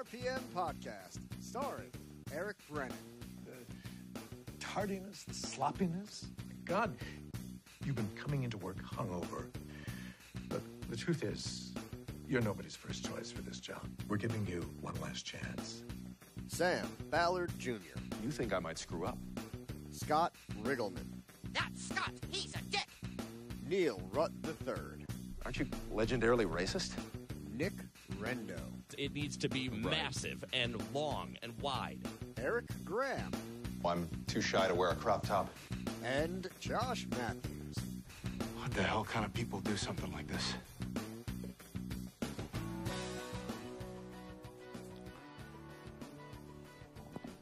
RPM Podcast, starring Eric Brennan. The tardiness, the sloppiness. God, you've been coming into work hungover. But the truth is, you're nobody's first choice for this job. We're giving you one last chance. Sam Ballard Jr. You think I might screw up? Scott Riggleman. That's Scott. He's a dick. Neil Rutt III. Aren't you legendarily racist? Nick Rendo. It needs to be massive and long and wide. Eric Graham. I'm too shy to wear a crop top. And Josh Matthews. What the hell kind of people do something like this?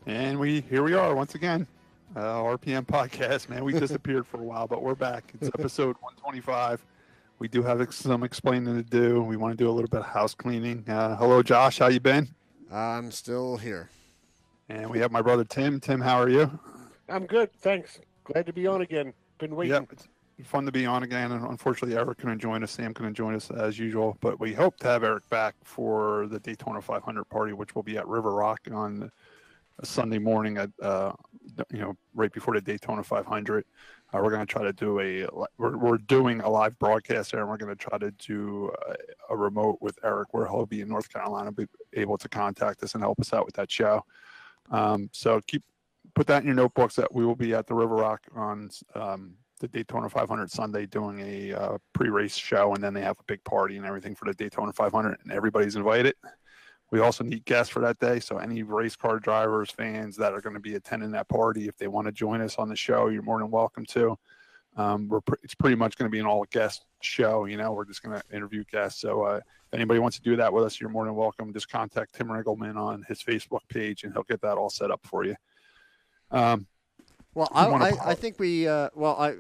And here we are once again. RPM Podcast, man. We disappeared for a while, but we're back. It's episode 125. We do have some explaining to do. We want to do a little bit of house cleaning. Hello, Josh. How you been? I'm still here. And we have my brother Tim. Tim, how are you? I'm good, thanks. Glad to be on again. Been waiting. Yep, it's fun to be on again. And unfortunately, Eric couldn't join us. Sam couldn't join us as usual. But we hope to have Eric back for the Daytona 500 party, which will be at River Rock on a Sunday morning at right before the Daytona 500. We're going to try to do we're doing a live broadcast there, and we're going to try to do a remote with Eric where he'll be in North Carolina, be able to contact us and help us out with that show. So put that in your notebooks that we will be at the River Rock on the Daytona 500 Sunday doing a pre-race show, and then they have a big party and everything for the Daytona 500, and everybody's invited. We also need guests for that day, so any race car drivers, fans that are going to be attending that party, if they want to join us on the show, you're more than welcome to. It's pretty much going to be an all-guest show. We're just going to interview guests. So if anybody wants to do that with us, you're more than welcome. Just contact Tim Riggleman on his Facebook page, and he'll get that all set up for you. I think we all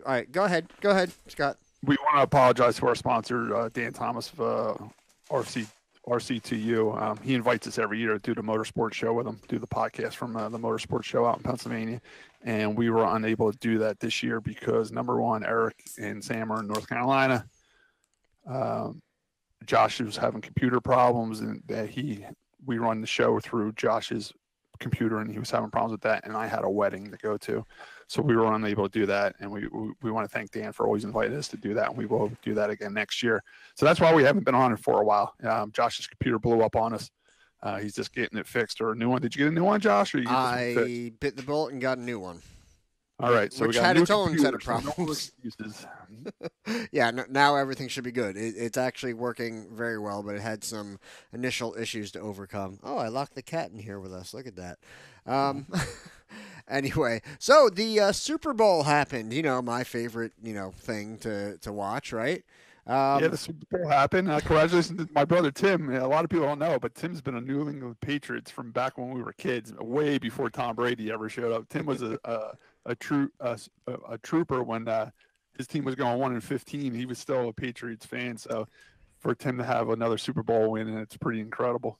right. Go ahead, Scott. We want to apologize to our sponsor, Dan Thomas of RC2U. He invites us every year to do the motorsports show with him, do the podcast from the motorsports show out in Pennsylvania. And we were unable to do that this year because, number one, Eric and Sam are in North Carolina. Josh was having computer problems, and we run the show through Josh's computer, and he was having problems with that. And I had a wedding to go to, so we were unable to do that. And we want to thank Dan for always inviting us to do that, and we will do that again next year. So that's why we haven't been on it for a while. Josh's computer blew up on us. He's just getting it fixed or a new one. Did you get a new one, Josh? Or I bit the bullet and got a new one. All right, so which we got had its own computer, set of problems. No yeah, now everything should be good. It's actually working very well, but it had some initial issues to overcome. Oh, I locked the cat in here with us. Look at that. Anyway, so the Super Bowl happened. My favorite, thing to watch, right? Yeah, the Super Bowl happened. Congratulations to my brother Tim. A lot of people don't know, but Tim's been a New England Patriots from back when we were kids, way before Tom Brady ever showed up. Tim was a trooper when his team was going 1-15. He was still a Patriots fan. So for Tim to have another Super Bowl win, and it's pretty incredible.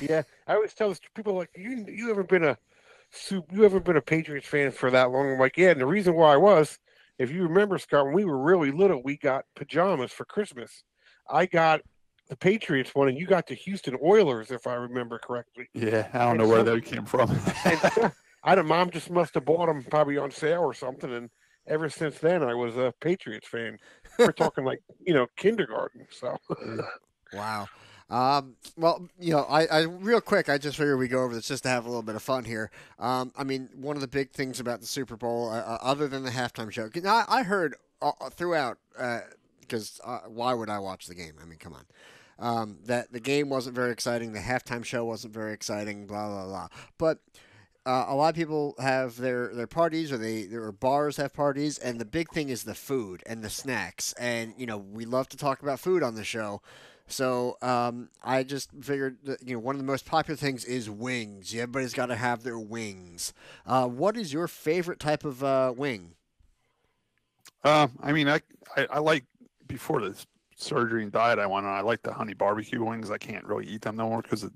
Yeah, I always tell people like you haven't been a Patriots fan for that long. I'm like, yeah, and the reason why was, if you remember, Scott, when we were really little, we got pajamas for Christmas. I got the Patriots one, and you got the Houston Oilers, if I remember correctly. Yeah, I don't know where they came from. Mom just must have bought them probably on sale or something, and ever since then, I was a Patriots fan. We're talking like kindergarten. So, wow. Well, I real quick, I just figured we go over this just to have a little bit of fun here. One of the big things about the Super Bowl, other than the halftime show, I heard throughout, because why would I watch the game? I mean, come on. That the game wasn't very exciting, the halftime show wasn't very exciting, blah, blah, blah. But a lot of people have their parties, or their bars have parties, and the big thing is the food and the snacks. And, we love to talk about food on the show. So I just figured that, one of the most popular things is wings. Everybody's got to have their wings. What is your favorite type of wing? I like, before the surgery and diet I went on, I like the honey barbecue wings. I can't really eat them no more because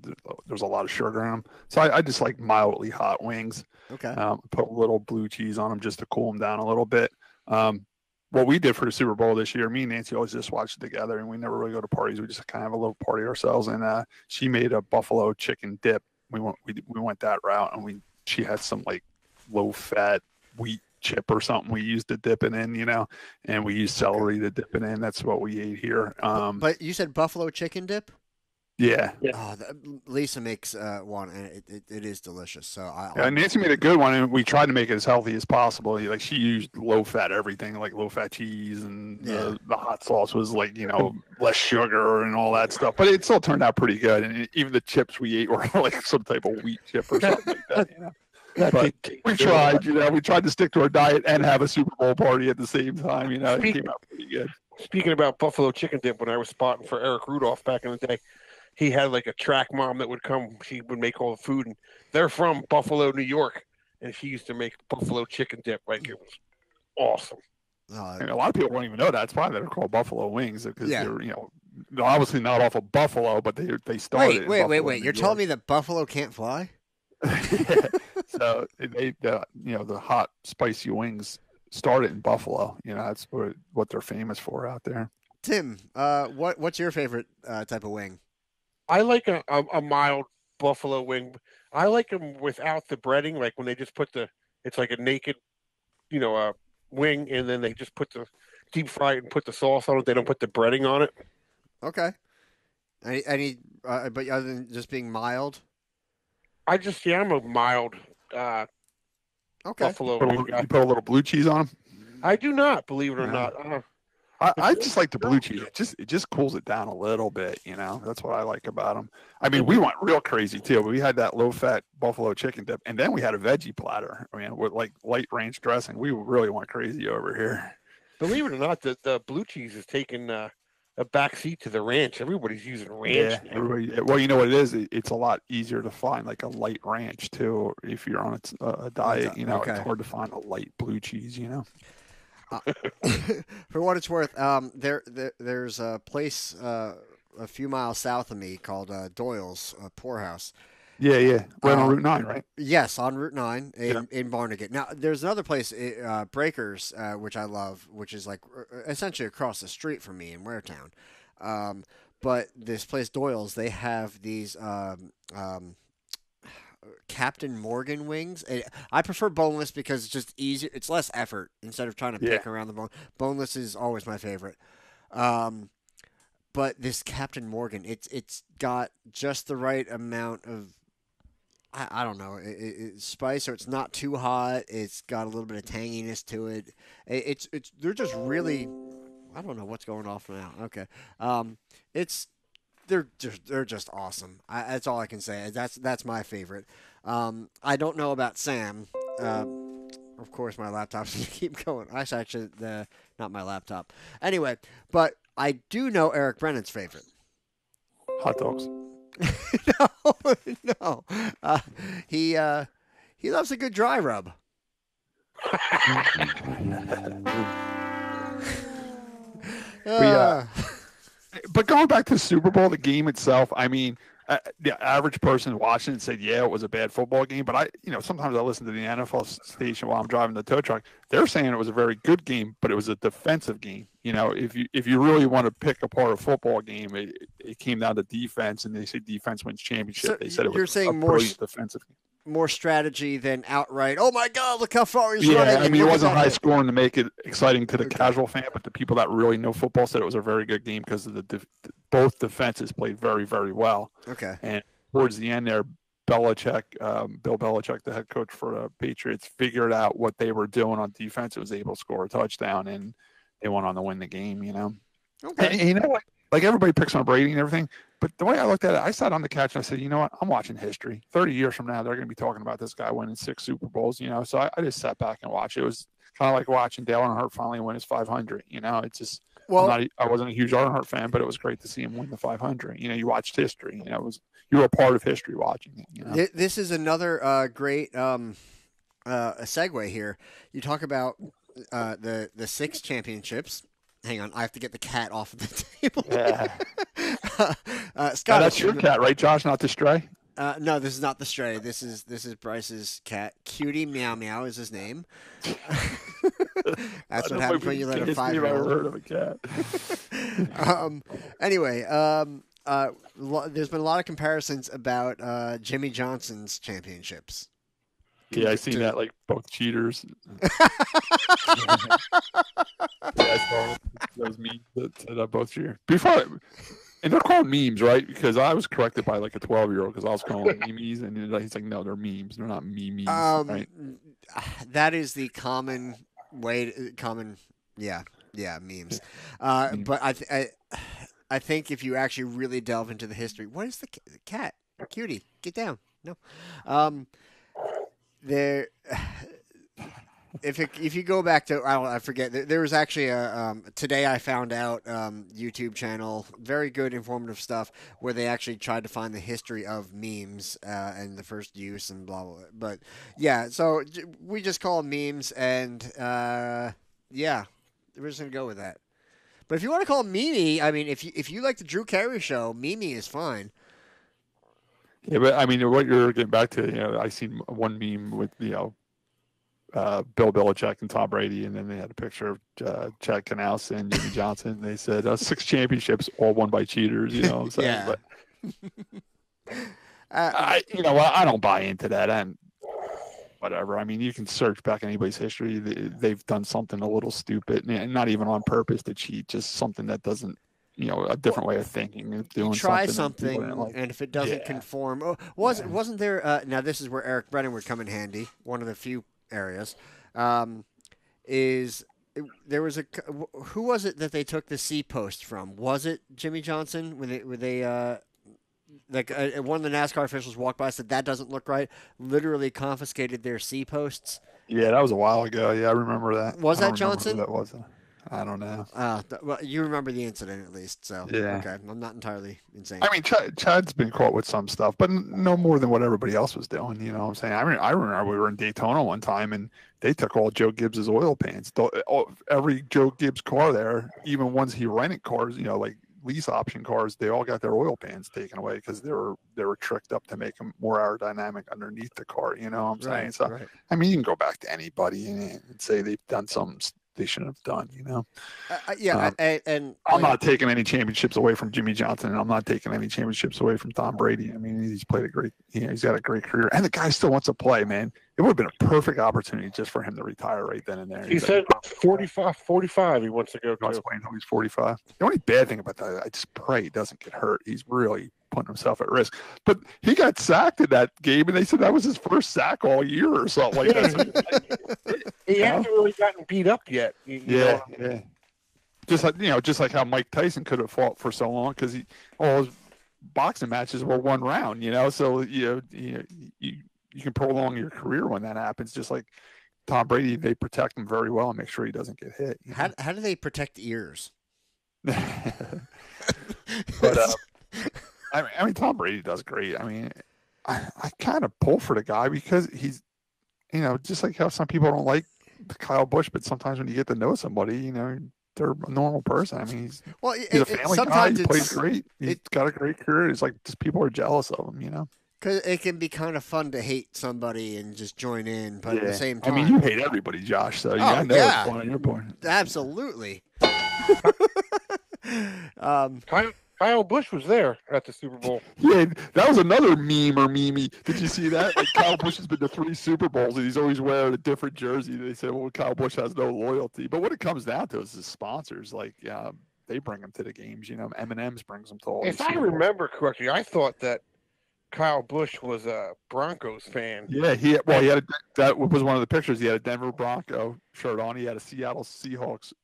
there's a lot of sugar in them. So I just like mildly hot wings. Okay. Put a little blue cheese on them just to cool them down a little bit. what we did for the Super Bowl this year, me and Nancy always just watched it together, and we never really go to parties. We just kind of have a little party ourselves. And she made a buffalo chicken dip. We went that route, and she had some like low fat wheat chip or something we used to dip it in, and we used celery to dip it in. That's what we ate here. But you said buffalo chicken dip? Yeah. Oh, Lisa makes one, and it is delicious. So Nancy made a good one, and we tried to make it as healthy as possible. Like she used low fat everything, like low fat cheese, and the hot sauce was like less sugar and all that stuff. But it still turned out pretty good. And even the chips we ate were like some type of wheat chip or something like that. But we tried, we tried to stick to our diet and have a Super Bowl party at the same time. It came out pretty good. Speaking about buffalo chicken dip, when I was spotting for Eric Rudolph back in the day, he had like a track mom that would come. She would make all the food, and they're from Buffalo, New York, and she used to make buffalo chicken dip. Like it was awesome. And a lot of people won't even know that. That's why they're called buffalo wings, because they're they're obviously not off of Buffalo, but they started. Wait! You're telling me that buffalo can't fly? So the hot spicy wings started in Buffalo. That's what they're famous for out there. Tim, what's your favorite type of wing? I like a mild buffalo wing. I like them without the breading, like when they just it's like a naked, wing, and then they just put the deep fry it and put the sauce on it. They don't put the breading on it. Okay. But other than just being mild? I'm a mild buffalo wing guy. You put a little blue cheese on them? I do not, believe it or not. I just like the blue cheese. It just cools it down a little bit, That's what I like about them. I mean, we went real crazy too. We had that low-fat buffalo chicken dip, and then we had a veggie platter. I mean, with like light ranch dressing. We really went crazy over here. Believe it or not, the blue cheese is taking a backseat to the ranch. Everybody's using ranch. Yeah, well, you know what it is? It's a lot easier to find like a light ranch too. If you're on a diet, it's hard to find a light blue cheese. For what it's worth, there's a place a few miles south of me called Doyle's Poorhouse. Yeah. Right on Route 9, right? Yes, on Route 9 in Barnegat. Now, there's another place, Breakers, which I love, which is like essentially across the street from me in Waretown. But this place, Doyle's, they have these Captain Morgan wings. I prefer boneless because it's just easier. It's less effort instead of trying to pick around the bone. Boneless is always my favorite. But this Captain Morgan, it's got just the right amount of I don't know, spice, so it's not too hot. It's got a little bit of tanginess to it. They're just really, I don't know what's going off now. Okay, they're just awesome. That's all I can say. That's my favorite. I don't know about Sam. Of course, my laptop's going to keep going. Actually, not my laptop. Anyway, but I do know Eric Brennan's favorite. Hot dogs. No. He loves a good dry rub. But going back to the Super Bowl, the game itself, I mean, the average person watching it said, yeah, it was a bad football game. But sometimes I listen to the NFL station while I'm driving the tow truck. They're saying it was a very good game, but it was a defensive game. If you really want to pick apart a football game, it came down to defense, and they say defense wins championship. So they said it was a brilliant defensive game. More strategy than outright, oh my God, look how far he's running. Yeah, I mean, it wasn't high scoring to make it exciting to the casual fan, but the people that really know football said it was a very good game because of both defenses played very, very well. Okay. And towards the end there, Bill Belichick, the head coach for the Patriots, figured out what they were doing on defense. It was able to score a touchdown, and they went on to win the game, Okay. And what? Like everybody picks on Brady and everything, but the way I looked at it, I sat on the couch and I said, you know what? I'm watching history. 30 years from now, they're going to be talking about this guy winning 6 Super Bowls, So I just sat back and watched. It was kind of like watching Dale Earnhardt finally win his 500. It's just I wasn't a huge Earnhardt fan, but it was great to see him win the 500. You watched history. You were a part of history watching it. This is another great segue here. You talk about the 6 championships. Hang on, I have to get the cat off of the table. Yeah. Scott, that's your cat, right, Josh? Not the stray. No, this is not the stray. This is Bryce's cat. Cutie Meow Meow is his name. That's what happens when you let a I've 5-year-old. heard of a cat. Anyway, there's been a lot of comparisons about Jimmie Johnson's championships. Yeah, I seen that, like, both cheaters. I saw those memes that said both cheaters. And they're called memes, right? Because I was corrected by like a 12-year-old because I was calling them memes, and he's like, no, they're memes. They're not memes, right? That is the common way. Yeah, memes. But I think if you actually really delve into the history, what is the cat? Cutie, get down. No. There. If you go back to I forget there was actually a today I found out YouTube channel, very good informative stuff, where they actually tried to find the history of memes and the first use and blah blah blah. But yeah, so we just call them memes, and yeah, we're just gonna go with that. But if you want to call them Mimi, I mean, if you like the Drew Carey show, Mimi is fine. Yeah, but I mean, what you're getting back to, I seen one meme with Bill Belichick and Tom Brady, and then they had a picture of Chad Knaus and Jimmie Johnson. And they said 6 championships, all won by cheaters. You know what I'm saying? Yeah. But I don't buy into that. And whatever. I mean, you can search back anybody's history. They've done something a little stupid, and not even on purpose to cheat. Just something that doesn't. A different way of thinking. Doing try something, and if it doesn't conform, wasn't there? Now this is where Eric Brennan would come in handy. One of the few areas there was who was it that they took the C post from? Was it Jimmie Johnson? Were they one of the NASCAR officials walked by and said that doesn't look right. Literally confiscated their C posts. Yeah, that was a while ago. Yeah, I remember that. Was that Johnson? That was. I don't know. Well, you remember the incident at least, so yeah. Okay, I'm not entirely insane. I mean, Chad's been caught with some stuff, but no more than what everybody else was doing. You know what I'm saying? I remember we were in Daytona one time, and they took all Joe Gibbs's oil pans. Every Joe Gibbs car there, even ones he rented cars, like lease option cars, they all got their oil pans taken away because they were tricked up to make them more aerodynamic underneath the car. You know what I'm saying? Right, so, right. I mean, you can go back to anybody and say they've done something they shouldn't have done, and I'm not taking any championships away from Jimmie Johnson, and I'm not taking any championships away from Tom Brady. I mean, he's played he's got a great career, and the guy still wants to play, man. It would have been a perfect opportunity just for him to retire right then and there. He said 45 he wants to go to. He's 45. The only bad thing about that, I just pray he doesn't get hurt. He's really putting himself at risk. But he got sacked in that game, and they said that was his first sack all year or something like that. He hasn't really gotten beat up yet. Yeah. Just like how Mike Tyson could have fought for so long because all his boxing matches were one round. So you can prolong your career when that happens. Just like Tom Brady, they protect him very well and make sure he doesn't get hit. How do they protect ears? But I mean, Tom Brady does great. I mean, I kind of pull for the guy because he's, just like how some people don't like Kyle Busch, but sometimes when you get to know somebody, they're a normal person. I mean, he's a family guy. He plays great. He's got a great career. It's like just people are jealous of him, Because it can be kind of fun to hate somebody and just join in, but at the same time, I mean, you hate everybody, Josh. So I know it's fun on your point. Absolutely. Kyle Busch was there at the Super Bowl. Yeah, that was another meme or meme. Did you see that? Like Kyle Busch has been to 3 Super Bowls and he's always wearing a different jersey. They said, well, Kyle Busch has no loyalty. But what it comes down to is his sponsors. Like, they bring him to the games. M&M's brings him to all. If I remember correctly, I thought that Kyle Busch was a Broncos fan. Yeah, that was one of the pictures. He had a Denver Bronco shirt on. He had a Seattle Seahawks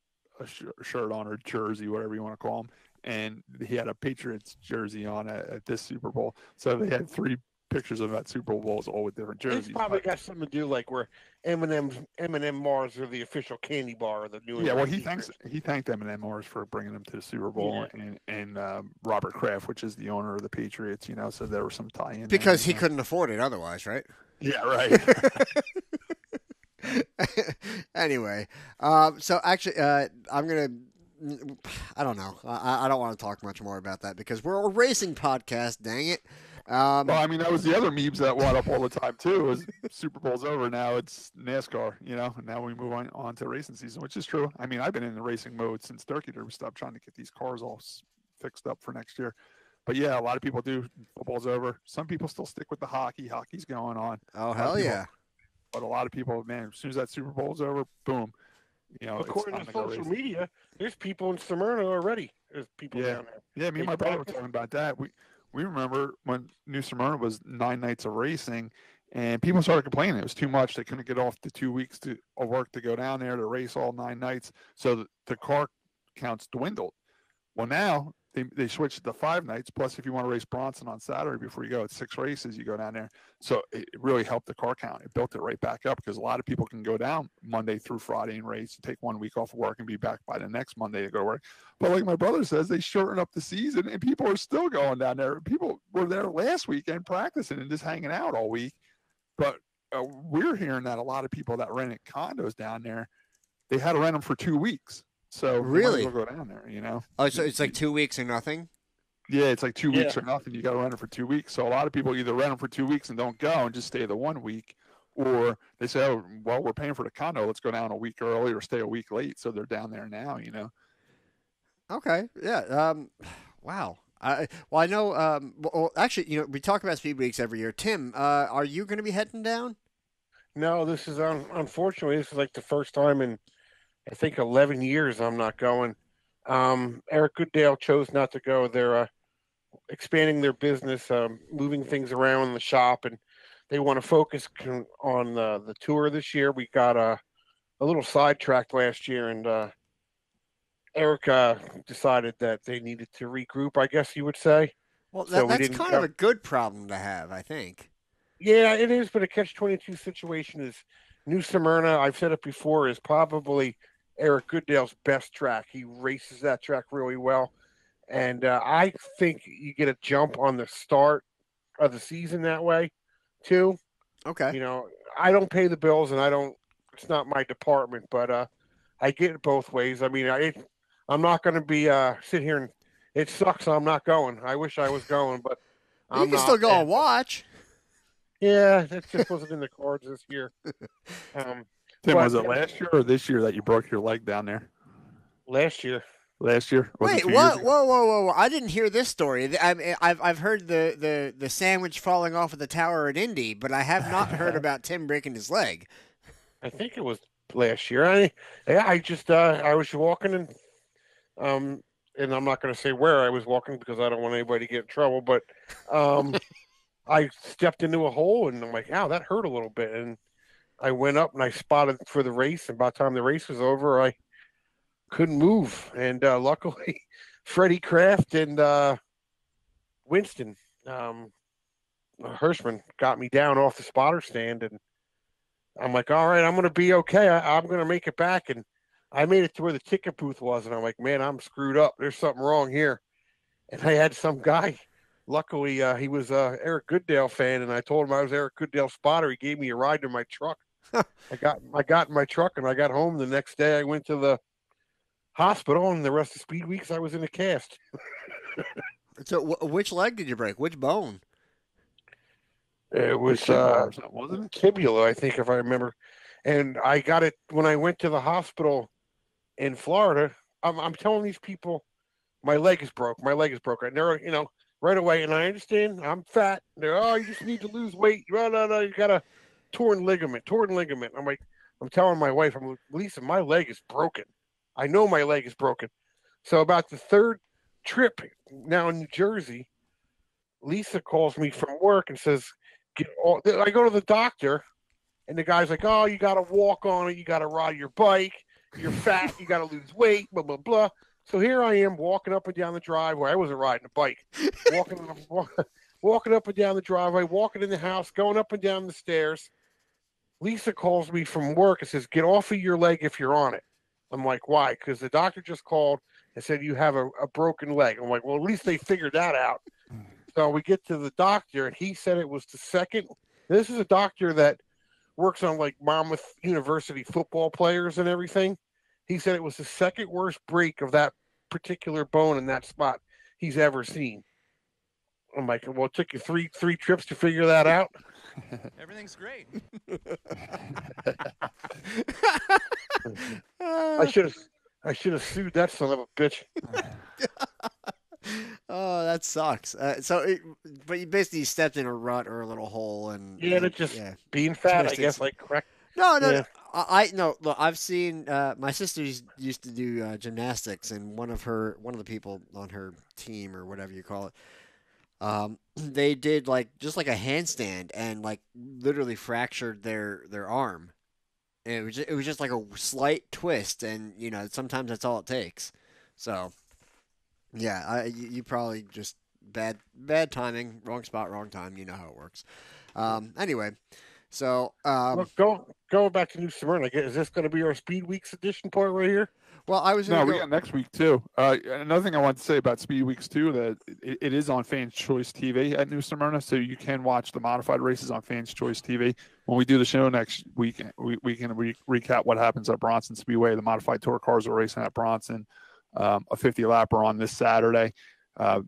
shirt on, or jersey, whatever you want to call them. And he had a Patriots jersey on at this Super Bowl. So they had 3 pictures of that Super Bowls, all with different jerseys. It's probably got something to do like where M&M Mars are the official candy bar of the New England. Yeah, well, he thanked M&M Mars for bringing him to the Super Bowl, and Robert Kraft, which is the owner of the Patriots. So there was some tie-in because he couldn't afford it otherwise, right? Yeah, right. Anyway, so actually, I'm gonna. I don't know. I don't want to talk much more about that because we're a racing podcast, dang it. Um, Well, I mean, that was the other memes that went up all the time too. Is Super Bowl's over now? It's NASCAR, and now we move on to racing season, which is true. I mean, I've been in the racing mode since Turkey Derby stopped trying to get these cars all fixed up for next year. But yeah, a lot of people do. Football's over. Some people still stick with the hockey. Hockey's going on. oh hell yeah! But a lot of people, man, as soon as that Super Bowl's over, boom. According it's to time go social racing. media, there's people in Smyrna already. There's people down there. Yeah, me and my brother were talking about that. We remember when New Smyrna was 9 nights of racing, and people started complaining it was too much. They couldn't get off the 2 weeks of work to go down there to race all 9 nights, so the car counts dwindled. Well, now they switched to 5 nights. Plus, if you want to race Bronson on Saturday before you go, it's 6 races. You go down there, so it really helped the car count. It built it right back up because a lot of people can go down Monday through Friday and race, and take 1 week off of work, and be back by the next Monday to go to work. But like my brother says, they shorten up the season, and people are still going down there. People were there last weekend practicing and just hanging out all week. But we're hearing that a lot of people that rented condos down there, they had to rent them for 2 weeks. So Really? you might as well go down there, Oh, so it's like 2 weeks or nothing? Yeah, it's like 2 weeks or nothing. You got to rent it for 2 weeks. So a lot of people either rent them for 2 weeks and don't go and just stay the 1 week, or they say, oh, well, we're paying for the condo. Let's go down a week early or stay a week late. So they're down there now, Okay, yeah. Wow. I know. Well, actually, we talk about speed weeks every year. Tim, are you going to be heading down? No, this is unfortunately, this is like the first time in, I think, 11 years I'm not going. Eric Goodale chose not to go. They're expanding their business, moving things around in the shop, and they want to focus on the tour this year. We got a little sidetracked last year, and Eric decided that they needed to regroup, I guess you would say. Well, So we that's didn't kind go. of a good problem to have, I think. Yeah, it is, but a catch-22 situation is New Smyrna, I've said it before, is probably Eric Goodale's best track. He races that track really well. And I think you get a jump on the start of the season that way, too. Okay. I don't pay the bills, and it's not my department, but I get it both ways. I mean, I'm not going to be sit here and it sucks I'm not going. I wish I was going, but You can still go and watch. Yeah, that just wasn't in the cards this year. Tim, But- was it last year or this year that you broke your leg down there? Last year. Last year? Was it Wait, 2 years what? ago? Whoa! I didn't hear this story. I've heard the sandwich falling off of the tower at Indy, but I have not heard about Tim breaking his leg. I think it was last year. I was walking and I'm not going to say where I was walking because I don't want anybody to get in trouble, but I stepped into a hole and I'm like, "Ow, that hurt a little bit." And I went up and I spotted for the race. And by the time the race was over, I couldn't move. And luckily, Freddie Kraft and Winston Hirschman got me down off the spotter stand, and I'm like, all right, I'm going to be okay. I'm going to make it back. And I made it to where the ticket booth was, and I'm like, man, I'm screwed up. There's something wrong here. And I had some guy, luckily, he was a Eric Goodale fan, and I told him I was Eric Goodale's spotter. He gave me a ride to my truck. I got in my truck, and I got home. The next day, I went to the hospital, and the rest of Speed Weeks, I was in a cast. So, which leg did you break? Which bone? It was wasn't it? tibula, I think, if I remember. And I got it when I went to the hospital in Florida. I'm telling these people, my leg is broke. My leg is broken. And they're, right away. And I understand I'm fat. They're, oh, you just need to lose weight. No, you got a torn ligament. I'm like, I'm telling my wife, I'm like, Lisa, my leg is broken. I know my leg is broken. So about the third trip now in New Jersey, Lisa calls me from work and says, I go to the doctor, and the guy's like, oh, you got to walk on it. You got to ride your bike. You're fat. You got to lose weight, blah, blah, blah. So here I am walking up and down the driveway. I wasn't riding a bike. Walking up and down the driveway, walking in the house, going up and down the stairs. Lisa calls me from work and says, get off of your leg if you're on it. I'm like, why? Because the doctor just called and said you have a broken leg. I'm like, well, at least they figured that out. So we get to the doctor, and he said it was the second. This is a doctor that works on like Monmouth University football players and everything. He said it was the second worst break of that particular bone in that spot he's ever seen. I'm like, well, it took you three trips to figure that out. Everything's great. I should have sued that son of a bitch. Oh, that sucks. But you basically stepped in a rut or a little hole, and It's just being fat, I guess. Like correct. No. Yeah. I no. Look, I've seen my sister used to do gymnastics, and one of the people on her team or whatever you call it, they did just like a handstand and like literally fractured their arm. And it was just like a slight twist, and sometimes that's all it takes. So. Yeah, you probably just bad timing, wrong spot, wrong time. You know how it works. Anyway, so going back to New Smyrna, is this going to be our Speed Weeks edition part right here? Well, I was we got next week too. Another thing I want to say about Speed Weeks too, that it is on Fans Choice TV at New Smyrna, so you can watch the modified races on Fans Choice TV. When we do the show next week, we can recap what happens at Bronson Speedway. The modified tour cars are racing at Bronson. A 50-lapper on this Saturday.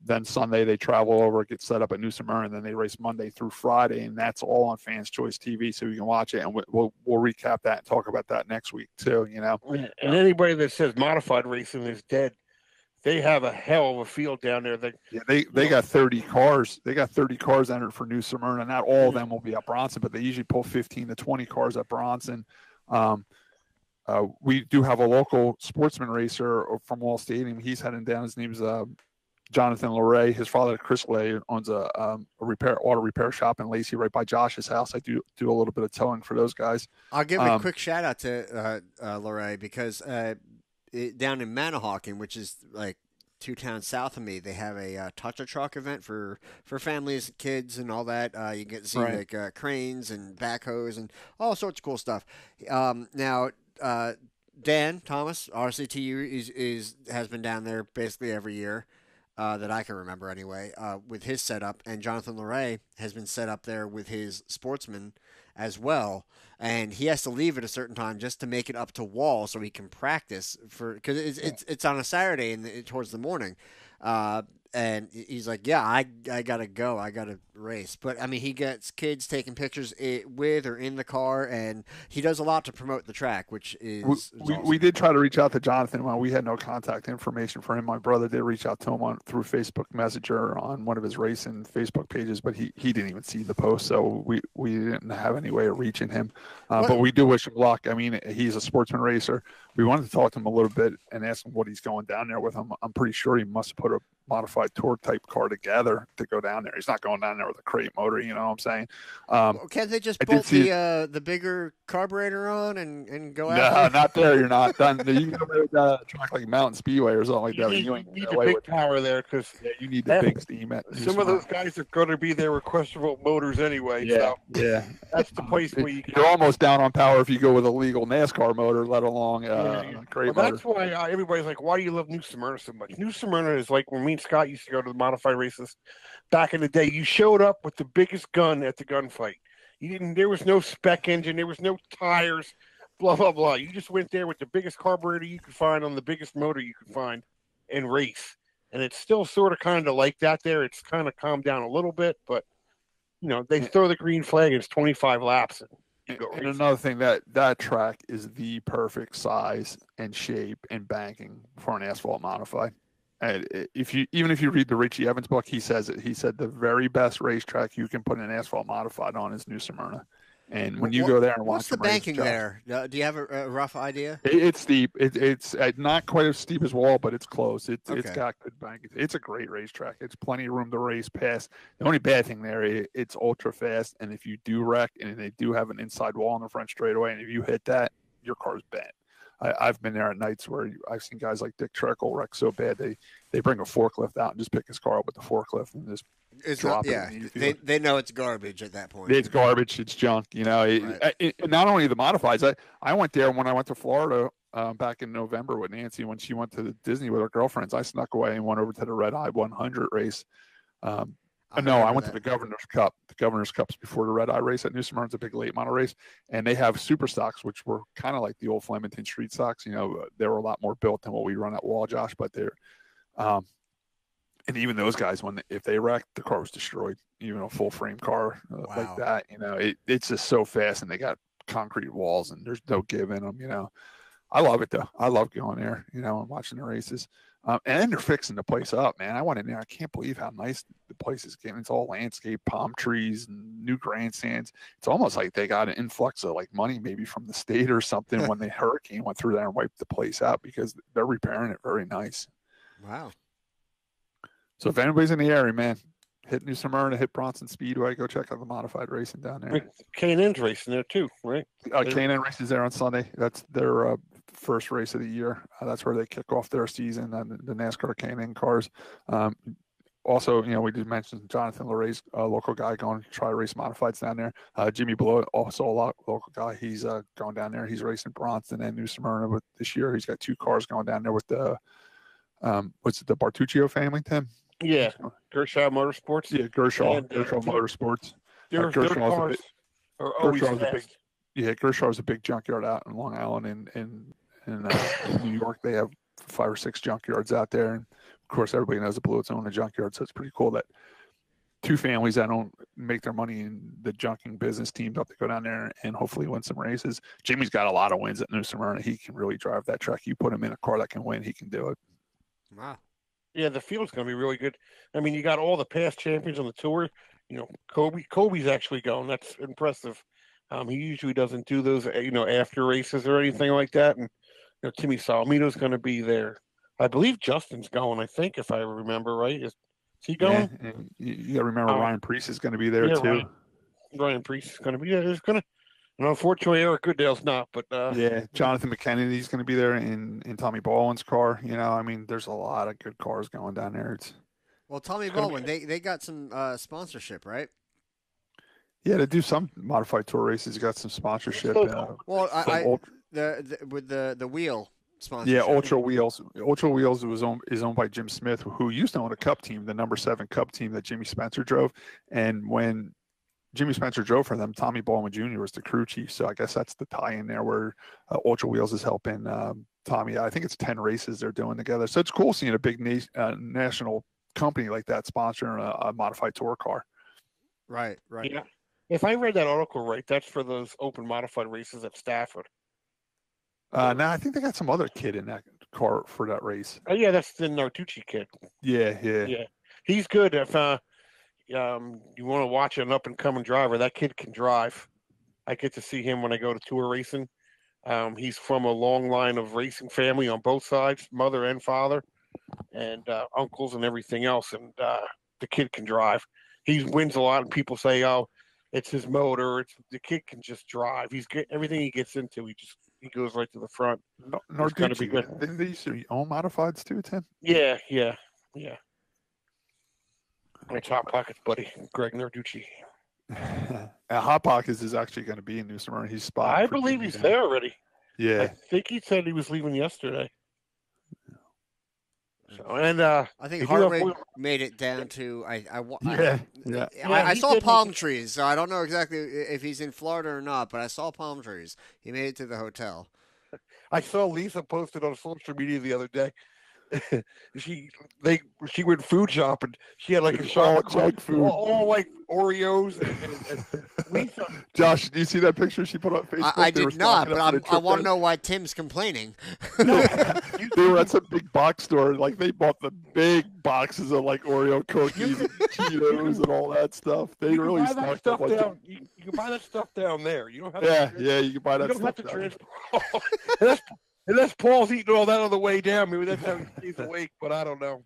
Then Sunday they travel over, get set up at New Smyrna, and then they race Monday through Friday, and that's all on Fans Choice TV, so you can watch it, and we'll recap that and talk about that next week too. And anybody that says modified racing is dead, they have a hell of a field down there. They got 30 cars. They got 30 cars entered for New Smyrna. Not all of them will be at Bronson, but they usually pull 15 to 20 cars at Bronson. We do have a local sportsman racer from Wall Stadium. He's heading down. His name's Jonathan LeRae. His father, Chris LeRae, owns a auto repair shop in Lacey right by Josh's house. I do a little bit of towing for those guys. I'll give a quick shout out to LeRae because down in Manahawkin, which is like 2 towns south of me, they have a touch-a-truck event for families, kids, and all that. You get to see like cranes and backhoes and all sorts of cool stuff. Now. Dan Thomas, RCTU, has been down there basically every year that I can remember anyway with his setup, and Jonathan LeRae has been set up there with his sportsman as well, and he has to leave at a certain time just to make it up to Wall so he can practice because it's on a Saturday towards the morning. And he's like, yeah, I gotta go. I gotta race. But I mean, he gets kids taking pictures with or in the car, and he does a lot to promote the track, which is awesome. We did try to reach out to Jonathan. Well, we had no contact information for him. My brother did reach out to him through Facebook Messenger on one of his racing Facebook pages, but he didn't even see the post, so we didn't have any way of reaching him. But we do wish him luck. I mean, he's a sportsman racer. We wanted to talk to him a little bit and ask him what he's going down there with him. I'm pretty sure he must have put a modified tour type car together to go down there. He's not going down there with a crate motor, you know what I'm saying? Can't they just bolt the bigger carburetor on and go out? No, not there. You're not done. You can go to track like Mountain Speedway or something like that. You need the big power there because you need the big steam. Some of those guys are going to be there with questionable motors anyway. Yeah, so yeah. That's the place where you're almost down on power if you go with a legal NASCAR motor, let alone crate motor. That's why everybody's like, why do you love New Smyrna so much? New Smyrna is like when me and Scott used to go to the modified races back in the day. You showed up with the biggest gun at the gunfight. There was no spec engine, there was no tires, blah blah blah. You just went there with the biggest carburetor you could find on the biggest motor you could find and race. And it's still sort of kind of like that there. It's kind of calmed down a little bit, but they throw the green flag and it's 25 laps. And another thing, that track is the perfect size and shape and banking for an asphalt modified. And even if you read the Richie Evans book, he says it. He said the very best racetrack you can put an asphalt modified on is New Smyrna. And when you go there and watch, what's the banking there? Do you have a rough idea? It's steep. It's not quite as steep as Wall, but it's close. It's got good banking. It's a great racetrack. It's plenty of room to race past. The only bad thing there, it's ultra fast. And if you do wreck, and they do have an inside wall in the front straightaway, and if you hit that, your car's bent. I've been there at nights where I've seen guys like Dick Treckle wreck so bad they bring a forklift out and just pick his car up with the forklift and just drop it. They know it's garbage at that point. It's garbage. It's junk. Right. Not only the modifieds. I went there when I went to Florida back in November with Nancy when she went to Disney with her girlfriends. I snuck away and went over to the Red Eye 100 race. I went to the Governor's Cup. The Governor's Cup's before the Red Eye race at New Smyrna. It's a big late model race. And they have super stocks, which were kind of like the old Flemington street stocks. They were a lot more built than what we run at Wall, Josh, but they're And even those guys, if they wrecked, the car was destroyed. Even a full frame car like that, it's just so fast, and they got concrete walls, and there's no give in them. I love it though. I love going there, and watching the races. And they're fixing the place up, man. I went in there. I can't believe how nice the place is getting. It's all landscape, palm trees, and new grandstands. It's almost like they got an influx of like money, maybe from the state or something, when the hurricane went through there and wiped the place out, because they're repairing it very nice. Wow. So if anybody's in the area, man, hit New Smyrna, hit Bronson Speedway, go check out the modified racing down there. K&N's racing there too, right? K&N races there on Sunday. That's their first race of the year. That's where they kick off their season, the NASCAR K&N cars. Also, we did mention Jonathan LeRay's a local guy going to try to race modifieds down there. Jimmy Below, also a local guy. He's going down there. He's racing Bronson and New Smyrna. But this year, he's got 2 cars going down there with the the Bartuccio family, Tim? Yeah, Gershaw Motorsports. Yeah, Gershaw Motorsports. Their cars are always fast. Gershaw is a big junkyard out in Long Island, and in New York they have 5 or 6 junkyards out there, and of course everybody knows the Bluets own a junkyard, so it's pretty cool that 2 families that don't make their money in the junking business teamed up to go down there and hopefully win some races. Jimmy's got a lot of wins at New Smyrna. He can really drive that track. You put him in a car that can win, he can do it. Wow. Yeah, the field's going to be really good. I mean, you got all the past champions on the tour. Kobe's actually going. That's impressive. He usually doesn't do those, after races or anything like that. And Timmy Solomito's going to be there. I believe Justin's going. I think, if I remember right, is he going? Yeah, and you got to remember Ryan Priest is going to be there too. Ryan Priest is going to be there. There's going to, and unfortunately, Eric Goodale's not. But Jonathan McKennedy's going to be there in Tommy Baldwin's car. There's a lot of good cars going down there. Well, Tommy Baldwin, they got some sponsorship, right? Yeah, to do some modified tour races, you got some sponsorship. With the wheel sponsorship. Yeah, Ultra Wheels. Ultra Wheels is owned by Jim Smith, who used to own a Cup team, the number 7 Cup team that Jimmy Spencer drove. And when Jimmy Spencer drove for them, Tommy Baldwin Jr. was the crew chief. So I guess that's the tie-in there where Ultra Wheels is helping Tommy. I think it's 10 races they're doing together. So it's cool seeing a big national company like that sponsoring a modified tour car. Right. Yeah. If I read that article right, that's for those open modified races at Stafford. Now I think they got some other kid in that car for that race. Oh yeah, that's the Nartucci kid. Yeah. He's good. If you want to watch an up and coming driver, that kid can drive. I get to see him when I go to tour racing. He's from a long line of racing family on both sides, mother and father, and uncles and everything else. And the kid can drive. He wins a lot, and people say, "Oh, it's his motor." The kid can just drive. Everything he gets into, he goes right to the front. It's going to be good. They used to own modifieds too, Tim. Yeah. My top pockets buddy, Greg Narducci. Hot Pockets is actually going to be in New Smyrna. He's spotted. I believe he's there already. Yeah, I think he said he was leaving yesterday. So, and I think Hartwig made it down to I saw palm trees, so I don't know exactly if he's in Florida or not, but I saw palm trees. He made it to the hotel. I saw Lisa posted on social media the other day. She went food shopping. She had like a shop junk food, all like Oreos. And Lisa, Josh, do you see that picture she put on Facebook? I did not, but I want to know why Tim's complaining. They were at some big box store. Like they bought the big boxes of like Oreo cookies and Cheetos and all that stuff. They really stocked up. You can buy that stuff down there. You don't have you can buy that stuff. You don't have to transport. Unless Paul's eating all that on the way down, maybe that's how he stays awake. But I don't know.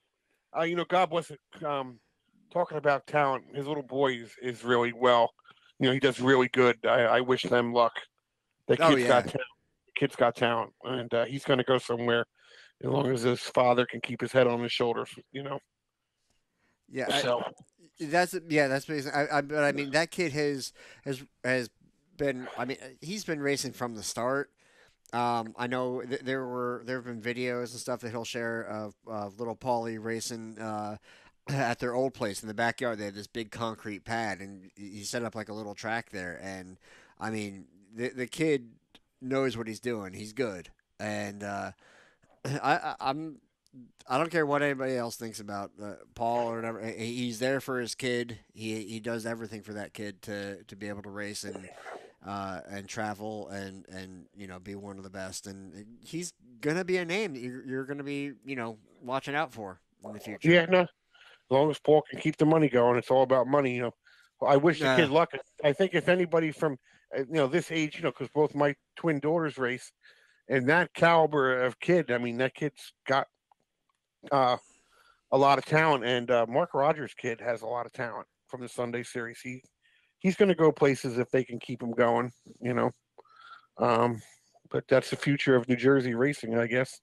God bless it. Talking about talent, his little boy is really well. He does really good. I wish them luck. The kid's got talent. The kid's got talent, and he's going to go somewhere as long as his father can keep his head on his shoulders. Yeah. So that's basically. But I mean, that kid has been. I mean, he's been racing from the start. I know there have been videos and stuff that he'll share of little Paulie racing at their old place in the backyard. They had this big concrete pad, and he set up like a little track there. And I mean, the kid knows what he's doing. He's good, and I'm I don't care what anybody else thinks about Paul or whatever. He's there for his kid. He does everything for that kid to be able to race and travel and be one of the best. And he's gonna be a name that you're gonna be watching out for in the future. Yeah, no. As long as Paul can keep the money going, it's all about money. Well, I wish the kid luck. I think if anybody from this age, because both my twin daughters race, and that caliber of kid, I mean, that kid's got a lot of talent, and Mark Rogers' kid has a lot of talent from the Sunday Series. He's going to go places if they can keep him going, but that's the future of New Jersey racing, I guess.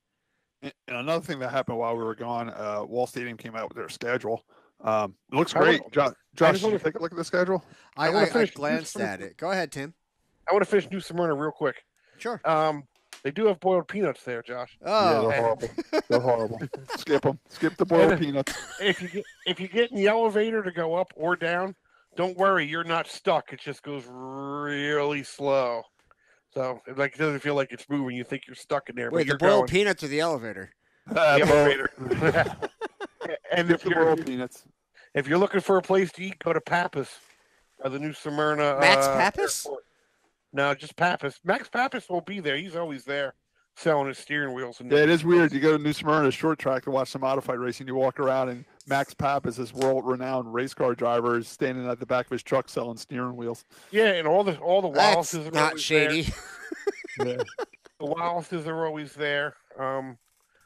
And another thing that happened while we were gone, Wall Stadium came out with their schedule. It looks great. Josh, did you take a look at the schedule? I glanced at it. Go ahead, Tim. I want to finish New Smyrna real quick. Sure. They do have boiled peanuts there, Josh. Oh, yeah, they're horrible. They're horrible. Skip them. Skip the boiled peanuts. If you get in the elevator to go up or down, don't worry, you're not stuck. It just goes really slow. So it doesn't feel like it's moving. You think you're stuck in there. Wait, but you're the boiled going. peanuts or the elevator? The elevator. And Skip the boiled peanuts. If you're looking for a place to eat, go to Pappas, the New Smyrna. Max Pappas? Airport. No, just Pappas. Max Pappas will be there. He's always there selling his steering wheels. Yeah, it is weird. You go to New Smyrna short track to watch some modified racing. You walk around, and Max Pappas, this world-renowned race car driver, is standing at the back of his truck selling steering wheels. Yeah, and all the Wallaces That's are not always shady. There. The Wallaces are always there.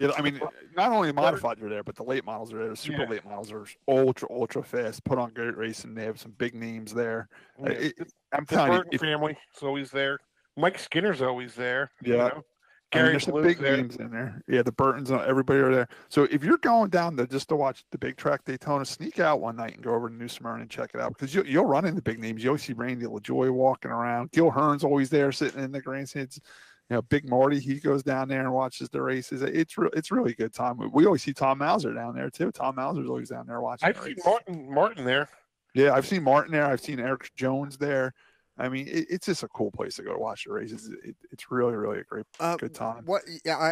Yeah, I mean, not only modified are there, but the late models are there. The super late models are ultra fast. Put on great racing. They have some big names there. Yeah. I'm The telling Burton you, family is always there. Mike Skinner's always there. Yeah. Gary there's some Blue's big there. names in there. Yeah, the Burtons, everybody are there. So if you're going down there just to watch the big track Daytona, sneak out one night and go over to New Smyrna and check it out, because you'll run into big names. You always see Randy LaJoy walking around. Gil Hearn's always there sitting in the grandstands. Big Marty, he goes down there and watches the races. It's really a good time. We always see Tom Mauser down there too. Tom Mauser's always down there watching. I've seen Martin there. Yeah, I've seen Martin there. I've seen Eric Jones there. I mean, it's just a cool place to go to watch the races. It's really a great good time. What? Yeah,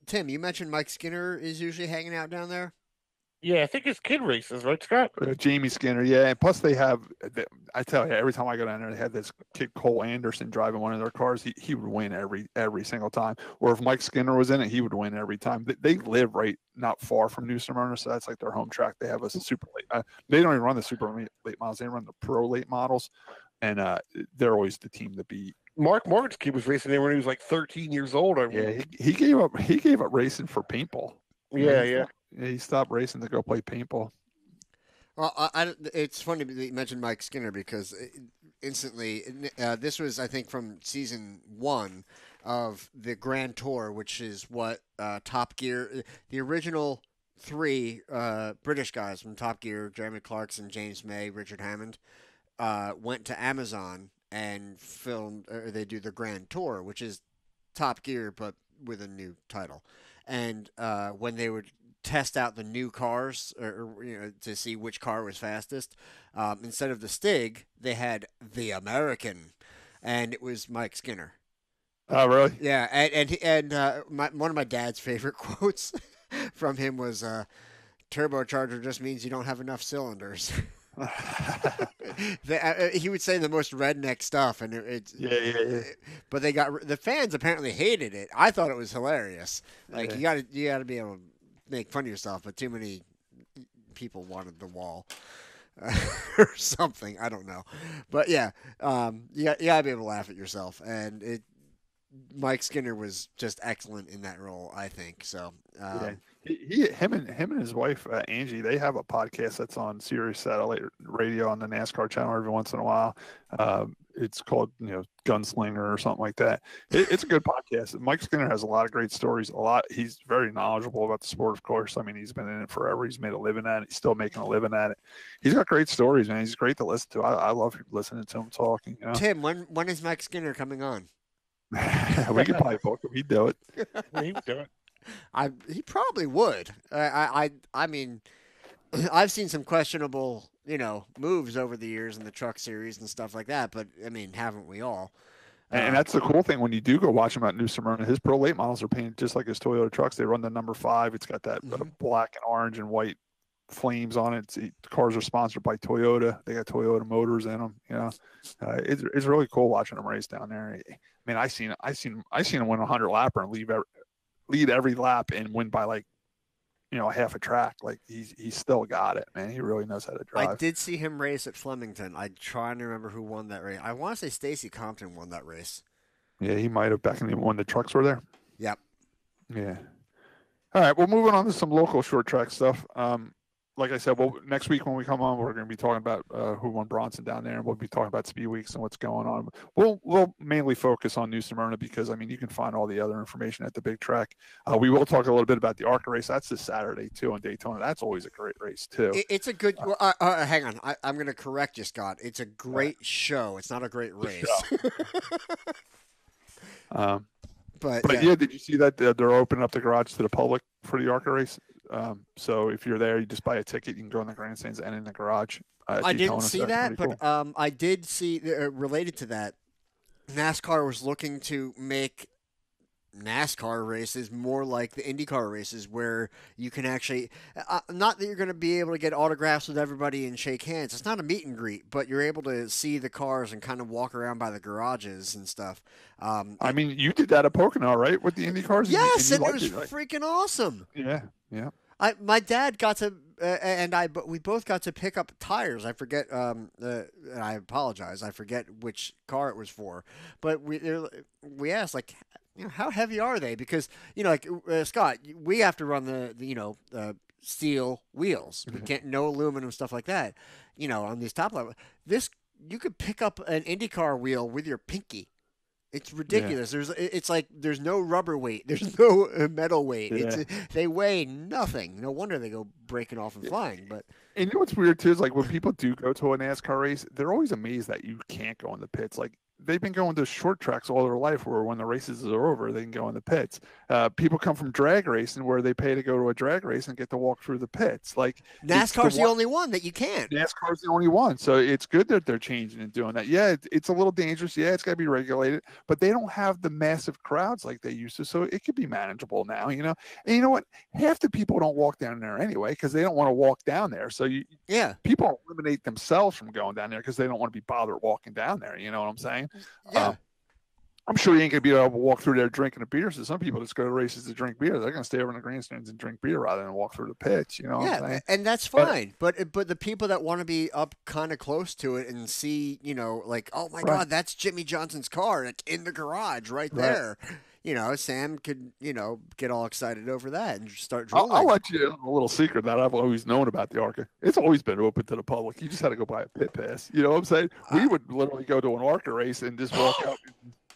Tim, you mentioned Mike Skinner is usually hanging out down there. Yeah, I think it's kid races, right, Scott? Jamie Skinner, yeah. And plus they have, I tell you, every time I go down there, they have this kid Cole Anderson driving one of their cars. He would win every single time. Or if Mike Skinner was in it, he would win every time. They live not far from New Smyrna, so that's like their home track. They have a super late. They don't even run the super late models. They run the pro late models, and they're always the team to beat. Mark Martin's kid was racing there when he was like 13 years old. Yeah, he gave up racing for paintball. Yeah. He stopped racing to go play paintball. Well, it's funny that you mentioned Mike Skinner because instantly, this was, I think, from season 1 of the Grand Tour, which is what Top Gear, the original 3 British guys from Top Gear, Jeremy Clarkson, James May, Richard Hammond, went to Amazon and filmed, or they do the Grand Tour, which is Top Gear, but with a new title. And when they would test out the new cars or to see which car was fastest, instead of the Stig, they had the American, and it was Mike Skinner. Oh, really? Yeah, and one of my dad's favorite quotes from him was, "Turbocharger just means you don't have enough cylinders." He would say the most redneck stuff, and yeah. But the fans apparently hated it. I thought it was hilarious. Like you got to be able to make fun of yourself, but too many people wanted the wall or something. I don't know, but yeah, you got to be able to laugh at yourself, and Mike Skinner was just excellent in that role, I think. So. Him and his wife Angie, they have a podcast that's on Sirius Satellite Radio on the NASCAR channel every once in a while. It's called Gunslinger or something like that. It's a good podcast. Mike Skinner has a lot of great stories. He's very knowledgeable about the sport, of course. I mean, he's been in it forever. He's made a living at it. He's still making a living at it. He's got great stories, man. He's great to listen to. I love listening to him talking. Tim, when is Mike Skinner coming on? We could probably book him. He'd do it. He would do it. He probably would. I mean, I've seen some questionable, moves over the years in the truck series and stuff like that. But I mean, haven't we all? And that's the cool thing when you do go watch him at New Smyrna. His pro late models are painted just like his Toyota trucks. They run the number 5. It's got that black and orange and white flames on it. The cars are sponsored by Toyota. They got Toyota motors in them. You know, it's really cool watching them race down there. I mean, I seen him win a 100-lapper and lead every lap and win by like, you know, half a track. Like he's still got it, man. He really knows how to drive. I did see him race at Flemington. I'm trying to remember who won that race. I want to say Stacy Compton won that race. Yeah, he might have back when the trucks were there. Yep. Yeah. All right. Well, moving on to some local short track stuff. Like I said, well, next week when we come on, we're going to be talking about who won Bronson down there, and we'll be talking about Speed Weeks and what's going on. We'll mainly focus on New Smyrna because, I mean, you can find all the other information at the big track. We will talk a little bit about the ARCA race. That's this Saturday, too, in Daytona. That's always a great race, too. It's a good hang on. I'm going to correct you, Scott. It's a great show. It's not a great race. But yeah, did you see that they're opening up the garage to the public for the ARCA race? So if you're there, you just buy a ticket. You can go in the grandstands and in the garage. I didn't see that, but cool. I did see related to that. NASCAR was looking to make NASCAR races more like the IndyCar races, where you can actually not that you're going to be able to get autographs with everybody and shake hands. It's not a meet and greet, but you're able to see the cars and kind of walk around by the garages and stuff. I mean, you did that at Pocono, right, with the Indy cars? Yes, and it was freaking awesome. Yeah. My dad got to, but we both got to pick up tires. I forget, and I apologize. I forget which car it was for. But we asked, like, you know, how heavy are they? Because, you know, like Scott, we have to run the steel wheels. We can't, no aluminum, stuff like that. You know, on these top level, you could pick up an IndyCar wheel with your pinky. It's ridiculous. Yeah. It's like there's no rubber weight. There's no metal weight. Yeah. They weigh nothing. No wonder they go breaking off and flying. But and you know what's weird too is like when people do go to a NASCAR race, they're always amazed that you can't go in the pits. Like they've been going to short tracks all their life, where when the races are over, they can go in the pits. People come from drag racing where they pay to go to a drag race and get to walk through the pits. Like NASCAR's the only one that you can't. NASCAR's the only one, so it's good that they're changing and doing that. Yeah, it's a little dangerous. Yeah, it's got to be regulated, but they don't have the massive crowds like they used to, so it could be manageable now. You know, and you know what? Half the people don't walk down there anyway because they don't want to walk down there. So people eliminate themselves from going down there because they don't want to be bothered walking down there. You know what I'm saying? Yeah. I'm sure you ain't gonna be able to walk through there drinking a beer. So some people just go to races to drink beer. They're gonna stay over in the grandstands and drink beer rather than walk through the pitch. You know? Yeah, what I'm saying? And that's fine. But the people that want to be up kind of close to it and see, you know, like, oh my God, that's Jimmie Johnson's car. It's in the garage right there. You know, Sam could, you know, get all excited over that and start drooling. I'll let you in a little secret that I've always known about the ARCA. It's always been open to the public. You just had to go buy a pit pass. You know what I'm saying? We would literally go to an ARCA race and just walk out.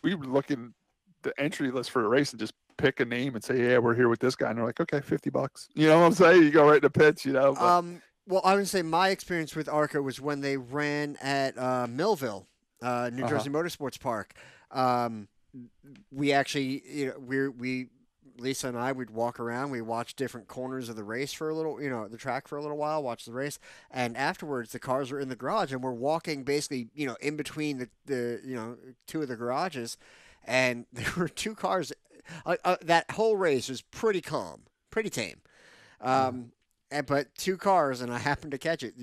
We would look in the entry list for a race and just pick a name and say, yeah, we're here with this guy. And they're like, okay, $50. You know what I'm saying? You go right in the pits, you know. But, well, I would say my experience with ARCA was when they ran at Millville, New Jersey Motorsports Park. We actually, you know, Lisa and I would walk around. We watched different corners of the race for a little, you know, the track for a little while, watch the race, and afterwards the cars were in the garage and we're walking basically, you know, in between the you know, two of the garages, and there were two cars. That whole race was pretty calm, pretty tame, but two cars, and I happened to catch it,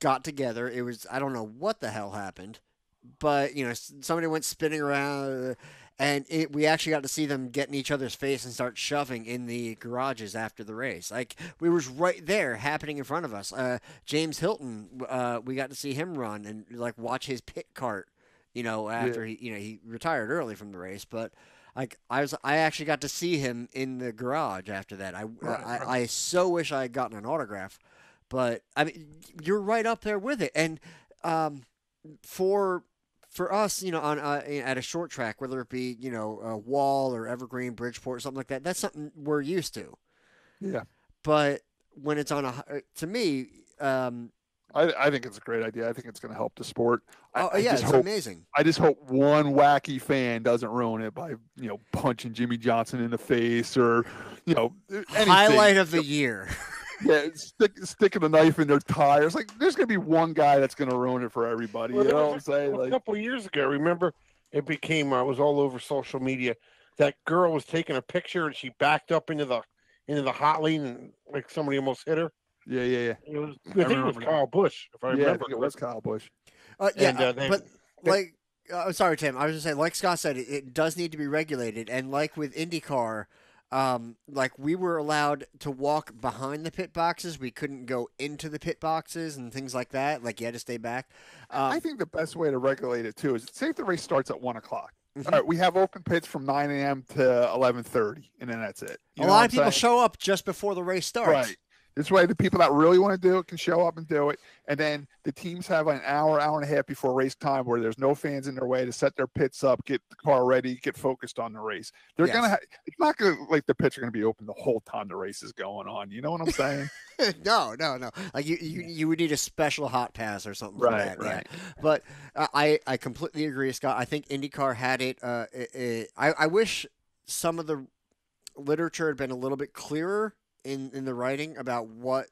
got together. It was, I don't know what the hell happened, but you know, somebody went spinning around. And we actually got to see them get in each other's face and start shoving in the garages after the race. Like, we was right there happening in front of us. James Hilton, we got to see him run and, like, watch his pit cart, you know, after he retired early from the race. But, like, I actually got to see him in the garage after that. I so wish I had gotten an autograph. But, I mean, you're right up there with it. And for us, you know, on at a short track, whether it be, you know, Wall or Evergreen, Bridgeport, something like that, that's something we're used to. Yeah. But when it's on to me, I think it's a great idea. I think it's going to help the sport. It's amazing. I just hope one wacky fan doesn't ruin it by, you know, punching Jimmie Johnson in the face or, you know, anything. Highlight of the year. Yeah, sticking a knife in their tires. Like, there's going to be one guy that's going to ruin it for everybody. You know what I'm saying? A couple of years ago, remember it became it was all over social media. That girl was taking a picture and she backed up into the hot lane and like somebody almost hit her. Yeah, yeah, yeah. It was, I think it was Kyle Busch, if I Yeah, I remember. think it was Kyle Busch. Sorry, Tim. I was just saying, like Scott said, it does need to be regulated, and like with IndyCar, like we were allowed to walk behind the pit boxes, we couldn't go into the pit boxes and things like that. Like you had to stay back. I think the best way to regulate it too is say if the race starts at 1:00. Mm-hmm. All right, we have open pits from 9 a.m. to 11:30, and then that's it. A lot of people show up just before the race starts. Right. This way, the people that really want to do it can show up and do it. And then the teams have an hour and a half before race time where there's no fans in their way to set their pits up, get the car ready, get focused on the race. They're going to it's not going to like the pits are going to be open the whole time the race is going on. You know what I'm saying? No. Like you would need a special hot pass or something for that. Right. Yeah. But I completely agree, Scott. I think IndyCar had it. I wish some of the literature had been a little bit clearer in the writing about what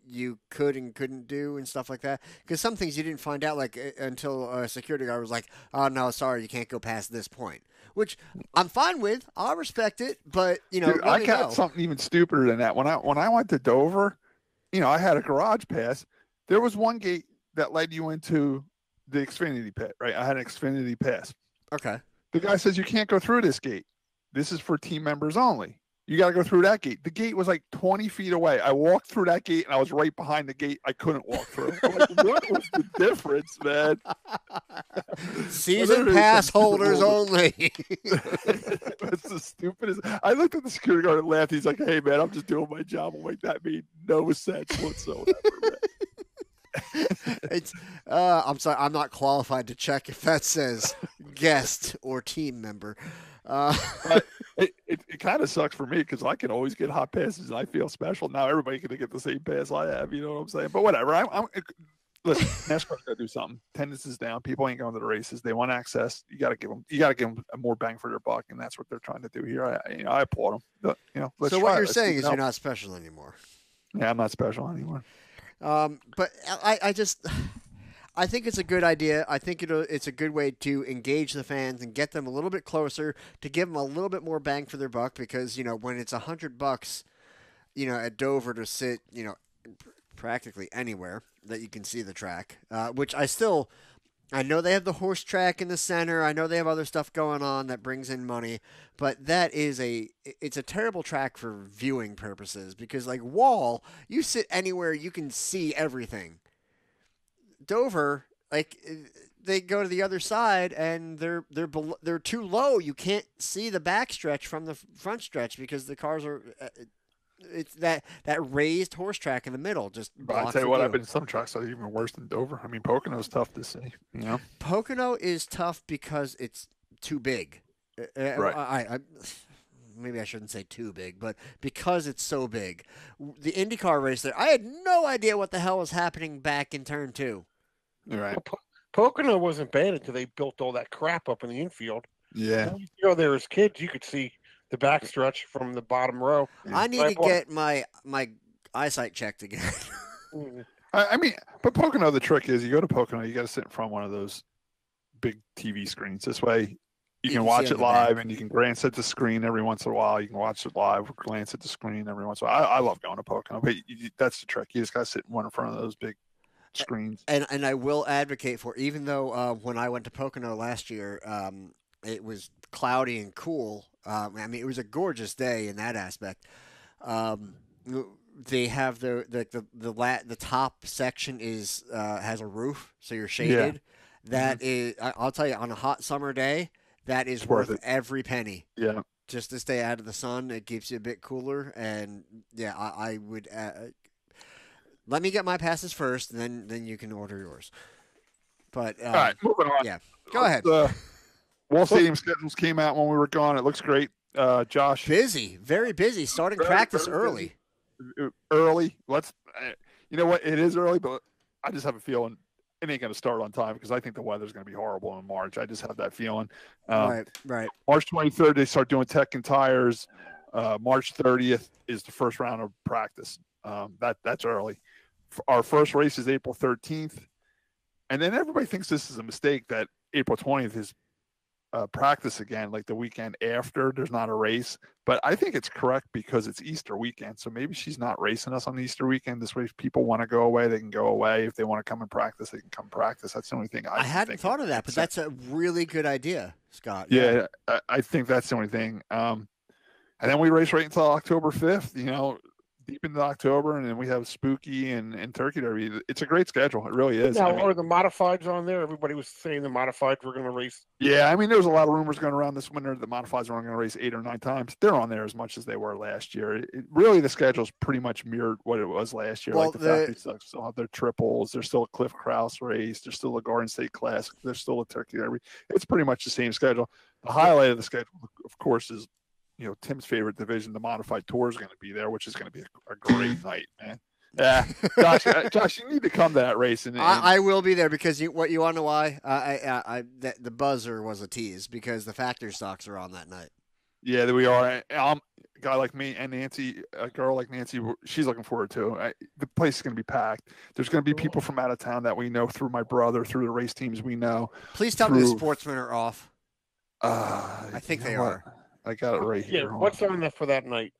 you could and couldn't do and stuff like that. Because some things you didn't find out like until a security guard was like, "Oh no, sorry, you can't go past this point." Which I'm fine with. I'll respect it, but you know, dude, I got something even stupider than that. When I went to Dover, you know, I had a garage pass. There was one gate that led you into the Xfinity pit. Right, I had an Xfinity pass. Okay. The guy says you can't go through this gate. This is for team members only. You got to go through that gate. The gate was like 20 feet away. I walked through that gate, and I was right behind the gate. I couldn't walk through. Like, what was the difference, man? Season pass holders only. That's the stupidest. I looked at the security guard and laughed. He's like, "Hey, man, I'm just doing my job." I'm like, that made no sense whatsoever. It's I'm sorry, I'm not qualified to check if that says guest or team member. It kind of sucks for me because I can always get hot passes and I feel special. Now everybody can get the same pass I have. You know what I'm saying? But whatever. Listen, NASCAR's got to do something. Attendance is down. People ain't going to the races. They want access. You got to give them a more bang for their buck, and that's what they're trying to do here. I applaud them. But, you know, so what you're saying is you're not special anymore. Yeah, I'm not special anymore. But I think it's a good idea. I think it's a good way to engage the fans and get them a little bit closer, to give them a little bit more bang for their buck, because, you know, when it's $100, you know, at Dover to sit, you know, practically anywhere that you can see the track, which I know they have the horse track in the center. I know they have other stuff going on that brings in money, but it's a terrible track for viewing purposes, because like Wall, you sit anywhere, you can see everything. Dover, like they go to the other side and they're too low. You can't see the back stretch from the front stretch because the cars are. It's that raised horse track in the middle. Just I'll tell you what, I've been some tracks that are even worse than Dover. I mean, Pocono's tough to see. You know, Pocono is tough because it's too big. Right. Maybe I shouldn't say too big, but because it's so big. The IndyCar race there, I had no idea what the hell was happening back in turn 2. You're right. Pocono wasn't bad until they built all that crap up in the infield. Yeah. You know, there as kids, you could see the backstretch from the bottom row. I need to get my eyesight checked again. I mean, but Pocono, the trick is you go to Pocono, you got to sit in front of one of those big TV screens. This way you can watch it live and you can glance at the screen every once in a while. You can watch it live, glance at the screen every once in a while. I love going to Pocono, but that's the trick. You just got to sit in front of those big screens. And I will advocate for, even though when I went to Pocono last year, it was cloudy and cool. I mean, it was a gorgeous day in that aspect. They have the top section has a roof, so you're shaded. Yeah. That is, I'll tell you, on a hot summer day, that is worth every penny. Yeah. Just to stay out of the sun, it keeps you a bit cooler, and yeah, I would. Let me get my passes first, and then you can order yours. But all right, moving on. Yeah, go ahead. Wall Stadium schedules came out when we were gone. It looks great. Josh, very busy. Starting practice early. Early. You know what? It is early, but I just have a feeling it ain't going to start on time because I think the weather's going to be horrible in March. I just have that feeling. Right. March 23rd, they start doing tech and tires. March 30th is the first round of practice. That's early. Our first race is April 13th. And then everybody thinks this is a mistake that April 20th is practice again, like the weekend after. There's not a race, but I think it's correct because it's Easter weekend. So maybe she's not racing us on the Easter weekend. This way, if people want to go away, they can go away. If they want to come and practice, they can come practice. That's the only thing I hadn't thought of that, but that's a really good idea, Scott. Yeah, I think that's the only thing. And then we race right until October 5th, deep into October, and then we have Spooky and Turkey Derby. It's a great schedule. It really is. Now, are the modifieds on there? Everybody was saying the modifieds were going to race. Yeah, I mean, there was a lot of rumors going around this winter that the modifieds were only going to race 8 or 9 times. They're on there as much as they were last year. Really, the schedule is pretty much mirrored what it was last year. Well, like the factory sucks still have their triples. There's still a Cliff Krause race. There's still a Garden State Classic. There's still a Turkey Derby. It's pretty much the same schedule. The highlight of the schedule, of course, is Tim's favorite division, the Modified Tour, is going to be there, which is going to be a great night, man. Yeah, Josh, you need to come to that race. And I will be there because you want to know why? The buzzer was a tease because the factory stocks are on that night. Yeah, there we are. A guy like me and Nancy, a girl like Nancy, she's looking forward to it. The place is going to be packed. There's going to be people from out of town that we know through my brother, through the race teams we know. Please tell me the sportsmen are off. I think they are. I got it right here. Yeah, what's on there for that night?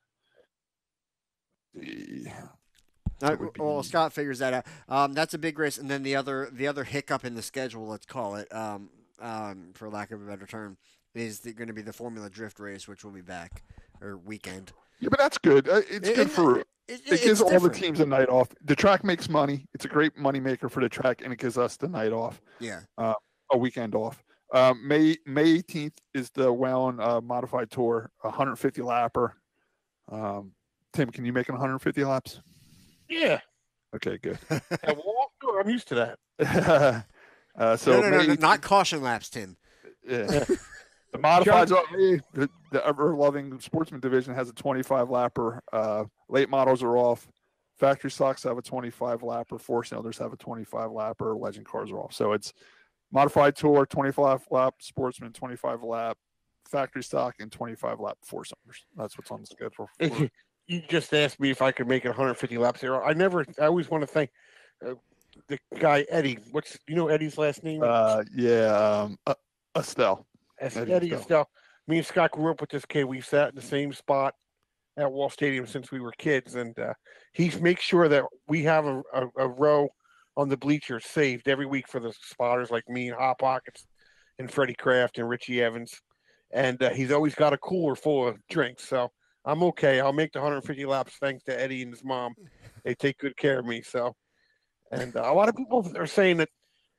Well, Scott figures that out. That's a big race, and then the other hiccup in the schedule, let's call it, for lack of a better term, is going to be the Formula Drift race, which will be back or weekend. Yeah, but that's good. It's good for it gives all the teams a night off. The track makes money. It's a great money maker for the track, and it gives us the night off. Yeah, a weekend off. May 18th is the Whalen Modified Tour, 150 lapper. Tim, can you make it 150 laps? Yeah. Okay, good. I'm used to that. No, not caution laps, Tim. Yeah. The modifieds, the ever-loving sportsman division has a 25 lapper. Late models are off. Factory stocks have a 25 lapper. Four cylinders have a 25 lapper. Legend cars are off. So it's Modified Tour, 25 lap, Sportsman, 25 lap, Factory Stock, and 25 lap four cylinders. That's what's on the schedule. You just asked me if I could make it 150 laps here. I always want to thank the guy, Eddie. Eddie's last name? Estelle. Eddie Estelle. Me and Scott grew up with this kid. We've sat in the same spot at Wall Stadium since we were kids, and he makes sure that we have a row on the bleachers saved every week for the spotters like me and Hot Pockets and Freddie Kraft and Richie Evans. And he's always got a cooler full of drinks. So I'm okay. I'll make the 150 laps thanks to Eddie and his mom. They take good care of me. So, and a lot of people are saying that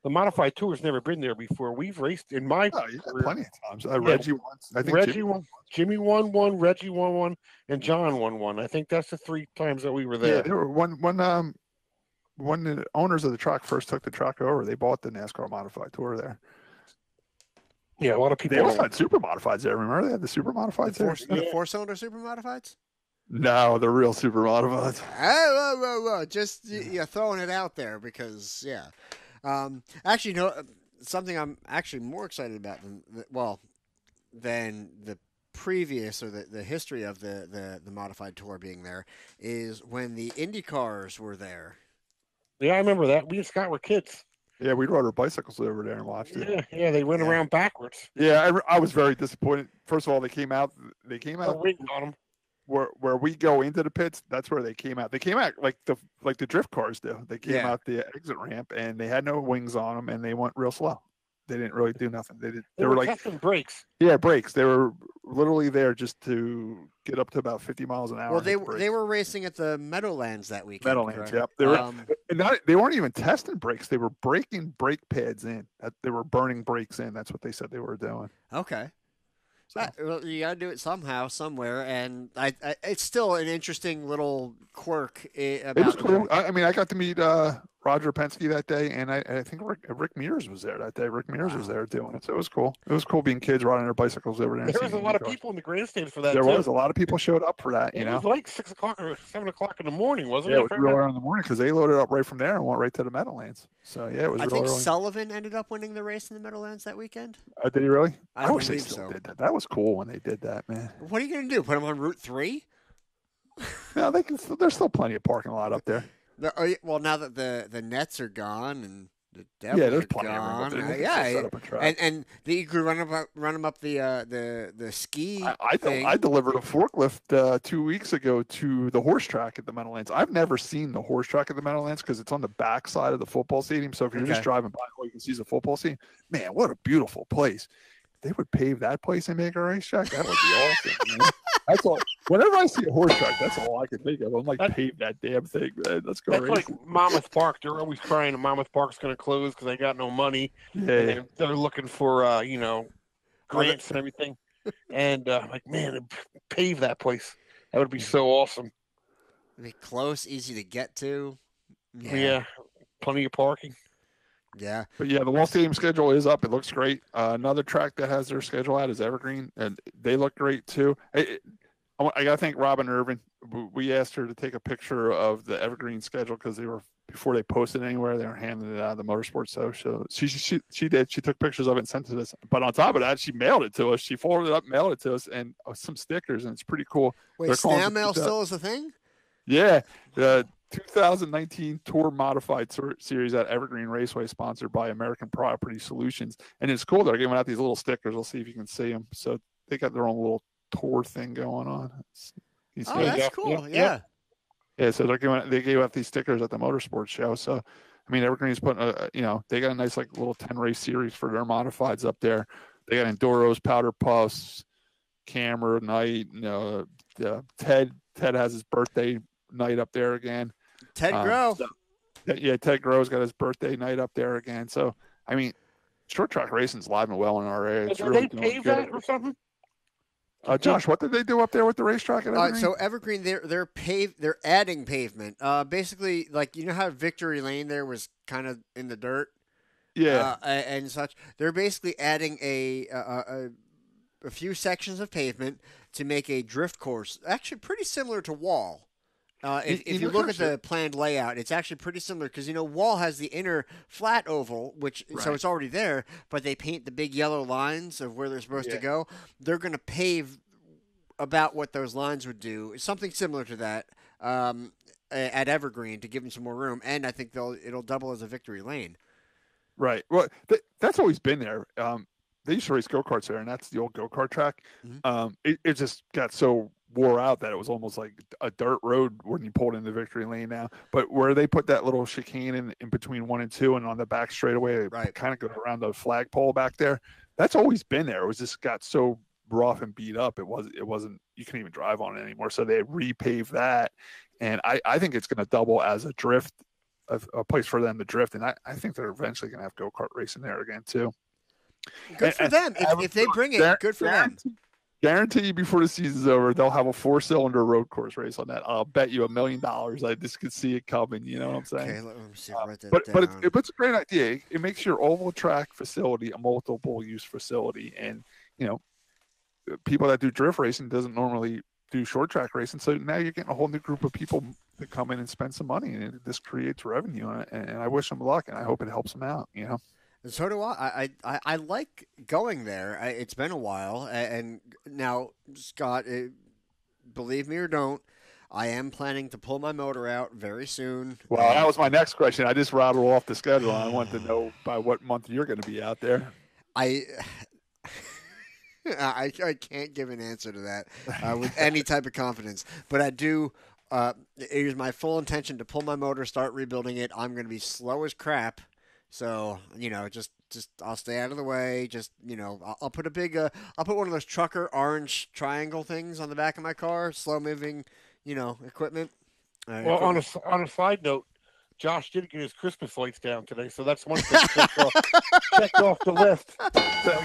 the Modified Tour has never been there before. We've raced in my career plenty of times. Reggie once. I think Reggie won. Jimmy won one. Reggie won one, and John won one. I think that's the 3 times that we were there. Yeah, there were when the owners of the track first took the track over, they bought the NASCAR Modified Tour there. Yeah, a lot of people. They also had super modifieds there. Remember, they had the super modifieds there. The 4-cylinder super modifieds? No, the real super modifieds. Whoa. Just you're throwing it out there because, yeah. Actually, something I'm actually more excited about than the previous or the history of the Modified Tour being there is when the Indy cars were there. Yeah, I remember that. We and Scott were kids. Yeah, we rode our bicycles over there and watched it. Yeah, they went around backwards. Yeah, I was very disappointed. First of all, they came out waiting on them. Where we go into the pits, that's where they came out. They came out like the drift cars do. They came out the exit ramp and they had no wings on them and they went real slow. They didn't really do nothing. They were like testing brakes. Yeah, brakes. They were literally there just to get up to about 50 miles an hour. Well, they were racing at the Meadowlands that weekend. Meadowlands, yep. They weren't even testing brakes. They were breaking brake pads in. They were burning brakes in. That's what they said they were doing. Okay. Well, you got to do it somehow, somewhere, and it's still an interesting little quirk. It was cool. I got to meet Roger Penske that day, and I think Rick Mears was there that day. Rick Mears was there doing it, so it was cool. It was cool being kids riding their bicycles over there. There was a lot of people in the grandstand for that. There was a lot of people showed up for that. It was like 6 o'clock or 7 o'clock in the morning, wasn't it? Yeah, it was real early in the morning because they loaded up right from there and went right to the Meadowlands. So yeah, it was. I real think early. Sullivan ended up winning the race in the Meadowlands that weekend. Did he really? I wish they still did that. That was cool when they did that, man. What are you going to do? Put them on Route 3? No, there's still plenty of parking lot up there. Well, now that the nets are gone and The Yeah, Devils there's are plenty of room up gone. there. They can Yeah, still set up a track. and you could run them up the ski thing. I delivered a forklift 2 weeks ago to the horse track at the Meadowlands. I've never seen the horse track at the Meadowlands because it's on the back side of the football stadium. So if you're just driving by, all you can see is the football stadium. Man, what a beautiful place. They would pave that place and make a racetrack. That would be awesome. Man. That's all. Whenever I see a horse track, that's all I can think of. I'm like, pave that damn thing, man. Let's go. That's racing. like Monmouth Park. They're always crying that Monmouth Park's going to close because they got no money. Yeah. And they're looking for, grants and everything. And like, man, pave that place. That would be so awesome. It'd be close, easy to get to. Yeah. Plenty of parking. Yeah. But yeah, the Wall Stadium schedule is up. It looks great. Another track that has their schedule out is Evergreen, and they look great too. I got to thank Robin Irvin. We asked her to take a picture of the Evergreen schedule because before they posted it anywhere, they were handing it out of the Motorsports Show. So she did. She took pictures of it and sent it to us. But on top of that, she mailed it to us. She folded it up, mailed it to us, and some stickers, and it's pretty cool. Wait, snail mail still is a thing? Yeah. The 2019 Tour Modified Series at Evergreen Raceway, sponsored by American Property Solutions. And it's cool. They're giving out these little stickers. We'll see if you can see them. So they got their own little tour thing going on. That's cool. Yeah. Yeah, so they gave out these stickers at the Motorsports Show. So, I mean, Evergreen's putting they got a nice like little 10 race series for their modifieds up there. They got enduros, powder puffs, camera night. Ted has his birthday night up there again. Ted Grow. Ted Grow's got his birthday night up there again. So, I mean, short track racing's alive and well in our area. Did they pave that or something? Josh, what did they do up there with the racetrack at Evergreen? So Evergreen, they're adding pavement. Basically, like how Victory Lane there was kind of in the dirt, and such. They're basically adding a few sections of pavement to make a drift course. Actually, pretty similar to Wall. If you look at the planned layout, it's actually pretty similar because Wall has the inner flat oval, so it's already there. But they paint the big yellow lines of where they're supposed to go. They're going to pave about what those lines would do, something similar to that at Evergreen to give them some more room. And I think it'll double as a Victory Lane. Right. Well, that's always been there. They used to race go-karts there, and that's the old go-kart track. Mm-hmm. It just got so wore out that it was almost like a dirt road when you pulled into Victory Lane now. But where they put that little chicane in between 1 and 2 and on the back straightaway, it kind of goes around the flagpole back there. That's always been there. It was just got so rough and beat up. It wasn't, you couldn't even drive on it anymore. So they repaved that. And I think it's going to double as a drift, a place for them to drift. And I think they're eventually going to have go-kart racing there again too. Good for them. If they bring it, good for them. Guarantee you before the season's over, they'll have a 4-cylinder road course race on that. I'll bet you $1 million. I just could see it coming. You know what I'm saying? Okay, let me see. Write that down. But it's a great idea. It makes your oval track facility a multiple use facility. And, people that do drift racing doesn't normally do short track racing. So now you're getting a whole new group of people to come in and spend some money, and this creates revenue. And I wish them luck, and I hope it helps them out, And so do I. I like going there. It's been a while, and now, Scott, believe me or don't, I am planning to pull my motor out very soon. Well, that was my next question. I just rattled off the schedule. I wanted to know by what month you're going to be out there. I can't give an answer to that with any type of confidence, but I do. It is my full intention to pull my motor, start rebuilding it. I'm going to be slow as crap. So, just I'll stay out of the way. Just, I'll put I'll put one of those trucker orange triangle things on the back of my car, slow moving, equipment. Well, on a side note, Josh did get his Christmas lights down today, so that's one thing checked off the list. So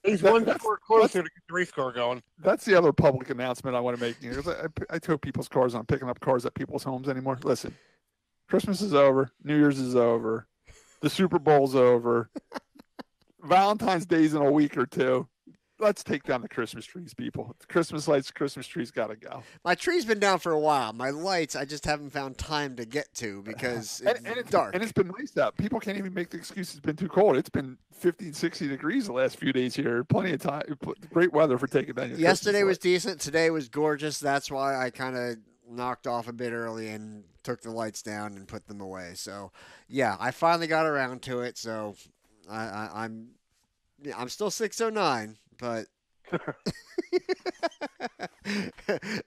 he's one step closer to get the race car going. That's the other public announcement I want to make. I tow people's cars. I'm picking up cars at people's homes anymore. Listen, Christmas is over. New Year's is over. The Super Bowl's over. Valentine's Day's in a week or two. Let's take down the Christmas trees, people. The Christmas lights, Christmas trees got to go. My tree's been down for a while. My lights, I just haven't found time to get to because it's dark. And it's been nice out. People can't even make the excuse it's been too cold. It's been 50, 60 degrees the last few days here. Plenty of time. Great weather for taking down your Yesterday Christmas was decent. Today was gorgeous. That's why I kind of knocked off a bit early and took the lights down and put them away. So, yeah, I finally got around to it. So, I'm still 609, but.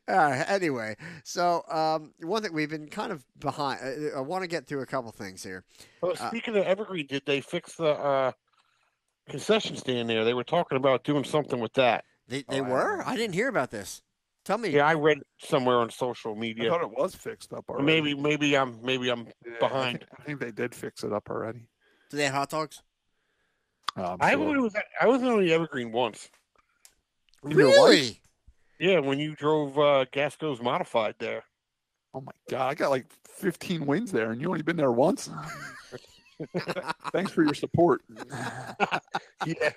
Anyway, so one thing we've been kind of behind. I want to get through a couple things here. Well, speaking of Evergreen, did they fix the concession stand there? They were talking about doing something with that. They were? I didn't hear about this. Tell me. Yeah, I read somewhere on social I media. thought it was fixed up already. Maybe I'm behind. I think they did fix it up already. Do they have hot dogs? I was on the Evergreen once. Really? Yeah, when you drove Gasco's Modified there. Oh my God, I got like 15 wins there, and you only been there once. Thanks for your support. Yeah.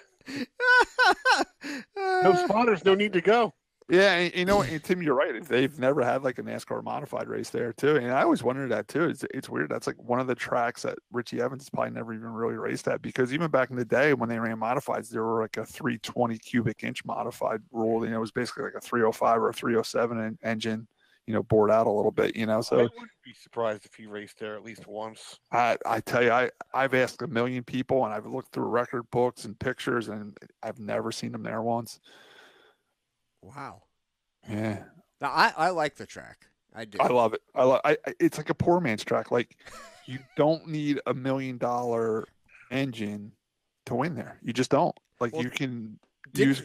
No spotters, no need to go. Yeah, and, you know, and Tim, you're right. They've never had like a NASCAR modified race there too, and I always wondered that too. It's weird. That's like one of the tracks that Richie Evans probably never even really raced at, because even back in the day when they ran modifieds, there were like a 320 cubic inch modified rule. You know, it was basically like a 305 or a 307 engine. You know, bored out a little bit. You know, so I wouldn't be surprised if he raced there at least once. I tell you, I've asked a million people, and I've looked through record books and pictures, and I've never seen him there once. Wow. Yeah. Now, I like the track. I do. I love it. It's like a poor man's track. Like, you don't need $1 million engine to win there. You just don't. Like, you can use.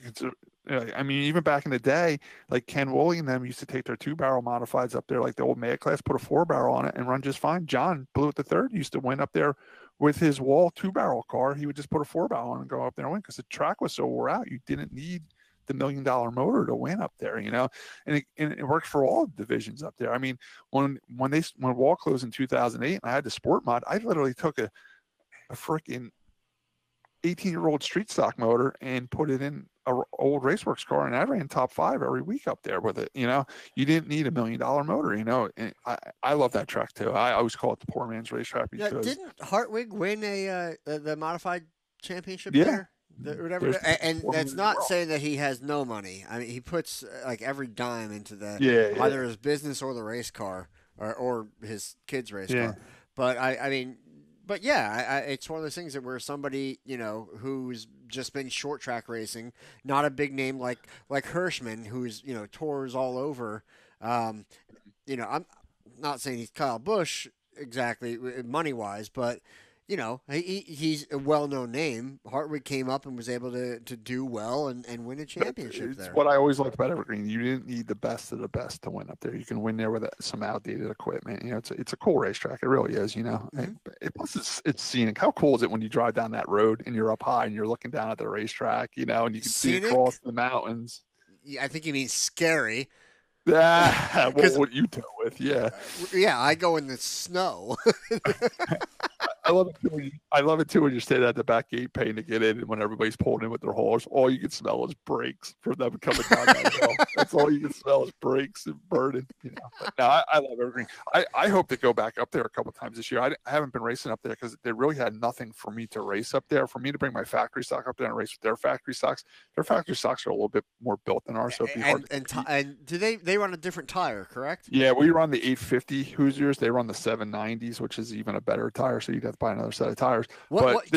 I mean, even back in the day, like Ken Woolley and them used to take their 2-barrel modifieds up there, like the old Mad Class, put a 4-barrel on it and run just fine. John Blewett the third used to win up there with his Wall 2-barrel car. He would just put a 4-barrel on and go up there and win, because the track was so wore out. You didn't need the $1 million motor to win up there, you know, and it worked for all divisions up there. I mean, when Wall closed in 2008 and I had the sport mod, I literally took a freaking 18-year-old street stock motor and put it in an old Raceworks car, and I ran top 5 every week up there with it. You know, you didn't need $1 million motor, you know, and I love that track too. I always call it the poor man's racetrack. Yeah, didn't Hartwig win the modified championship Yeah. there? Whatever, and that's not saying that he has no money. I mean, he puts like every dime into that, either his business or the race car, or his kid's race car. But I mean, but yeah, it's one of those things that where somebody, you know, who's just been short track racing, not a big name like Hirschman, who's, you know, tours all over. You know, I'm not saying he's Kyle Busch exactly money wise, but you know, he's a well-known name. Hartwig came up and was able to do well and win a championship there. What I always liked about Evergreen, you didn't need the best of the best to win up there. You can win there with some outdated equipment. You know, it's a cool racetrack. It really is, you know. Mm-hmm. Plus, it's scenic. How cool is it when you drive down that road and you're up high and you're looking down at the racetrack, you know, and you can see across the mountains. Yeah, I think you mean scary. What would you deal with? Yeah. Yeah, I go in the snow. I love it too when you're standing at the back gate paying to get in, and when everybody's pulling in with their haulers, all you can smell is brakes from them coming down that hill. That's all you can smell is brakes and burning. You know, but no, I love Evergreen. I hope to go back up there a couple times this year. I haven't been racing up there because they really had nothing for me to race up there. For me to bring my factory stock up there and race with their factory stocks are a little bit more built than ours, so it'd be hard. And do they run a different tire, correct? Yeah, we run the 850 Hoosiers. They run the 790s, which is even a better tire, so you'd have to buy another set of tires.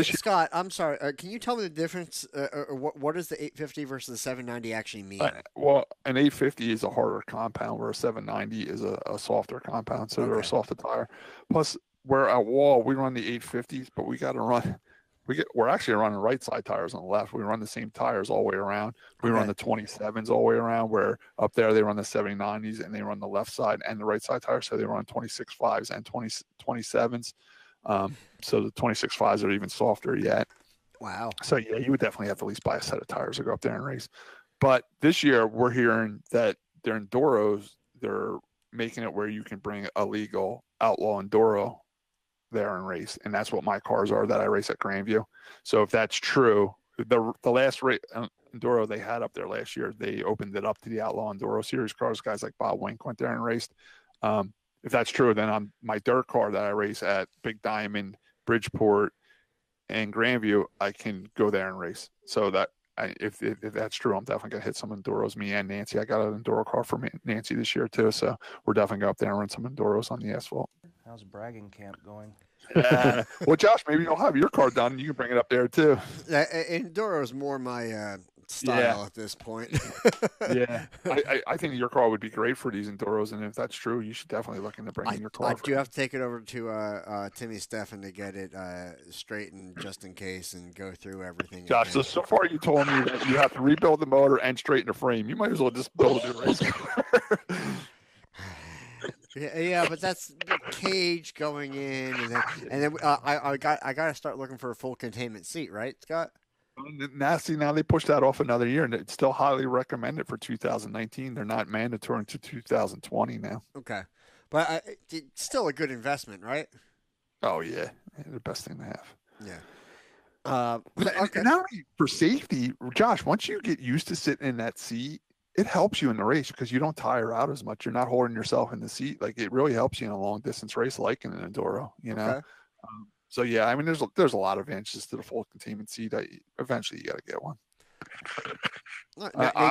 Scott, I'm sorry. Can you tell me the difference? What does the 850 versus the 790 actually mean? Well, an 850 is a harder compound, where a 790 is a softer compound, so they're a softer tire. Plus, we're at Wall, we run the 850s, but we got to run. We're actually running right side tires on the left. We run the same tires all the way around. We run the 27s all the way around, where up there they run the 7090s and they run the left side and the right side tires. So they run 26.5s and 27s. So the 26.5s are even softer yet. Wow. So yeah, you would definitely have to at least buy a set of tires to go up there and race. But this year we're hearing that their Enduros, they're making it where you can bring a legal outlaw Enduro there and race, and that's what my cars are that I race at Grandview. So if that's true, the last Enduro they had up there last year, they opened it up to the Outlaw Enduro Series cars. Guys like Bob Wink went there and raced. If that's true, then on my dirt car that I race at Big Diamond, Bridgeport, and Grandview, I can go there and race. So that if that's true, I'm definitely gonna hit some enduros. Me and Nancy, I got an enduro car for Nancy this year too, so we're definitely going up there and run some enduros on the asphalt. How's bragging camp going? Well, Josh, maybe you'll have your car done. You can bring it up there too. Enduro is more my style at this point. Yeah, I think your car would be great for these enduros, and if that's true, you should definitely look into bringing your car. I do have to take it over to Timmy Steffen to get it straightened just in case and go through everything. Josh, so far you told me that you have to rebuild the motor and straighten the frame. You might as well just build a new race car. Yeah, but that's the cage going in, and then I got to start looking for a full containment seat, right, Scott? Now they pushed that off another year, and it's still highly recommended for 2019. They're not mandatory until 2020 now. Okay, but it's still a good investment, right? Oh yeah, the best thing to have. Yeah. And not only for safety, Josh, once you get used to sitting in that seat, it helps you in the race because you don't tire out as much. You're not holding yourself in the seat. Like, it really helps you in a long distance race, like in an enduro, you know? Okay. So yeah, I mean, there's a lot of advantages to the full containment seat. Eventually you got to get one.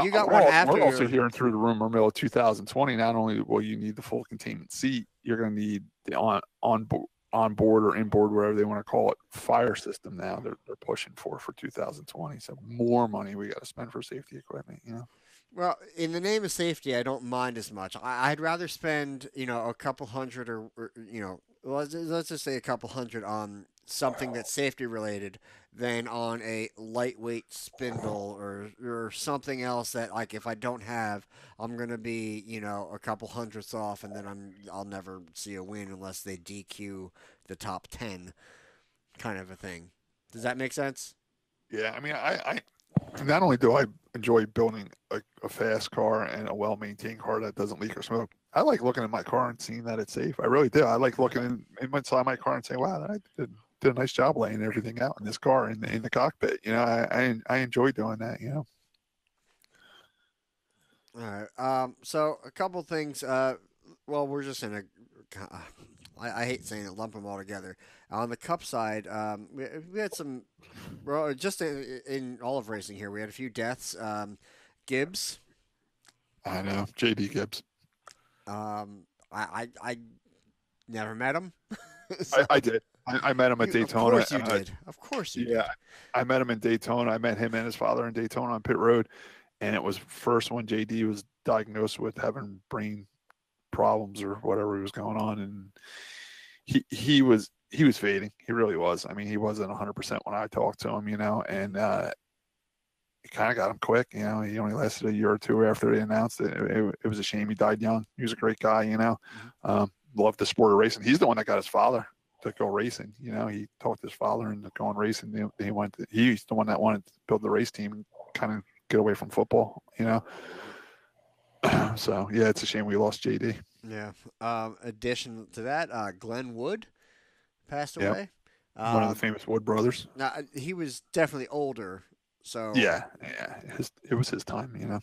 You got one after. We're also hearing through the rumor mill of 2020. Not only will you need the full containment seat, you're going to need the on board or inboard, whatever they want to call it, fire system. Now they're pushing for 2020. So more money we got to spend for safety equipment. You know. Well, in the name of safety, I don't mind as much. I'd rather spend, a couple hundred or let's just say a couple hundred on something that's safety related than on a lightweight spindle or something else that, like, if I don't have, I'm going to be, a couple hundredths off, and then I'll never see a win unless they DQ the top 10 kind of a thing. Does that make sense? Yeah, I mean, I not only do I enjoy building a fast car and a well-maintained car that doesn't leak or smoke, I like looking at my car and seeing that it's safe. I really do. I like looking inside my car and saying, wow, I did a nice job laying everything out in this car in the cockpit. I enjoy doing that, All right. So a couple things. Well, we're just in a. I hate saying it. Lump them all together. On the Cup side, we had some. Well, just in all of racing here, we had a few deaths. Gibbs. I know, JD Gibbs. I never met him. So, I did. I met him at Daytona. Of course you did. Of course you did. Yeah, I met him in Daytona. I met him and his father in Daytona on pit road, and it was first when JD was diagnosed with having brain problems or whatever was going on, and he was fading. He really was. I mean, he wasn't 100% when I talked to him, and it kind of got him quick. He only lasted a year or two after they announced it. It was a shame he died young. He was a great guy, loved the sport of racing. He's the one that got his father to go racing. He talked his father into going racing. He's the one that wanted to build the race team and kind of get away from football, So yeah, it's a shame we lost JD. Yeah. Addition to that, Glenn Wood passed away. One of the famous Wood brothers. Now, he was definitely older, so yeah, it was his time,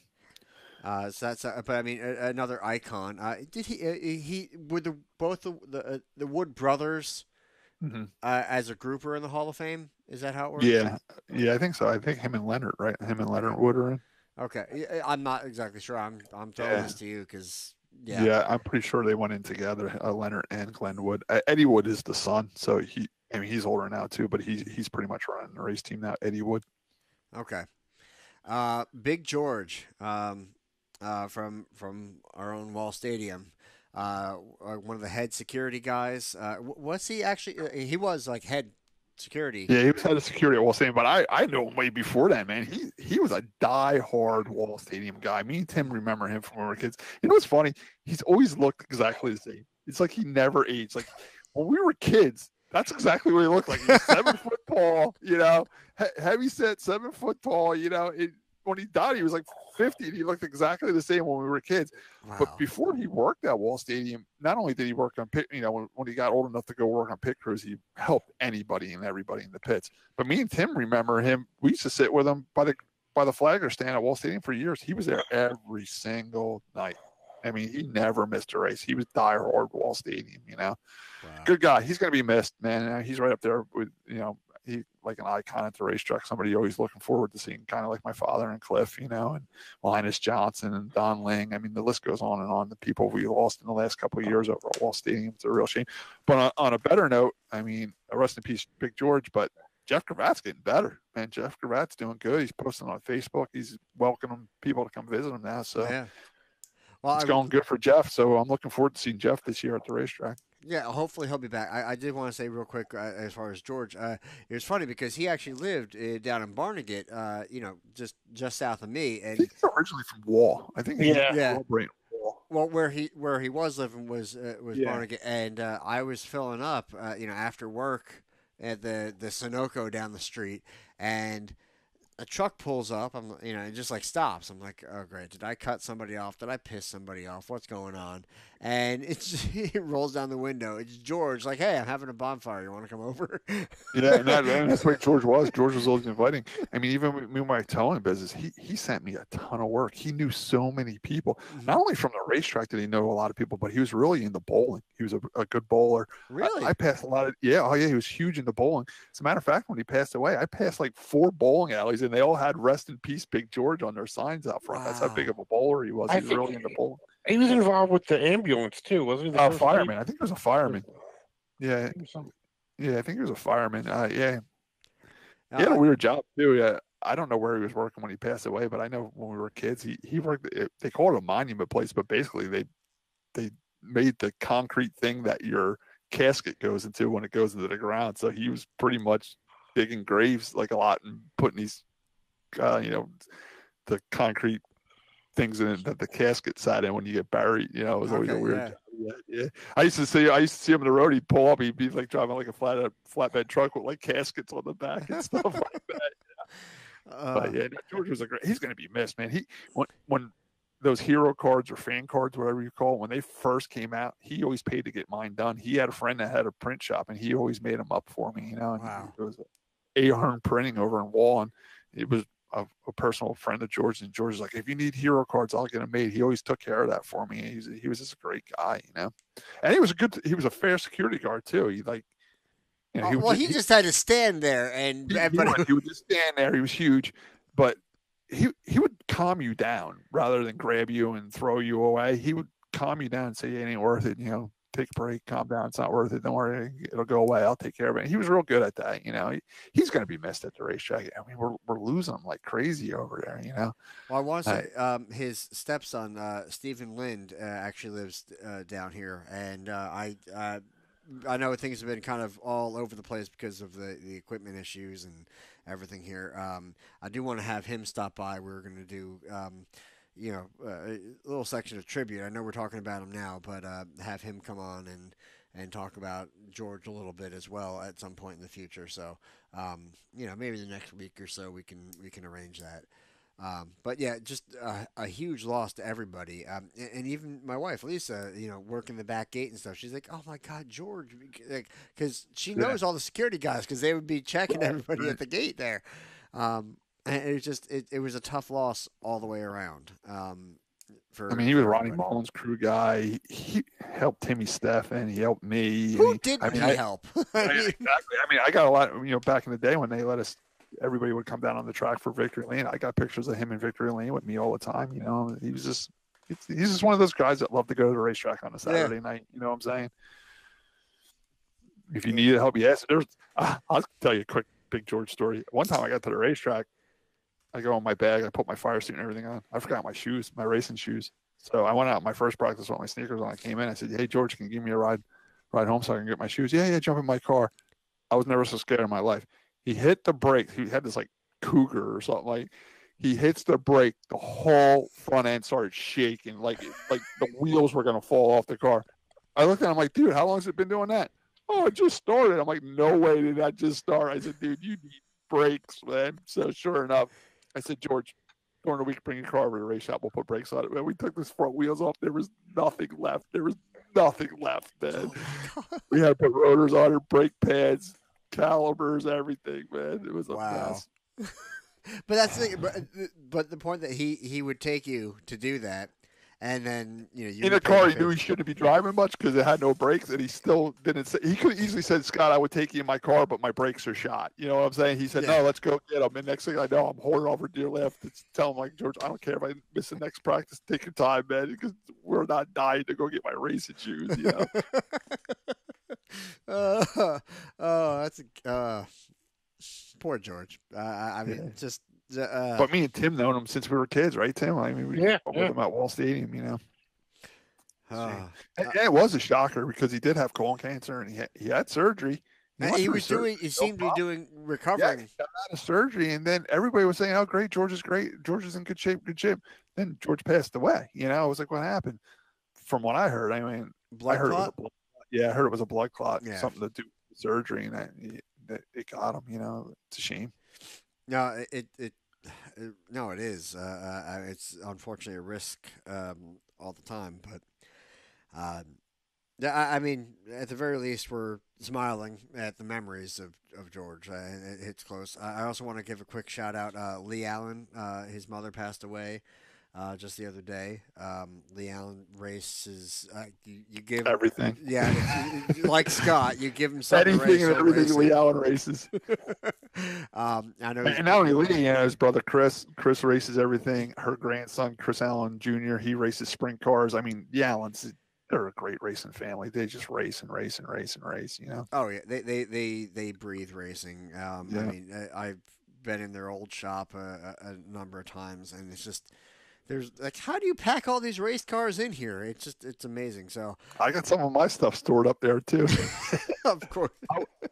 So that's, but I mean, another icon. Did he were both the Wood brothers as a group are in the Hall of Fame? Is that how it works? Yeah, I think so. I think him and Leonard, right? Him and Leonard Wood are in. Okay, I'm not exactly sure. I'm throwing this to you because yeah, I'm pretty sure they went in together. Leonard and Glenn Wood. Eddie Wood is the son, so he's older now too, but he's pretty much running the race team now. Eddie Wood. Okay. Big George, from our own Wall Stadium, one of the head security guys. What's he actually? He was like head security. Yeah, he was head of security at Wall Stadium, but I know him way before that, man. He was a die-hard Wall Stadium guy. Me and Tim remember him from when we were kids. You know what's funny? He's always looked exactly the same. It's like he never aged. Like when we were kids, that's exactly what he looked like. He was 7 foot tall, heavy set, 7 foot tall. When he died, he was like 50, and he looked exactly the same when we were kids. Wow. But before he worked at Wall Stadium, not only did he work on pit, when he got old enough to go work on pit crews, he helped anybody and everybody in the pits. But me and Tim remember him. We used to sit with him by the flagger stand at Wall Stadium for years. He was there every single night. I mean, he never missed a race. He was diehard Wall Stadium, Wow. Good guy. He's going to be missed, man. He's right up there with, he like an icon at the racetrack. Somebody you're always looking forward to seeing, kind of like my father and Cliff, you know, and Linus Johnson and Don Ling. I mean, the list goes on and on. The people we lost in the last couple of years over at Wall Stadium, it's a real shame. But on a better note, I mean, rest in peace, Big George, but Jeff Gravat's getting better, man. Jeff Gravat's doing good. He's posting on Facebook. He's welcoming people to come visit him now. So Yeah. Well, it's going good for Jeff. So I'm looking forward to seeing Jeff this year at the racetrack. Yeah, hopefully he'll be back. I did want to say real quick as far as George, it was funny because he actually lived down in Barnegat, you know, just south of me. I And think he's originally from Wall. I think Yeah. Wall. well, where he was living was Yeah. Barnegat, and I was filling up, you know, after work at the Sunoco down the street, and a truck pulls up. You know, it just like stops. I'm like, oh great, did I cut somebody off? Did I piss somebody off? What's going on? And it rolls down the window. It's George. Like, hey, I'm having a bonfire. You want to come over? Yeah, and that's the way George was. George was always inviting. I mean, even with me and my towing business, he sent me a ton of work. He knew so many people. Not only from the racetrack did he know a lot of people, but he was really into bowling. He was a good bowler. Really? I passed a lot of he was huge into bowling. As a matter of fact, when he passed away, I passed like 4 bowling alleys, and they all had "Rest in Peace, Big George" on their signs out front. That's how big of a bowler he was. He was really into bowling. He was involved with the ambulance too, wasn't he? Fireman. I think he was a fireman. Yeah. Yeah, I think he was a fireman. Yeah. He had a weird job too. Yeah. I don't know where he was working when he passed away, but I know when we were kids, he worked. They call it a monument place, but basically they made the concrete thing that your casket goes into when it goes into the ground. So he was pretty much digging graves like a lot and putting these, you know, the concrete things in it that the casket sat in when you get buried. You know, it was always a weird job. Yeah. I used to see him on the road. He'd pull up. He'd be like driving like a flatbed truck with like caskets on the back and stuff like that. Yeah. But yeah, George was he's going to be missed, man. When those hero cards or fan cards, whatever you call it, when they first came out, he always paid to get mine done. He had a friend that had a print shop, and he always made them up for me. You know, and it was Ahern Printing over in Wall, and it was a personal friend of George, and George was like, if you need hero cards, I'll get them made. He always took care of that for me. He was just a great guy, you know. And he was a fair security guard too. He like, you know, he just had to stand there and he would just stand there. He was huge, but he would calm you down rather than grab you and throw you away. He would calm you down and say, it ain't worth it, you know. Take a break, calm down. It's not worth it. Don't worry, it'll go away. I'll take care of it. And he was real good at that. You know, he's going to be missed at the racetrack. I mean, we're losing him like crazy over there. You know. Well, I want to say his stepson Stephen Lind actually lives down here, and I know things have been kind of all over the place because of the equipment issues and everything here. I do want to have him stop by. We're going to do. You know, a little section of tribute. I know we're talking about him now, but have him come on and talk about George a little bit as well at some point in the future. So, you know, maybe the next week or so we can arrange that. But yeah, just a huge loss to everybody. And even my wife, Lisa, you know, working the back gate and stuff. She's like, oh my God, George, because she knows all the security guys because they would be checking everybody at the gate there. And it was just it was a tough loss all the way around. He was Ronnie Mullen's crew guy. He helped Timmy Steffen. He helped me. Who didn't he help? Exactly. I mean, I got a lot. You know, back in the day when they let us, everybody would come down on the track for Victory Lane. I got pictures of him in Victory Lane with me all the time. You know, he's just one of those guys that love to go to the racetrack on a Saturday night. You know what I'm saying? If you needed help, yes. I'll tell you a quick Big George story. One time I got to the racetrack. I go in my bag. I put my fire suit and everything on. I forgot my shoes, my racing shoes. So I went out my first practice with my sneakers on. I came in. I said, "Hey, George, can you give me a ride home so I can get my shoes?" Yeah, jump in my car. I was never so scared in my life. He hit the brake. He had this like Cougar or something. Like he hits the brake. The whole front end started shaking, like the wheels were gonna fall off the car. I looked at him like, "Dude, how long has it been doing that?" "Oh, it just started." I'm like, "No way did that just start." I said, "Dude, you need brakes, man." So sure enough. I said, "George, during the week, bring your car over to the race shop. We'll put brakes on it." Man, we took those front wheels off. There was nothing left. Man. We had to put rotors on it, brake pads, calipers, everything, man. It was a mess. But that's the thing. But the point that he would take you to do that, and then you in a car he knew he shouldn't be driving much because it had no brakes, and he still didn't say. He could have easily said, "Scott, I would take you in my car, but my brakes are shot." You know what I'm saying? He said, "No, let's go get them." And next thing I know, I'm holding over dear life to tell him, like, George, I don't care if I miss the next practice. Take your time, man, because we're not dying to go get my racing shoes. You know. That's poor George. I mean, just. But me and Tim known him since we were kids, right, Tim? I mean, we with him at Wall Stadium, you know. And it was a shocker because he did have colon cancer and he had surgery. He seemed to be doing recovering. Yeah, he got out of surgery, and then everybody was saying, "Oh, great, George is great. George is in good shape, good shape." Then George passed away. You know, I was like, "What happened?" From what I heard, I mean, blood clot. I heard it was a blood clot, something to do with surgery, and it got him. You know, it's a shame. No, it is. It's unfortunately a risk all the time, but I mean, at the very least, we're smiling at the memories of George. It's close. I also want to give a quick shout out. Lee Allen, his mother passed away just the other day. Lee Allen races. You give everything. Yeah, like Scott, you give him something. Anything and everything Lee Allen races. I know. And not only Lee, you know, his brother Chris. Chris races everything. Her grandson Chris Allen Jr. He races sprint cars. I mean, the Allens. They're a great racing family. They just race and race and race and race. You know. Oh yeah, they breathe racing. I mean, I've been in their old shop a number of times, and it's just. There's like, how do you pack all these race cars in here? It's amazing. So I got some of my stuff stored up there too. Of course.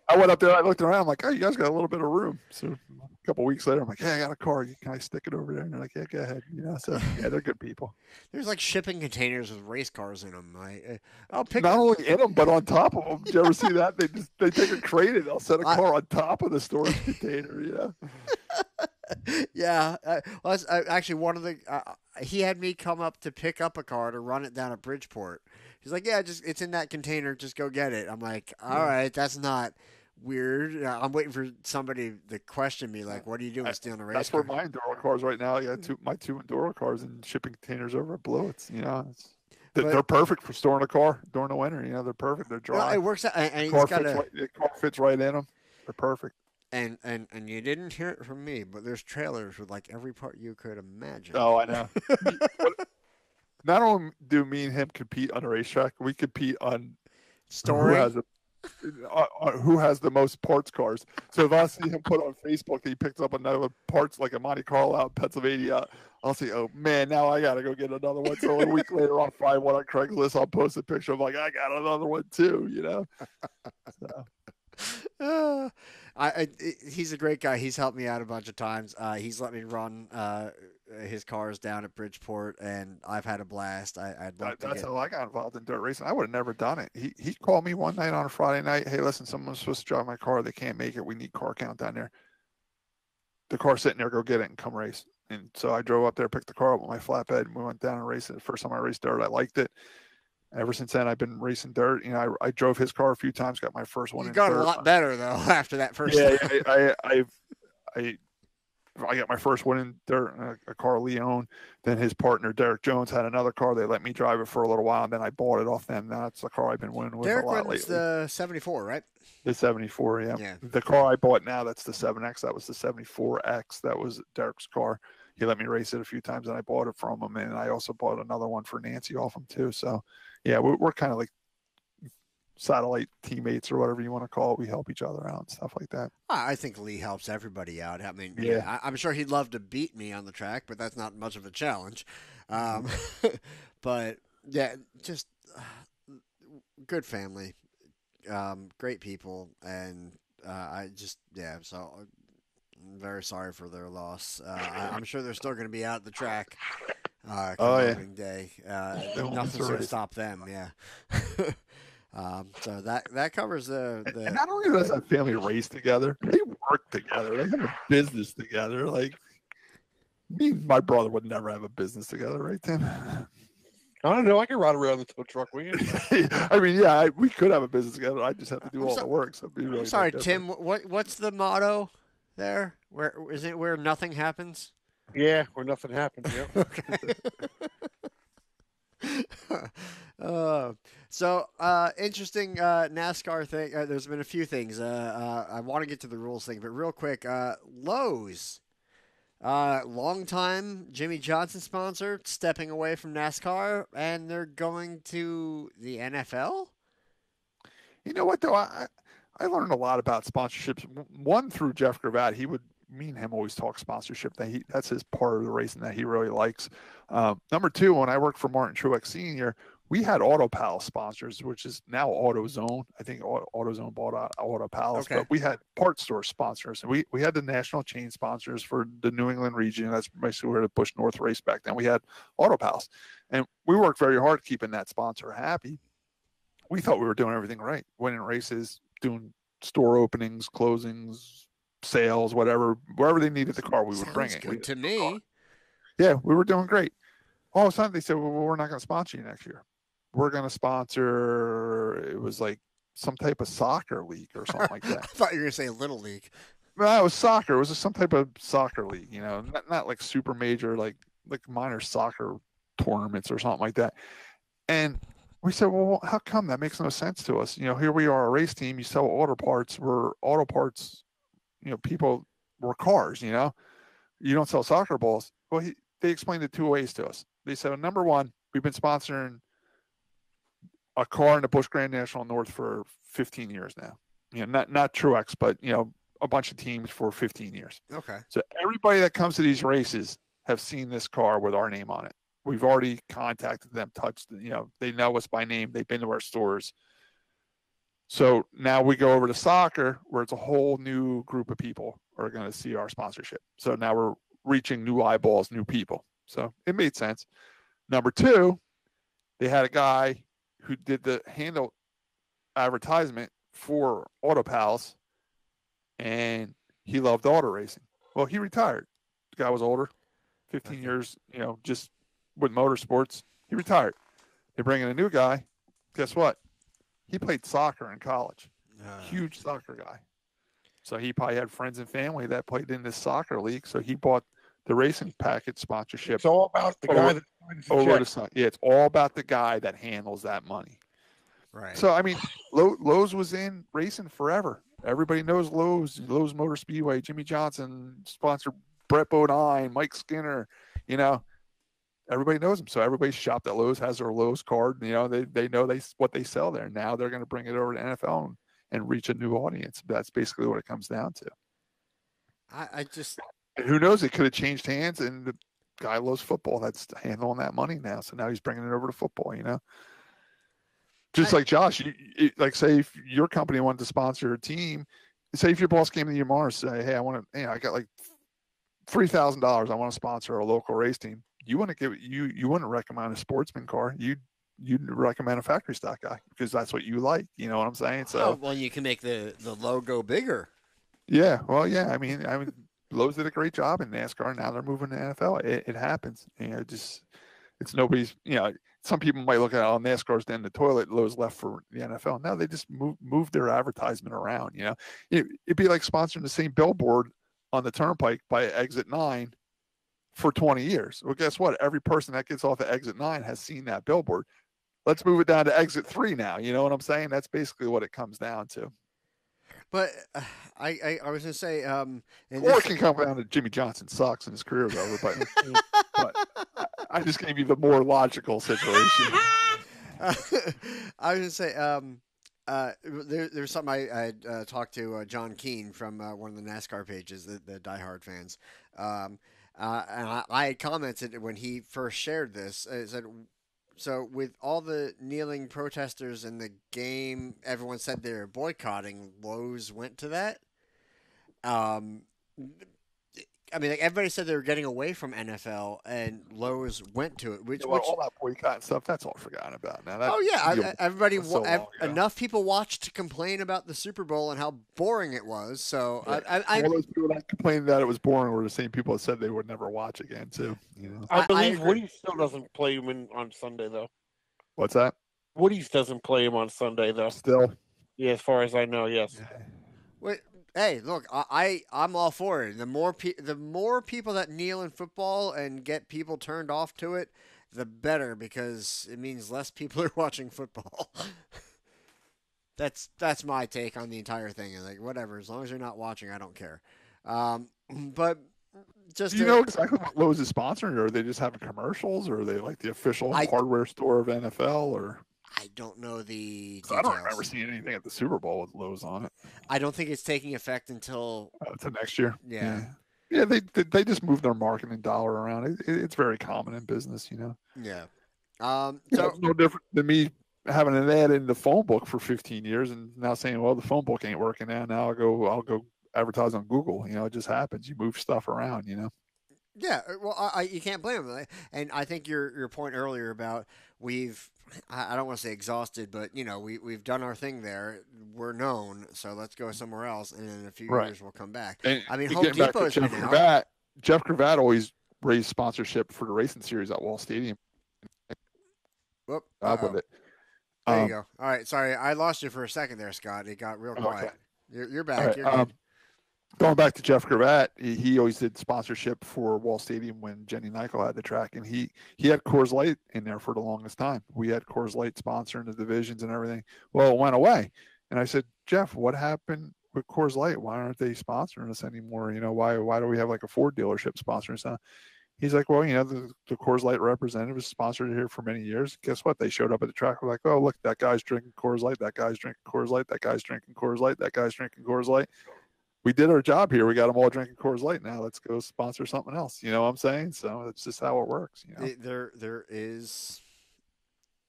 I went up there. I looked around. I'm like, oh, you guys got a little bit of room. So a couple of weeks later, I'm like, yeah, I got a car. Can I stick it over there? And they're like, yeah, go ahead. You know, so yeah, they're good people. There's like shipping containers with race cars in them. I'll pick not only in them, but on top of them. Did you ever see that? They take a crate and they'll set a car on top of the storage container. You know. Yeah. Well, that's actually one of the. He had me come up to pick up a car to run it down at Bridgeport. He's like, yeah, it's in that container. Just go get it. I'm like, all right, that's not weird. I'm waiting for somebody to question me, like, what are you doing stealing a race That's car? where my Enduro cars right now. I got my two Enduro cars in shipping containers over at Blewitts. You know, they're perfect for storing a car during the winter. You know, they're perfect. They're dry. Well, it works out. And the car fits right in them. They're perfect. And you didn't hear it from me, but there's trailers with like every part you could imagine. Oh, I know. Not only do me and him compete on a racetrack, we compete on story. Who has the most parts cars. So if I see him put on Facebook that he picked up another parts like a Monte Carlo out in Pennsylvania, I'll say, oh man, now I gotta go get another one. So a week later I'll find one on Craigslist, I'll post a picture of like, I got another one too, you know. So. He's a great guy. He's helped me out a bunch of times. He's let me run his cars down at Bridgeport, and I've had a blast. That's how I got involved in dirt racing. I would have never done it. He called me one night on a Friday night. Hey, listen, someone's supposed to drive my car. They can't make it. We need car count down there. The car's sitting there. Go get it and come race. And so I drove up there, picked the car up with my flatbed, and we went down and raced it. The first time I raced dirt, I liked it. Ever since then, I've been racing dirt. You know, I drove his car a few times. Got my first one. You got a lot better though after that first. Yeah, I got my first one in dirt, a car Lee owned. Then his partner Derek Jones had another car. They let me drive it for a little while, and then I bought it off them. That's the car I've been winning with Derek a lot wins lately. the 74, right? The 74, yeah. The car I bought now, that's the 7X. That was the 74X. That was Derek's car. He let me race it a few times, and I bought it from him. And I also bought another one for Nancy off him too. So, yeah, we're kind of like satellite teammates or whatever you want to call it. We help each other out and stuff like that. I think Lee helps everybody out. I mean, yeah. I'm sure he'd love to beat me on the track, but that's not much of a challenge. But yeah, just good family, great people, and so I'm very sorry for their loss. I'm sure they're still going to be out at the track. Opening day. Nothing's going to stop them. Yeah. So that covers the. And not only does that family race together, they work together. They have a business together. Like me and my brother would never have a business together, right, Tim? I don't know. I can ride around the tow truck with you. I mean, yeah, we could have a business together. I just have to do all the work. So really I'm sorry, Tim. What's the motto there? Where is it? Where nothing happens? Yeah, where nothing happens. Yeah. Okay. Interesting NASCAR thing. There's been a few things. I want to get to the rules thing, but real quick, Lowe's, longtime Jimmie Johnson sponsor, stepping away from NASCAR, and they're going to the NFL. You know what though? I learned a lot about sponsorships. One through Jeff Gravatt. Me and him always talk sponsorship. That's his part of the racing that he really likes. Number two, when I worked for Martin Truex Sr., we had AutoPal sponsors, which is now AutoZone. I think AutoZone bought out AutoPal, Okay. but we had parts store sponsors, and we had the national chain sponsors for the New England region. That's basically where the Busch North race back then. We had AutoPals, and we worked very hard keeping that sponsor happy. We thought we were doing everything right, winning races, doing store openings, closings, sales, wherever they needed the car, we would bring it. Good to me. Yeah, we were doing great. All of a sudden, they said, well, we're not going to sponsor you next year. We're going to sponsor, it was like some type of soccer league or something like that. I thought you were going to say Little League. No, it was soccer. It was some type of soccer league, not like super major, like minor soccer tournaments or something like that. And we said, well, how come? That makes no sense to us. Here we are, a race team. You sell auto parts. We're auto parts, people were cars, You don't sell soccer balls. Well, they explained it two ways to us. They said, number one, we've been sponsoring a car in the Busch Grand National North for 15 years now. Not Truex, but, a bunch of teams for 15 years. Okay. So everybody that comes to these races have seen this car with our name on it. We've already contacted them, touched, they know us by name. They've been to our stores. So now we go over to soccer, where it's a whole new group of people are going to see our sponsorship. So now we're reaching new eyeballs, new people. So it made sense. Number two, they had a guy who did the handle advertisement for AutoPals, and he loved auto racing. Well, he retired. The guy was older, 15 years, just with motorsports. He retired. They bring in a new guy. Guess what? He played soccer in college. Huge soccer guy. So he probably had friends and family that played in this soccer league. So he bought the racing package sponsorship. It's all about the guy that over the sun. Yeah, it's all about the guy that handles that money. Right. So I mean, Lowe's was in racing forever. Everybody knows Lowe's Motor Speedway. Jimmie Johnson sponsored Brett Bodine, Mike Skinner. Everybody knows them. So everybody shopped at Lowe's, has their Lowe's card. They know what they sell there. Now they're going to bring it over to NFL and reach a new audience. That's basically what it comes down to. I just. And who knows? It could have changed hands, and the guy loves football. That's handling that money now. So now he's bringing it over to football. Just like Josh, like say if your company wanted to sponsor a team, say if your boss came to you tomorrow and say, "Hey, I got like $3,000. I want to sponsor a local race team." You wouldn't wouldn't recommend a sportsman car. You'd recommend a factory stock guy because that's what you like. You know what I'm saying? So well, you can make the logo bigger. Yeah. Well, yeah. I mean, Lowe's did a great job in NASCAR. Now they're moving to NFL. It happens. It's nobody's. Some people might look at NASCAR's down the toilet. Lowe's left for the NFL. No, they just moved their advertisement around. It'd be like sponsoring the same billboard on the turnpike by exit 9 for 20 years. Well, guess what? Every person that gets off at exit 9 has seen that billboard. Let's move it down to exit 3 now. You know what I'm saying? That's basically what it comes down to. But I was going to say, or it can come down to Jimmie Johnson sucks and his career's over. But I just gave you the more logical situation. I was going to say, there's something I talked to John Keane from one of the NASCAR pages, the diehard fans. And I commented when he first shared this. I said, so with all the kneeling protesters in the game, everyone said they were boycotting. Lowe's went to that. Everybody said they were getting away from NFL, and Lowe's went to it. All that boycott and stuff, that's all forgotten about now. Everybody, enough people watched to complain about the Super Bowl and how boring it was. So all those people that complained that it was boring were the same people that said they would never watch again too. I believe Woody still doesn't play him on Sunday though. What's that? Woody's doesn't play him on Sunday though. Still? Yeah, as far as I know, yes. Wait. Hey, look, I'm all for it. The more people that kneel in football and get people turned off to it, the better because it means less people are watching football. That's my take on the entire thing. Like, whatever, as long as you're not watching, I don't care. But just Do you know exactly what Lowe's is sponsoring, or are they just having commercials, or are they like the official hardware store of NFL, or? I don't know the details. I don't remember seeing anything at the Super Bowl with Lowe's on it. I don't think it's taking effect until next year. Yeah. Yeah, they just move their marketing dollar around. It's very common in business, you know. Yeah. So it's no different than me having an ad in the phone book for 15 years and now saying, well, the phone book ain't working now. Now I'll go advertise on Google. You know, it just happens. You move stuff around, you know. Yeah, well, you can't blame them. And I think your point earlier about I don't want to say exhausted, but you know, we've done our thing there. We're known, so let's go somewhere else, and in a few years we'll come back. And I mean, Home Depot's been out. Jeff Cravath always raised sponsorship for the racing series at Wall Stadium. Whoop, with it. There you go. All right, sorry, I lost you for a second there, Scott. It got real quiet. Okay. You're back. Right, You're good. Going back to Jeff Cravath, he always did sponsorship for Wall Stadium when Jenny Nykel had the track, and he had Coors Light in there for the longest time. We had Coors Light sponsoring the divisions and everything. Well, it went away, and I said, Jeff, what happened with Coors Light? Why aren't they sponsoring us anymore? You know, why do we have like a Ford dealership sponsoring us now? He's like, well, you know, the Coors Light representative was sponsored here for many years. Guess what? They showed up at the track. We're like, oh, look, that guy's drinking Coors Light. That guy's drinking Coors Light. That guy's drinking Coors Light. That guy's drinking Coors Light. We did our job here. We got them all drinking Coors Light. Now let's go sponsor something else. You know what I'm saying? So it's just how it works. You know, there is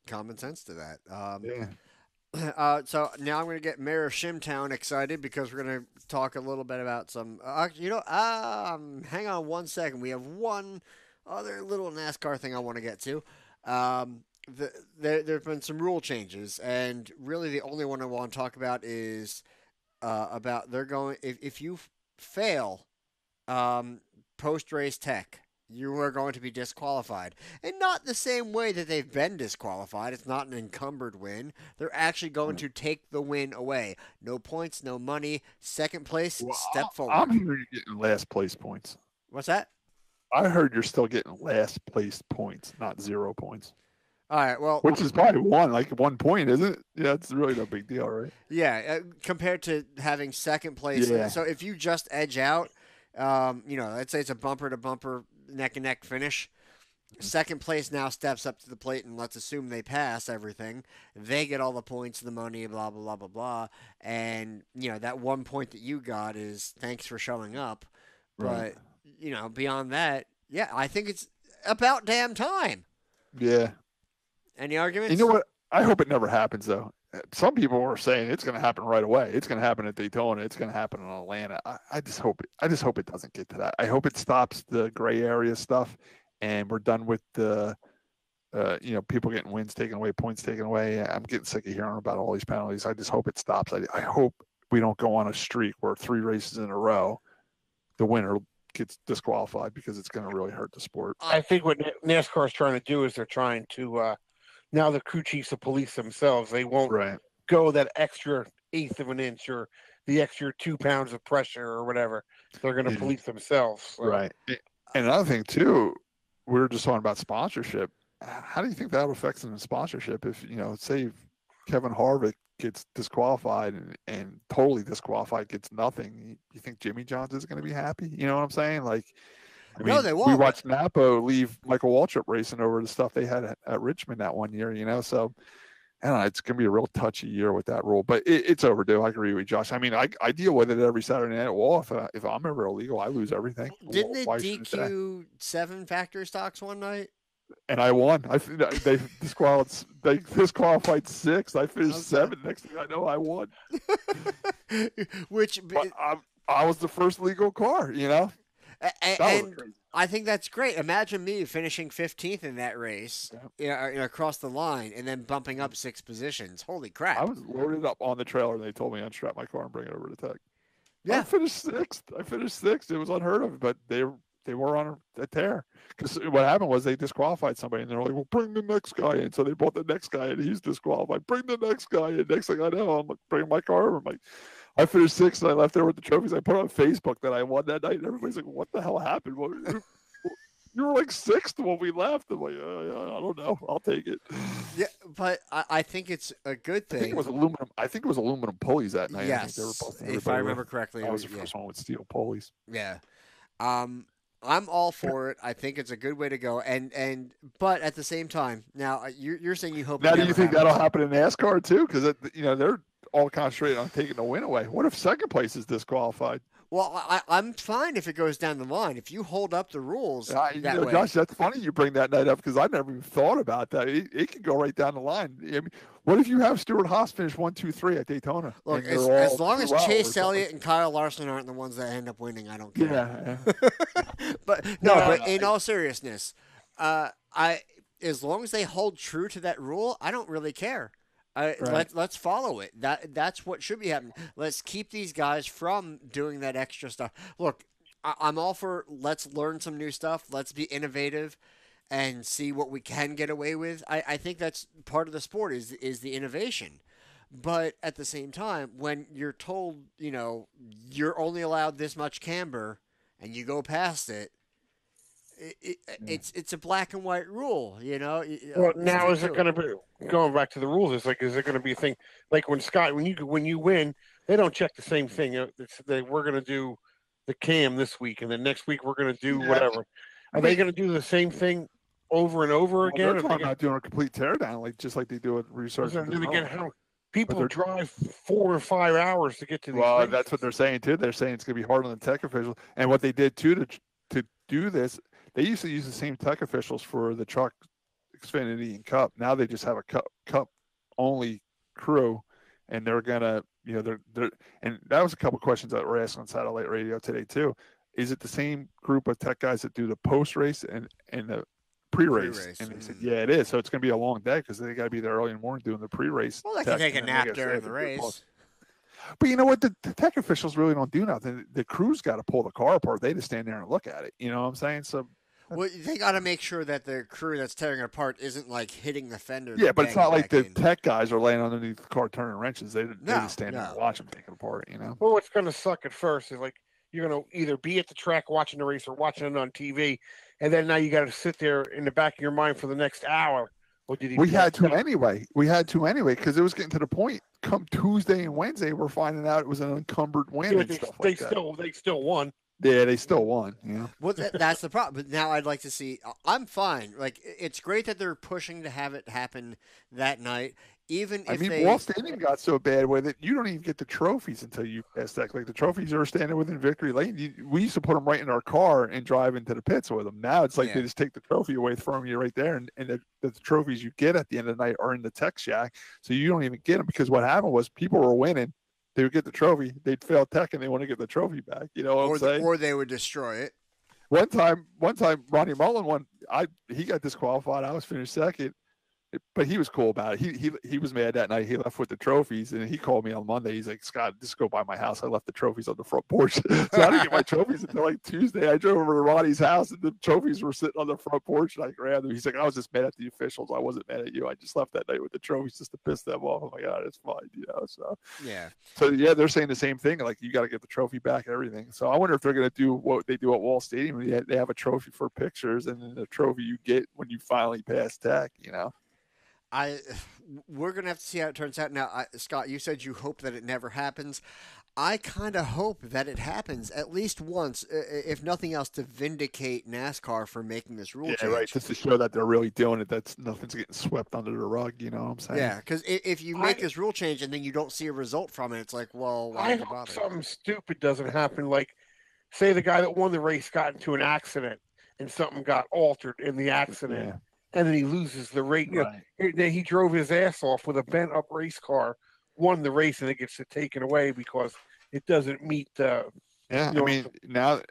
common sense to that. Yeah. So now I'm going to get Mayor of Shimtown excited because we're going to talk a little bit about some. Hang on one second. We have one other little NASCAR thing I want to get to. There have been some rule changes, and really the only one I want to talk about is. About they're going if you fail post race tech, you are going to be disqualified, and not the same way that they've been disqualified. It's not an encumbered win. They're actually going to take the win away. No points, no money. Second place, step forward. I'm hearing you're getting last place points. What's that? I heard you're still getting last place points, not 0 points. All right, well, which is probably 1 point, isn't it? Yeah, it's really no big deal, right? Yeah, compared to having second place. Yeah. So if you just edge out, let's say it's a bumper to bumper, neck and neck finish. Second place now steps up to the plate, and let's assume they pass everything. They get all the points, the money, blah blah blah blah blah, and that 1 point that you got is thanks for showing up. Right. But beyond that, yeah, I think it's about damn time. Yeah. Any arguments? You know what? I hope it never happens, though. Some people are saying it's going to happen right away. It's going to happen at Daytona. It's going to happen in Atlanta. I just hope it doesn't get to that. I hope it stops the gray area stuff, and we're done with the, people getting wins taken away, points taken away. I'm getting sick of hearing about all these penalties. I just hope it stops. I hope we don't go on a streak where 3 races in a row, the winner gets disqualified because it's going to really hurt the sport. I think what NASCAR is trying to do is they're trying to. Now the crew chiefs of police themselves, they won't go that extra 1/8 of an inch or the extra 2 pounds of pressure or whatever. They're going to police themselves. So. Right. And another thing, too, we were just talking about sponsorship. How do you think that affects them in sponsorship? If, say Kevin Harvick gets disqualified and totally disqualified, gets nothing, you think Jimmie Johnson is going to be happy? You know what I'm saying? Like, no, they won't. We watched Napa leave Michael Waltrip racing over the stuff they had at Richmond that one year, so I don't know, it's going to be a real touchy year with that rule, but it's overdue. I agree with you, Josh. I mean, I deal with it every Saturday night. Well, if I'm ever illegal, I lose everything. Didn't they DQ 7 factory stocks one night? And I won. They disqualified 6. I finished 7. Next thing I know, I won. But I was the first legal car, And I think that's great. Imagine me finishing 15th in that race, across the line, and then bumping up 6 positions. Holy crap! I was loaded up on the trailer, and they told me to unstrap my car and bring it over to Tech. Yeah, I finished 6th. It was unheard of, but they were on a tear. Because what happened was they disqualified somebody, and they're like, "Well, bring the next guy in." So they brought the next guy in. He's disqualified. Bring the next guy in. Next thing I know, I'm like, bringing my car over. I'm like, I finished 6th, and I left there with the trophies. I put on Facebook that I won that night, and everybody's like, "What the hell happened?" You were like sixth when we left. I'm like, I don't know. I'll take it. Yeah, but I think it's a good thing. I think it was aluminum pulleys that night. Yes, I think they were busting if I remember with. correctly. I was the first one with steel pulleys. Yeah. I'm all for it. I think it's a good way to go. But at the same time, now you're saying you hope. Now, do you think that'll happen in NASCAR too? Because they're all concentrated on taking the win away. What if second place is disqualified? Well, I'm fine if it goes down the line. If you hold up the rules that way. Josh, that's funny you bring that night up because I never even thought about that. It can go right down the line. I mean, what if you have Stewart Haas finish 1, 2, 3 at Daytona? Look, as long as Chase Elliott and Kyle Larson aren't the ones that end up winning, I don't care. Yeah. But in all seriousness, as long as they hold true to that rule, I don't really care. Right. Let's follow it. That's what should be happening. Let's keep these guys from doing that extra stuff. Look, I'm all for let's learn some new stuff. Let's be innovative and see what we can get away with. I think that's part of the sport is the innovation. But at the same time, when you're told, you're only allowed this much camber and you go past it, it's a black and white rule, Well, now is it going to be going back to the rules? Is it going to be a thing like when you win, they don't check the same thing. We're going to do the cam this week, and then next week we're going to do whatever. Are they going to do the same thing over and over again? They're talking about doing a complete teardown, just like they do at research. How people drive 4 or 5 hours to get to these. Well, races. that's what they're saying too. They're saying it's going to be hard on the tech officials, and what they did too to do this. They used to use the same tech officials for the Truck, Xfinity, and Cup. Now they just have a Cup only crew, and they're gonna, they're and that was a couple questions that were asked on satellite radio today too. Is it the same group of tech guys that do the post race and the pre-race? And they said, yeah, it is. So it's gonna be a long day because they got to be there early in the morning doing the pre-race. Well, they can take a nap during the race. But you know what? The tech officials really don't do nothing. The crew's got to pull the car apart. They just stand there and look at it. You know what I'm saying? So. Well, they got to make sure that the crew that's tearing it apart isn't like hitting the fender. Yeah, but it's not like the tech guys are laying underneath the car turning wrenches. They just stand there and watch them take it apart. Well, what's going to suck at first is like you're going to either be at the track watching the race or watching it on TV, and then now you got to sit there in the back of your mind for the next hour. We had to anyway because it was getting to the point. Come Tuesday and Wednesday, we're finding out it was an encumbered win. Yeah, they still won. Yeah, they still won. Yeah. Well, that's the problem. But now I'd like to see. I'm fine. Like it's great that they're pushing to have it happen that night. Even if Wall Stadium got so bad with it, you don't even get the trophies until you pass that. Like the trophies are standing within victory lane. We used to put them right in our car and drive into the pits with them. Now it's like they just take the trophy away from you right there, and the trophies you get at the end of the night are in the tech shack, so you don't even get them because what happened was people were winning. They would get the trophy. They'd fail tech, and they want to get the trophy back. You know what I'm saying? Or they would destroy it. One time, Ronnie Mullen won. He got disqualified. I was finished second, but he was cool about it. He was mad that night. He left with the trophies, and he called me on Monday. He's like, Scott, just go by my house. I left the trophies on the front porch. So I didn't get my trophies until like Tuesday. I drove over to Ronnie's house, and the trophies were sitting on the front porch, and I grabbed them. He's like, I was just mad at the officials. I wasn't mad at you. I just left that night with the trophies just to piss them off. I'm like, it's fine, So yeah. So yeah, they're saying the same thing. Like you got to get the trophy back and everything. So I wonder if they're going to do what they do at Wall Stadium. They have a trophy for pictures, and then the trophy you get when you finally pass tech. We're going to have to see how it turns out. Now, Scott, you said you hope that it never happens. I kind of hope that it happens at least once, if nothing else, to vindicate NASCAR for making this rule change. Yeah, right. Just to show that they're really doing it. That's nothing's getting swept under the rug. You know what I'm saying? Yeah, because if you make this rule change and then you don't see a result from it, it's like, well, why bother? I hope something stupid doesn't happen. Like, say the guy that won the race got into an accident and something got altered in the accident. Yeah. And then he loses the race. Right. Then he drove his ass off with a bent up race car, won the race, and it gets taken away because it doesn't meet the. Yeah, I mean, now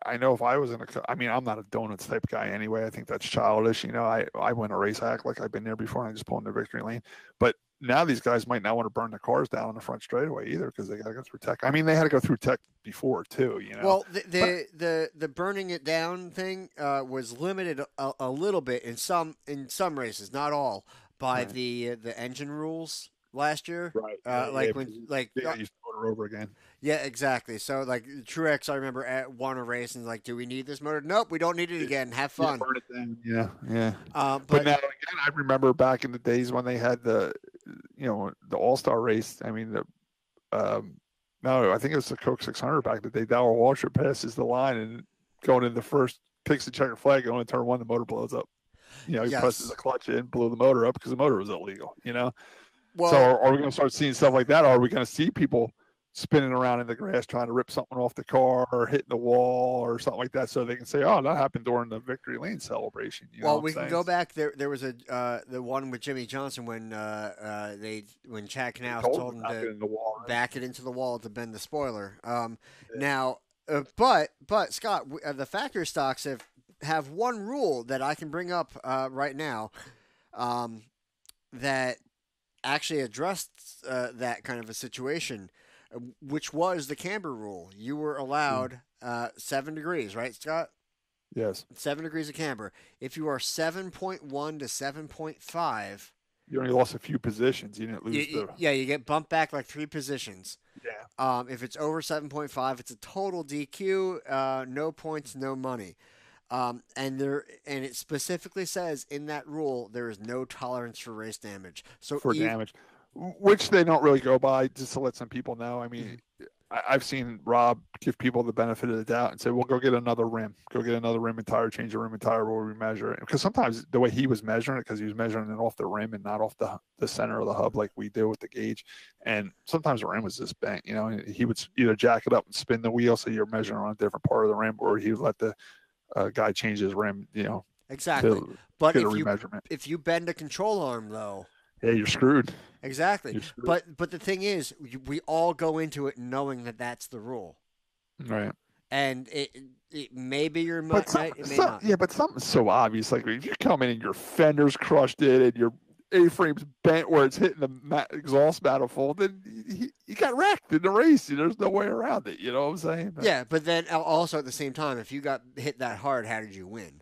I know if I was I'm not a donuts type guy anyway. I think that's childish. I win a race, I act like I've been there before, and I just pull in the victory lane. But now these guys might not want to burn the cars down on the front straightaway either because they got to go through tech. I mean, they had to go through tech before too. Well, the burning it down thing was limited a little bit in some races, not all, by the engine rules last year. Right. You over and over again. Yeah, exactly. So, like, Truex, I remember at Warner Racing, like, do we need this motor? Nope, we don't need it again. Have fun. Burn it down. Yeah. But now, again, I remember back in the days when they had the All-Star race. I mean, no, I think it was the Coke 600 back in the day. Darrell Waltrip passes the line and going in the first, picks the checker flag, going to turn one, the motor blows up. He presses the clutch in, blew the motor up because the motor was illegal, Well, so are we going to start seeing stuff like that? Or are we going to see people spinning around in the grass trying to rip something off the car or hitting the wall or something like that so they can say, oh, that happened during the victory lane celebration? We can go back. There was the one with Jimmie Johnson when Chad Knaus told him to back it into the wall to bend the spoiler. Now, but Scott, the factory stocks have one rule that I can bring up right now that actually addressed that kind of a situation, which was the camber rule. You were allowed 7 degrees, right, Scott? Yes. 7 degrees of camber. If you are 7.1 to 7.5, you only lost a few positions. You didn't lose you get bumped back like 3 positions. Yeah. If it's over 7.5, it's a total DQ. No points, no money. And it specifically says in that rule there is no tolerance for race damage. So damage, which they don't really go by, just to let some people know. I mean, I've seen Rob give people the benefit of the doubt and say, "Well, go get another rim and tire, change the rim and tire, we'll remeasure it." Because sometimes the way he was measuring it, because he was measuring it off the rim and not off the center of the hub like we do with the gauge, and sometimes the rim was just bent. He would either jack it up and spin the wheel so you're measuring on a different part of the rim, or he would let the guy change his rim, exactly. But if you bend a control arm, though, yeah, you're screwed. Exactly. You're screwed. But the thing is, we all go into it knowing that that's the rule, right? And it may be your money, it may not. Yeah, but something's so obvious. Like if you come in and your fenders crushed it and your A-frame's bent where it's hitting the exhaust manifold, then you got wrecked in the race. There's no way around it. You know what I'm saying? Yeah, but then also at the same time, if you got hit that hard, how did you win?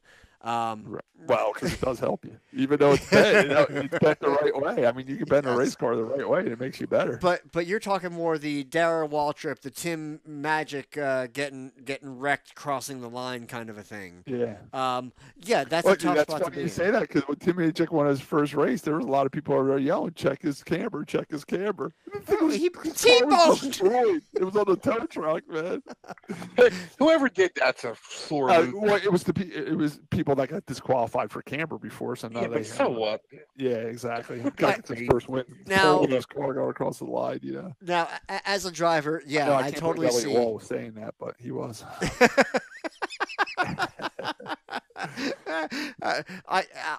Well, because it does help you, even though it's bent. It's bent the right way. I mean, you can bend a race car the right way, and it makes you better. But you're talking more the Darrell Waltrip, the Tim Magic getting wrecked crossing the line kind of a thing. Yeah. That's a tough spot to be. You say that because when Tim Magic won his first race, there was a lot of people already yelling, "Check his camber, check his camber." He T-boned. It was on the tow truck, man. Whoever did that's a sore. Well, it was people that got disqualified for camber before, so now they. So what? Yeah, exactly. Guy gets his first win. Now, his car going across the line, Now, as a driver, I totally see. Wall was saying that, but he was.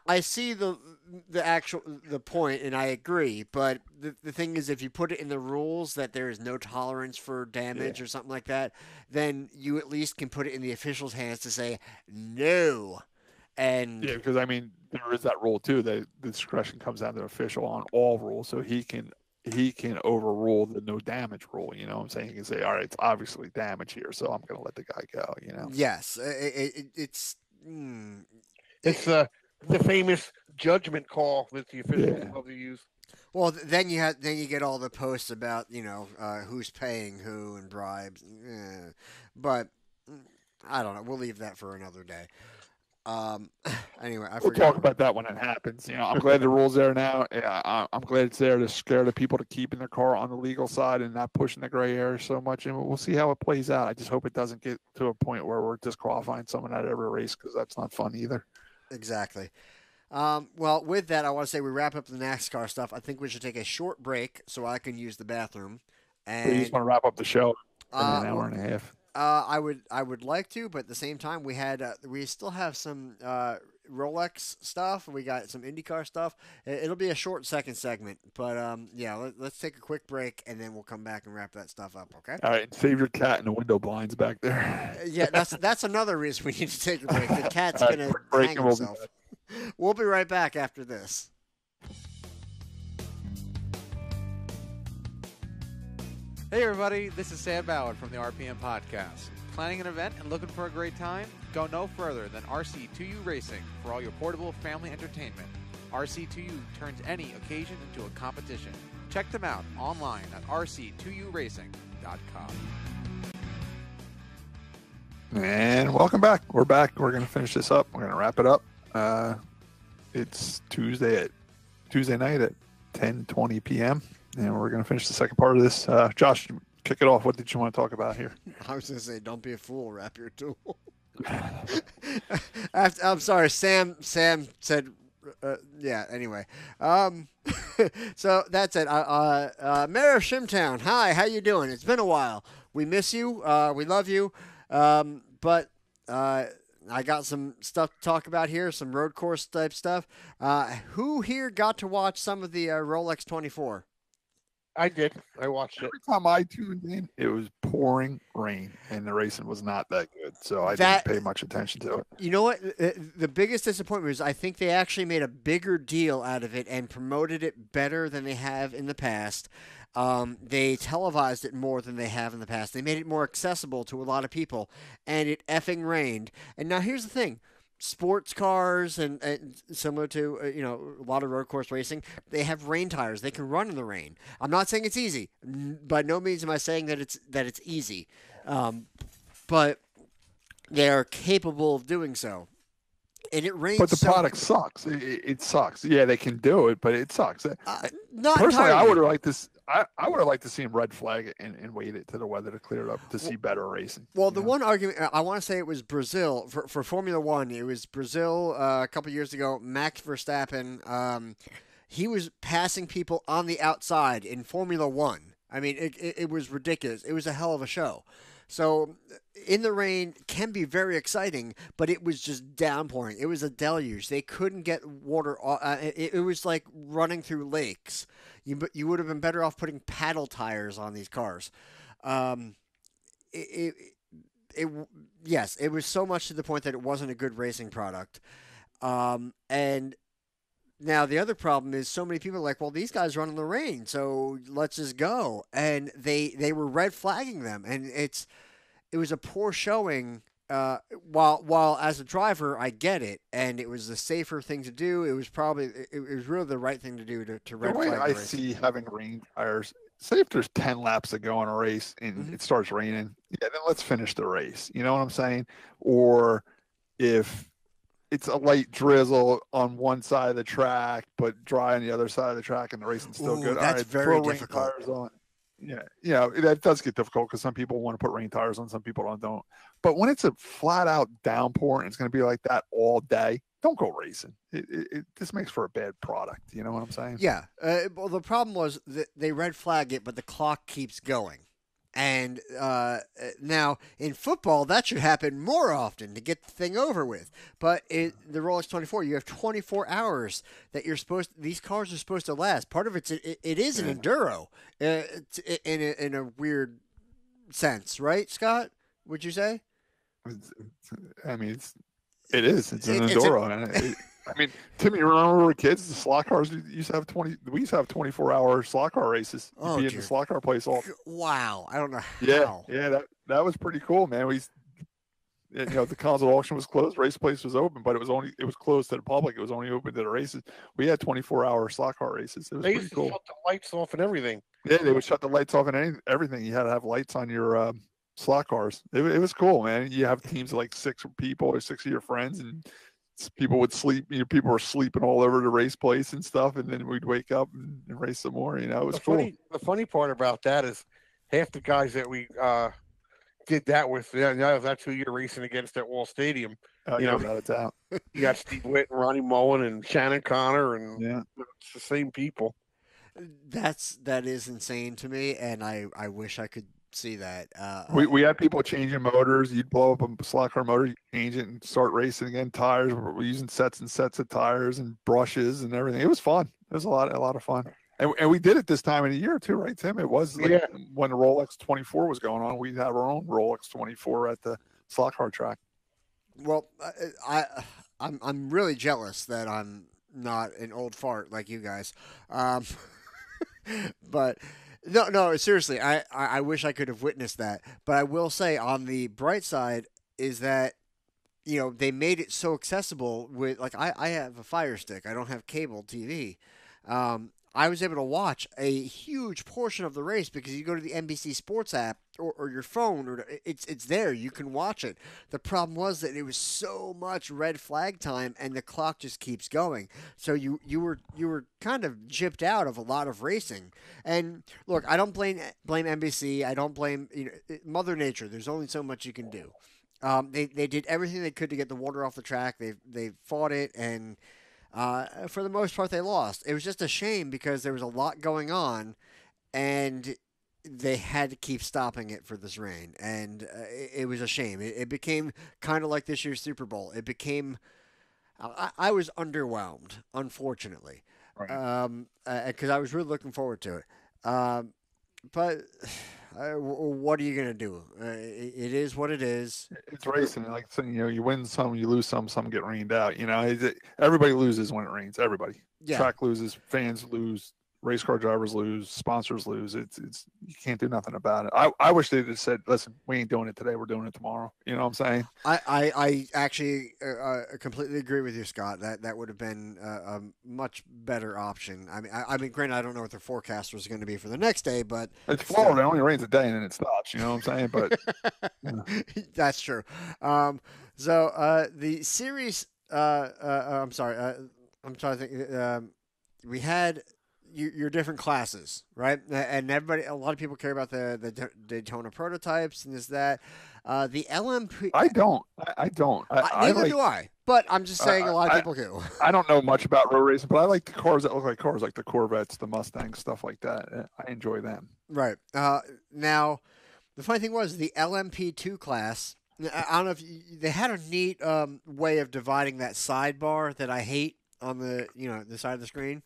I see the point, and I agree. But the thing is, if you put it in the rules that there is no tolerance for damage or something like that, then you at least can put it in the official's hands to say no. And yeah, because I mean, there is that rule too. That the discretion comes down to the official on all rules, so he can overrule the no damage rule. You know what I'm saying? He can say, all right, it's obviously damage here, so I'm going to let the guy go. Yes, it's the famous judgment call that the officials love to use. Well, then you get all the posts about who's paying who and bribes, but I don't know. We'll leave that for another day. Anyway, we'll talk about that when it happens. I'm glad the rule's there now. I'm glad it's there to scare the people to keeping their car on the legal side and not pushing the gray area so much. And we'll see how it plays out. I just hope it doesn't get to a point where we're disqualifying someone out of every race, because that's not fun either. Exactly. Well, with that, I want to say we wrap up the NASCAR stuff. I think we should take a short break so I can use the bathroom. And you just want to wrap up the show in an hour and a half. I would like to, but at the same time, we still have some Rolex stuff. We got some IndyCar stuff. It'll be a short second segment, but let's take a quick break and then we'll come back and wrap that stuff up. Okay. All right. Save your cat in the window blinds back there. Yeah, that's another reason we need to take a break. The cat's gonna hang himself. We'll be right back after this. Hey everybody, this is Sam Ballard from the RPM Podcast. Planning an event and looking for a great time? Go no further than RC2U Racing for all your portable family entertainment. RC2U turns any occasion into a competition. Check them out online at RC2U Racing. racing.com. And welcome back. We're back. We're going to finish this up. We're going to wrap it up. It's Tuesday night at 10:20 p.m. and we're going to finish the second part of this. Josh, kick it off. What did you want to talk about here? I was going to say, don't be a fool. Wrap your tool. I'm sorry. Sam said, yeah. Anyway, so that's it. Mayor of Shimtown. Hi, how you doing? It's been a while. We miss you. We love you. But I got some stuff to talk about here, some road course type stuff. Who here got to watch some of the Rolex 24? I did. I watched it. Every time I tuned in, it was pouring rain, and the racing was not that good, so I didn't pay much attention to it. You know what? The biggest disappointment was I think they actually made a bigger deal out of it and promoted it better than they have in the past. They televised it more than they have in the past. They made it more accessible to a lot of people, and it effing rained. And now here's the thing. Sports cars and similar to a lot of road course racing, they have rain tires. They can run in the rain. I'm not saying it's easy. By no means am I saying that it's easy, but they are capable of doing so. And it rains. But the product sucks. It sucks. Yeah, they can do it, but it sucks. Not personally, entirely. I would have liked this. I would have liked to see him red flag it and wait it to the weather to clear it up to see better racing. Well, the one argument I want to say it was Brazil for Formula One. It was Brazil a couple years ago. Max Verstappen, he was passing people on the outside in Formula One. I mean, it was ridiculous. It was a hell of a show. So, in the rain can be very exciting, but it was just downpouring. It was a deluge. They couldn't get water. It was like running through lakes. You would have been better off putting paddle tires on these cars. Yes, it was so much to the point that it wasn't a good racing product. And now the other problem is so many people are like, well, these guys run in the rain, so let's just go. And they were red flagging them, and it was a poor showing. While as a driver, I get it, and it was the safer thing to do. It was really the right thing to do to red flag. The way I race. see having rain tires. Say if there's 10 laps to go on a race and it starts raining, yeah, then let's finish the race. You know what I'm saying? Or if it's a light drizzle on one side of the track, but dry on the other side of the track, and the racing's still good. That's all right, very throw difficult. rain tires on. Yeah, that does get difficult because some people want to put rain tires on, some people don't. But when it's a flat out downpour and it's going to be like that all day, don't go racing. This makes for a bad product. You know what I'm saying? Yeah. Well, the problem was that they red flag it, but the clock keeps going. And now in football, that should happen more often to get the thing over with. But the Rolex 24, you have 24 hours that these cars are supposed to last. Part of it is an enduro in a weird sense, right, Scott? Would you say? I mean, it is. It's an enduro. I mean, Timmy, you remember when we were kids, the slot cars used to have 24-hour slot car races. You'd be in the slot car place all. Wow, I don't know how. Yeah, that was pretty cool, man. The console auction was closed, race place was open, but it was closed to the public. It was only open to the races. We had 24-hour slot car races. It was They pretty used to cool. shut the lights off and everything. Yeah, they would shut the lights off and everything. You had to have lights on your slot cars. It was cool, man. You have teams of like 6 people or 6 of your friends, and people would sleep. People were sleeping all over the race place and stuff, and then we'd wake up and race some more. It was cool. The funny part about that is half the guys that we did that with, that's who you're racing against at Wall Stadium. Without a doubt. You got Steve Witt and Ronnie Mullen and Shannon Connor, and it's the same people. That is insane to me, and I wish I could see that. We had people changing motors. You'd blow up a slot car motor, you change it, and start racing again. Tires. We're using sets and sets of tires and brushes and everything. It was fun. It was a lot of fun. And we did it this time of the year too, right, Tim? It was when the Rolex 24 was going on. We'd have our own Rolex 24 at the slot car track. Well, I'm really jealous that I'm not an old fart like you guys. But no, seriously, I wish I could have witnessed that. But I will say, on the bright side, is that they made it so accessible with, like, I have a Fire Stick. I don't have cable TV. I was able to watch a huge portion of the race because you go to the NBC Sports app or your phone, or it's there. You can watch it. The problem was that it was so much red flag time, and the clock just keeps going. So you were kind of gypped out of a lot of racing. And look, I don't blame NBC. I don't blame Mother Nature. There's only so much you can do. They did everything they could to get the water off the track. They fought it, and for the most part, they lost. It was just a shame because there was a lot going on, and they had to keep stopping it for this rain, and it was a shame. It became kind of like this year's Super Bowl. It became. I was underwhelmed, unfortunately, because I was really looking forward to it. But what are you gonna do? It is what it is. It's racing. Like you win some, you lose some get rained out. Everybody loses when it rains. Everybody. Yeah. Track loses, fans lose, race car drivers lose, sponsors lose. It's you can't do nothing about it. I wish they'd have said, listen, we ain't doing it today. We're doing it tomorrow. You know what I'm saying? I actually completely agree with you, Scott. That would have been a much better option. I mean, granted, I don't know what their forecast was going to be for the next day, but it's Florida. It only rains a day and then it stops. You know what I'm saying? But that's true. So the series. I'm sorry. I'm trying to think. We had your different classes, right? And a lot of people care about the Daytona prototypes and that. The LMP. I don't. Neither do I. But I'm just saying a lot of people do. I don't know much about road racing, but I like the cars that look like cars, like the Corvettes, the Mustangs, stuff like that. I enjoy them. Right. Now, the funny thing was the LMP2 class. I don't know if they had a neat way of dividing that sidebar that I hate on the the side of the screen.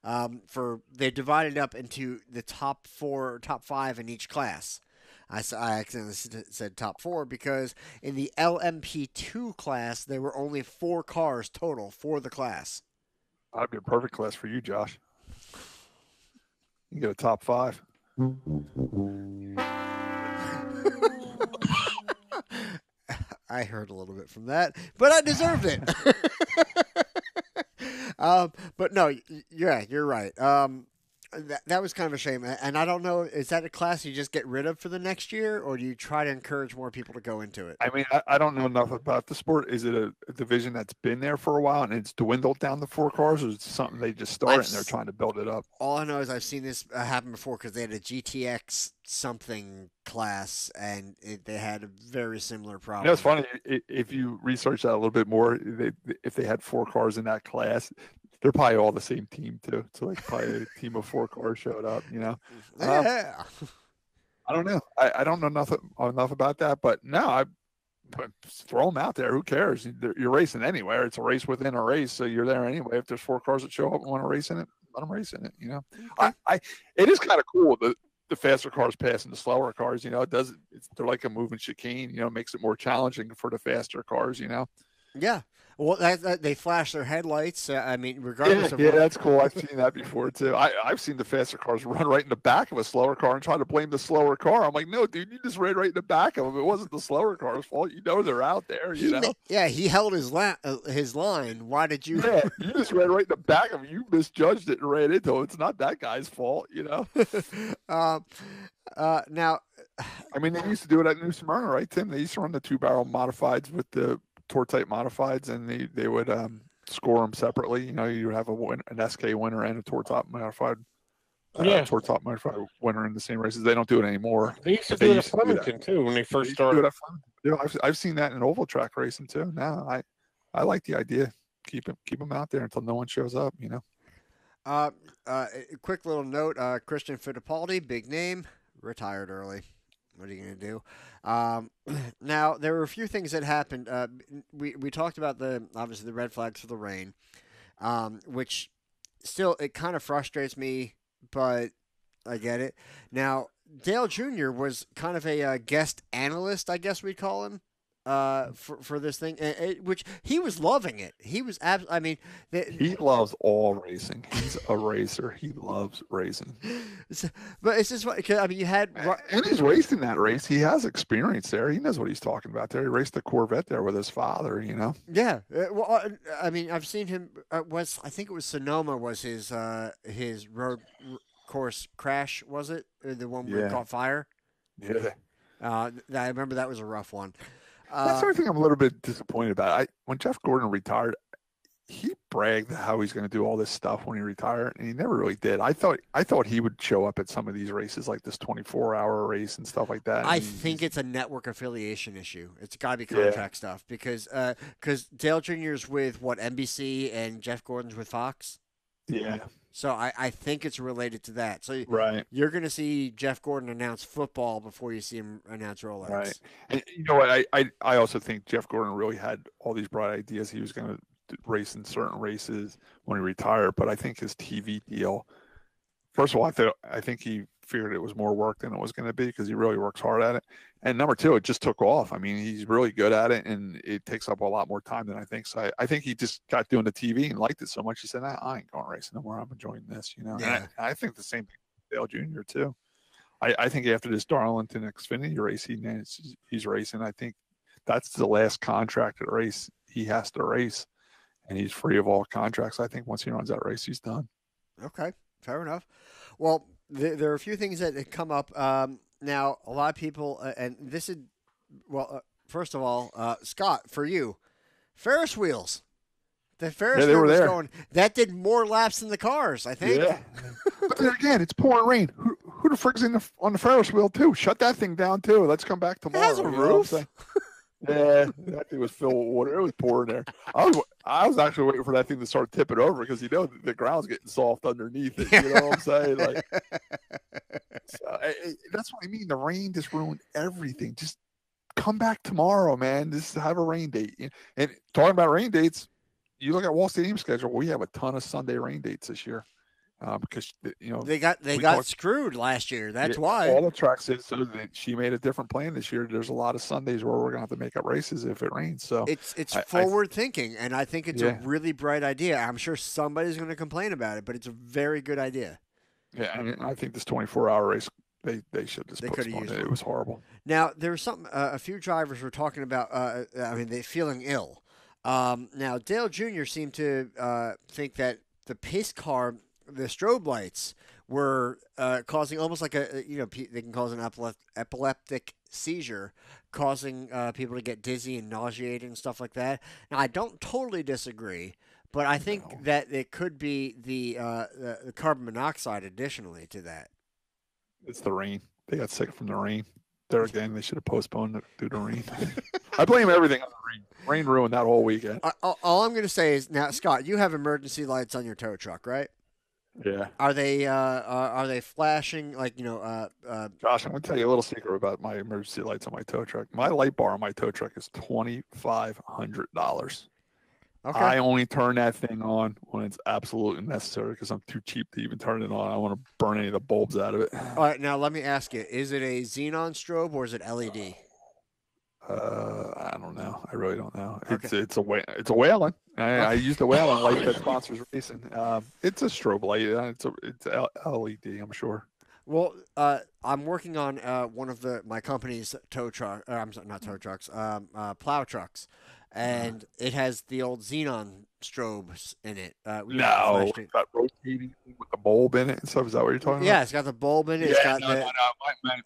They divided up into the top 4 or top 5 in each class. I accidentally said top 4 because in the LMP2 class there were only 4 cars total for the class. That'd be a perfect class for you, Josh. You get a top 5. I heard a little bit from that, but I deserved it. But no, yeah, you're right. That was kind of a shame. And I don't know, is that a class you just get rid of for the next year, or do you try to encourage more people to go into it? I mean, I don't know enough about the sport. Is it a division that's been there for a while and it's dwindled down to 4 cars, or is it something they just started and they're trying to build it up? All I know is I've seen this happen before because they had a GTX something class, and they had a very similar problem. It's funny. If you research that a little bit more, if they had 4 cars in that class, they're probably all the same team too. So like probably a team of 4 cars showed up, Yeah. I don't know. I don't know enough about that, but no, but throw them out there. Who cares? You're racing anywhere. It's a race within a race, so you're there anyway. If there's 4 cars that show up and want to race in it, let them race in it. Okay. It is kind of cool. The faster cars passing the slower cars. They're like a moving chicane. It makes it more challenging for the faster cars. Yeah. Well, they flash their headlights. I mean, regardless of that's cool. I've seen that before too. I've seen the faster cars run right in the back of a slower car and try to blame the slower car. I'm like, no, dude, you just ran right in the back of them. It wasn't the slower car's fault. They're out there. Yeah, he held his line. Why did you? Yeah, you just ran right in the back of him. You misjudged it and ran into it. It's not that guy's fault. Now, I mean, they used to do it at New Smyrna, right, Tim? They used to run the 2-barrel modifieds with the tour type modifieds, and they would score them separately. You would have an SK winner and a tour top modified tour top modified winner in the same races. They don't do it anymore. They used to do it at Flemington too when they first started. I've seen that in oval track racing too. Now I like the idea. Keep them out there until no one shows up. Quick little note: Christian Fittipaldi, big name, retired early. What are you going to do? Now, there were a few things that happened. We talked about obviously the red flags for the rain, which still, it kind of frustrates me, but I get it. Now, Dale Jr. was kind of a guest analyst, I guess we'd call him, for this thing, which he was loving it. He was I mean, he loves all racing. He's a racer. He loves racing. But it's just I mean, you had and he's raced in that race. He has experience there. He knows what he's talking about there. He raced the Corvette there with his father. You know. Yeah. Well, I mean, I've seen him. I think it was Sonoma was his road course crash. Was it the one where it caught fire? Yeah. I remember that was a rough one. That's the only thing I'm a little bit disappointed about. When Jeff Gordon retired, he bragged how he's going to do all this stuff when he retired, and he never really did. I thought he would show up at some of these races, like this 24-hour race and stuff like that. I think it's a network affiliation issue. It's got to be contract stuff because Dale Jr.'s with NBC and Jeff Gordon's with Fox. Yeah. So I think it's related to that. So you're going to see Jeff Gordon announce football before you see him announce Rolex. Right. And you know what? I also think Jeff Gordon really had all these bright ideas. He was going to race in certain races when he retired, but I think his TV deal, first of all, I think he figured it was more work than it was going to be because he really works hard at it. And number two, it just took off. I mean, he's really good at it, and it takes up a lot more time than I think. So I think he just got doing the TV and liked it so much. He said, I ain't going racing no more. I'm enjoying this, you know. Yeah. And I think the same thing with Dale Jr. too. I think after this Darlington Xfinity race he's racing, I think that's the last contracted race he has to race, and he's free of all contracts. I think once he runs that race, he's done. Okay, fair enough. Well, there are a few things that come up. Now, a lot of people, and this is, first of all, Scott, for you, Ferris wheels. The Ferris wheel was going. That did more laps than the cars, I think. Yeah. But then again, it's pouring rain. Who the frig's on the Ferris wheel too? Shut that thing down too. Let's come back tomorrow. It has a roof. Yeah, that thing was filled with water. It was pouring there. I was actually waiting for that thing to start tipping over because the ground's getting soft underneath it. You know what I'm saying? Like, that's what I mean. The rain just ruined everything. Just come back tomorrow, man. Just have a rain date. And talking about rain dates, you look at Wall Stadium's schedule. We have a ton of Sunday rain dates this year. Because they got screwed last year. That's why all the tracks said so. That she made a different plan this year. There's a lot of Sundays where we're gonna have to make up races if it rains. So it's forward thinking, and I think it's a really bright idea. I'm sure somebody's going to complain about it, but it's a very good idea. Yeah, I mean, I think this 24-hour race they should just postpone it. It was horrible. Now there's something a few drivers were talking about. I mean, they're feeling ill. Now Dale Jr. seemed to think that the pace car. The strobe lights were causing almost like they can cause an epileptic seizure, causing people to get dizzy and nauseated and stuff like that. Now, I don't totally disagree, but I think that it could be the carbon monoxide additionally to that. It's the rain. They got sick from the rain. There again, they should have postponed it due to rain. I blame everything on the rain. Rain ruined that whole weekend. All I'm going to say is, now, Scott, you have emergency lights on your tow truck, right? Yeah. Are they flashing like Josh, I'm gonna tell you a little secret about my emergency lights on my tow truck. My light bar on my tow truck is $2,500. Okay. I only turn that thing on when it's absolutely necessary because I'm too cheap to even turn it on. I don't want to burn any of the bulbs out of it. All right, now let me ask you: is it a xenon strobe or is it LED? I don't know. I really don't know. Okay. It's a Whalen. I used the Whalen light that sponsors racing. It's a strobe light. It's LED. I'm sure. Well, I'm working on one of my company's tow truck. I'm sorry, not tow trucks. Plow trucks, and it has the old xenon strobes in it. No, it's got rotating with the bulb in it and stuff. Is that what you're talking about? Yeah, it's got the bulb in it. Yeah, it's got no.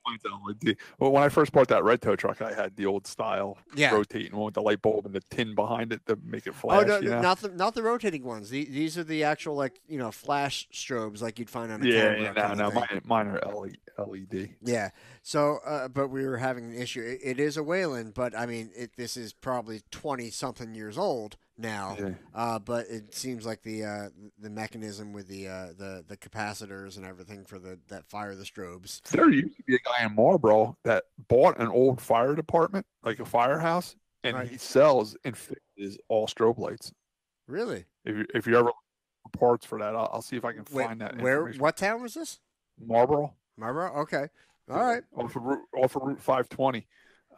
Mine's LED. Well, when I first bought that red tow truck, I had the old style rotating one with the light bulb and the tin behind it to make it flash. Oh no, not the rotating ones. These are the actual flash strobes like you'd find on a camera. Yeah, mine are LED. Yeah. So, but we were having an issue. It is a Whalen, but I mean, this is probably 20-something years old now. Yeah. But it seems like the mechanism with the capacitors and everything for that fire the strobes. There used to be a guy in Marlboro that bought an old fire department, like a firehouse, and he sells and fixes all strobe lights. Really? If you ever look for parts for that, I'll see if I can find that. What town was this? Marlboro. Okay. All right. Off of Route 520.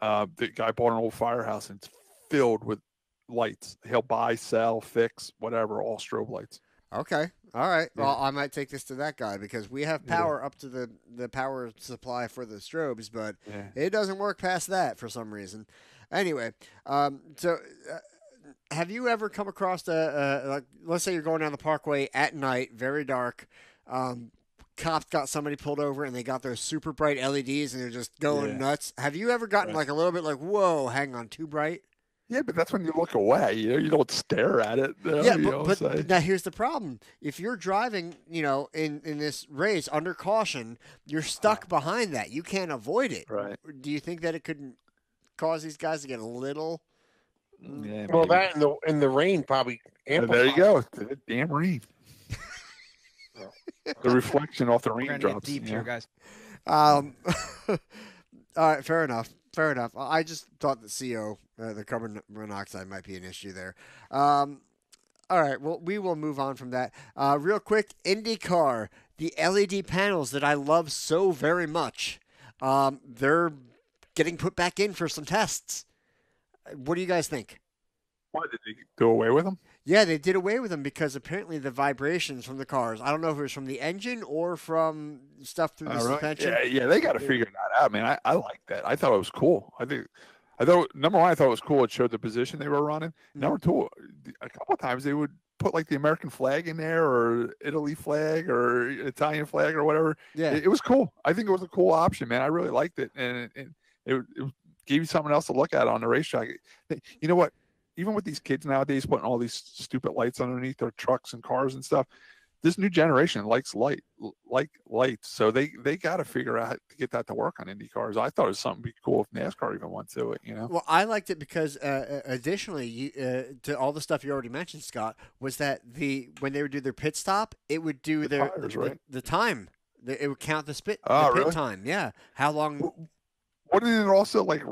The guy bought an old firehouse and it's filled with lights. He'll buy, sell, fix, whatever, all strobe lights. Okay. All right. Yeah. Well, I might take this to that guy because we have power up to the power supply for the strobes, but it doesn't work past that for some reason. Anyway, have you ever come across like, let's say you're going down the parkway at night, very dark, cops got somebody pulled over and they got those super bright LEDs and they're just going nuts. Have you ever gotten like a little bit like, whoa, hang on, too bright? Yeah, but that's when you look away. You don't stare at it. But now here's the problem. If you're driving, in this race under caution, you're stuck behind that. You can't avoid it. Right. Do you think that it could cause these guys to get a little? Yeah. Well, that and the rain probably amplifies. There you go. The damn rain. The reflection off the raindrops. Deep here, guys. All right, fair enough. I just thought that CO, the carbon monoxide, might be an issue there. All right, well, we will move on from that. Real quick, IndyCar, the LED panels that I love so very much, they're getting put back in for some tests. What do you guys think? Why did they do away with them? Yeah, they did away with them because apparently the vibrations from the cars, I don't know if it was from the engine or from stuff through the suspension. Yeah, they got to figure that out, man. I like that. I thought it was cool. I thought, number one, I thought it was cool. It showed the position they were running. Number two, a couple of times they would put like the American flag in there or Italy flag or Italian flag or whatever. Yeah. It was cool. I think it was a cool option, man. I really liked it. And it gave you something else to look at on the racetrack. You know what? Even with these kids nowadays putting all these stupid lights underneath their trucks and cars and stuff, this new generation likes lights. So they got to figure out how to get that to work on Indy cars. I thought it was something be cool if NASCAR even went to it, Well, I liked it because additionally, to all the stuff you already mentioned, Scott, was that when they would do their pit stop, it would do the time. It would count the pit time. Yeah. How long? Wouldn't it also light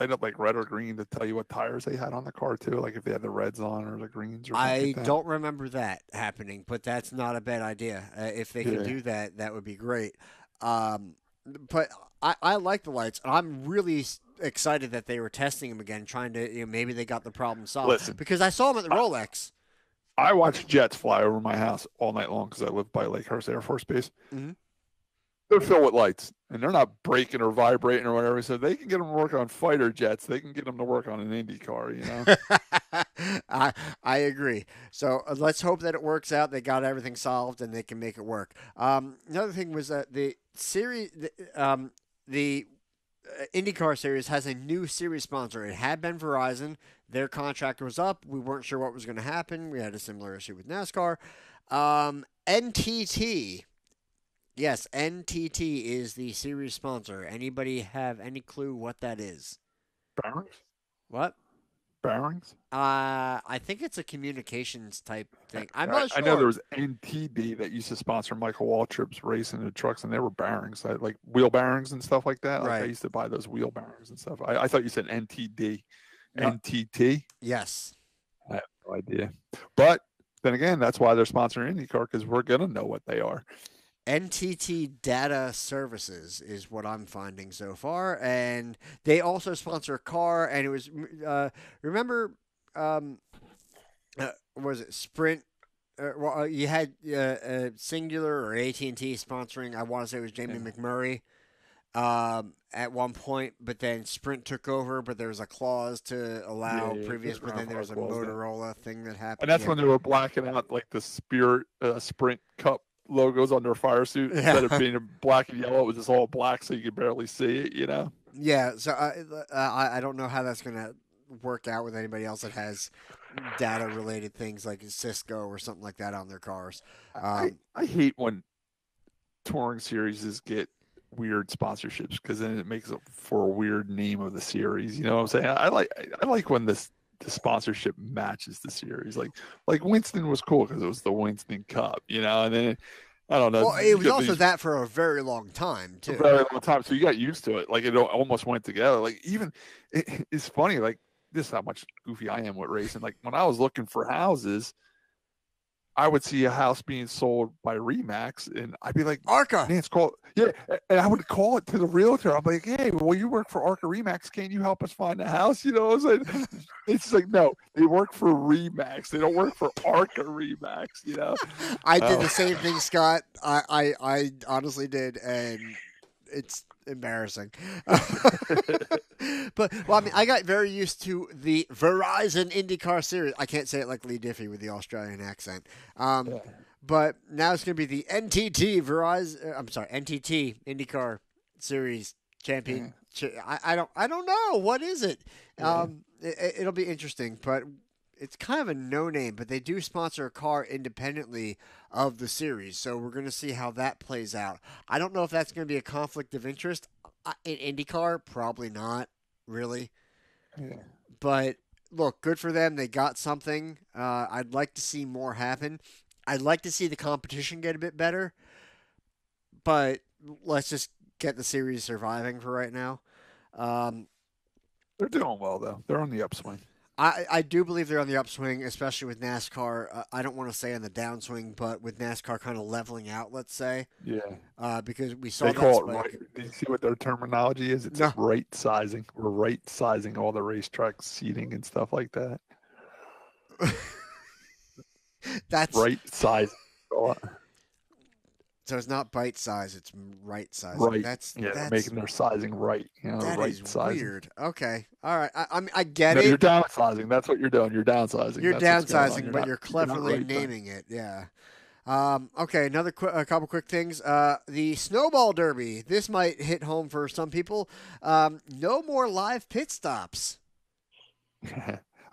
up like red or green to tell you what tires they had on the car too, like if they had the reds on or the greens or something I like don't remember that happening, but that's not a bad idea. If they could do that, that would be great. But I like the lights. I'm really excited that they were testing them again, trying to maybe they got the problem solved. Listen, because I saw them at the Rolex. I watched jets fly over my house all night long because I live by Lakehurst Air Force Base. Mm-hmm. They're filled with lights, and they're not breaking or vibrating or whatever. So they can get them to work on fighter jets. They can get them to work on an Indy car, I agree. So let's hope that it works out. They got everything solved, and they can make it work. Another thing was that the IndyCar series has a new series sponsor. It had been Verizon. Their contract was up. We weren't sure what was going to happen. We had a similar issue with NASCAR. NTT. Yes, NTT is the series sponsor. Anybody have any clue what that is? Bearings? What? Bearings? I think it's a communications type thing. I'm not sure. I know there was NTD that used to sponsor Michael Waltrip's racing the trucks, and they were bearings, like wheel bearings and stuff like that. Like I used to buy those wheel bearings and stuff. I thought you said NTD. No. NTT? Yes. I have no idea. But then again, that's why they're sponsoring IndyCar, because we're going to know what they are. NTT Data Services is what I'm finding so far, and they also sponsor a car. And it was remember, was it Sprint? You had Singular or AT&T sponsoring. I want to say it was Jamie McMurray at one point, but then Sprint took over. But there was a clause to allow previous. But then there was a Motorola thing that happened, and that's when they were blacking out like the Sprint Cup logos on their fire suit. Instead of being black and yellow, it was just all black, so you could barely see it. Yeah. So I don't know how that's gonna work out with anybody else that has data related things like Cisco or something like that on their cars. I hate when touring series get weird sponsorships, because then it makes it for a weird name of the series. You know what I'm saying? I like when the sponsorship matches the series. Like Winston was cool because it was the Winston Cup, and then I don't know. Well, it was also that for a very long time too. A very long time, so you got used to it. Like it almost went together. Like even it's funny. Like this is how much goofy I am with racing. Like when I was looking for houses, I would see a house being sold by Remax, and I'd be like, Arca. Man, it's called, yeah. And I would call it to the realtor. I'm like, hey, well, you work for Arca Remax. Can't you help us find a house? You know what I'm saying? It's like, no, they work for Remax. They don't work for Arca Remax, you know? I did the same thing, Scott. I honestly did, and it's embarrassing. But, well, I mean, I got very used to the Verizon IndyCar series. I can't say it like Lee Diffie with the Australian accent. But now it's going to be the NTT IndyCar Series champion. I don't know. What is it? It'll be interesting, but it's kind of a no name. But they do sponsor a car independently of the series, so we're going to see how that plays out. I don't know if that's going to be a conflict of interest in IndyCar. Probably not, really. Yeah. But look, good for them. They got something. I'd like to see more happen. I'd like to see the competition get a bit better, but let's just get the series surviving for right now. They're doing well, though. They're on the upswing. I do believe they're on the upswing, especially with NASCAR. I don't want to say on the downswing, but with NASCAR kind of leveling out, let's say. Yeah. Because we saw they that call spike. it right. Did you see what their terminology is? It's right sizing. We're right sizing all the racetrack seating and stuff like that. That's right size. So it's not bite size; it's right size. Right. That's making their sizing right. You know, that right is sizing. Weird. Okay. All right. I get it. You're downsizing. That's what you're doing. You're downsizing. You're downsizing, but you're cleverly right naming it. Yeah. Okay. A couple quick things. The Snowball Derby. This might hit home for some people. No more live pit stops.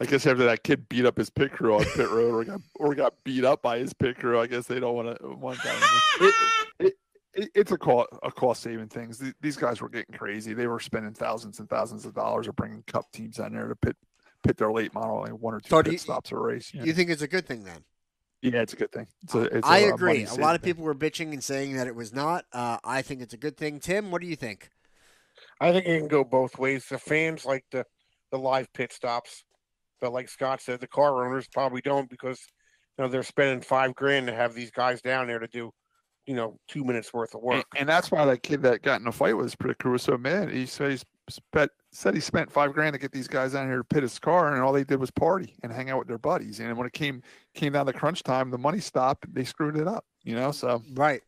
I guess after that kid beat up his pit crew on pit road or got beat up by his pit crew, I guess they don't want that. It's a cost saving things. These guys were getting crazy. They were spending thousands and thousands of dollars or bringing cup teams down there to pit their late model and one or two pit stops a race. You think it's a good thing then? Yeah, it's a good thing. I agree. A lot of people were bitching and saying that it was not. I think it's a good thing. Tim, what do you think? I think it can go both ways. The fans like the live pit stops. But like Scott said, the car owners probably don't because they're spending $5,000 to have these guys down there to do 2 minutes worth of work. And that's why that kid that got in a fight with his pit crew was so mad. He said he spent $5,000 to get these guys down here to pit his car, and all they did was party and hang out with their buddies. And when it came down to crunch time, the money stopped. They screwed it up. So right.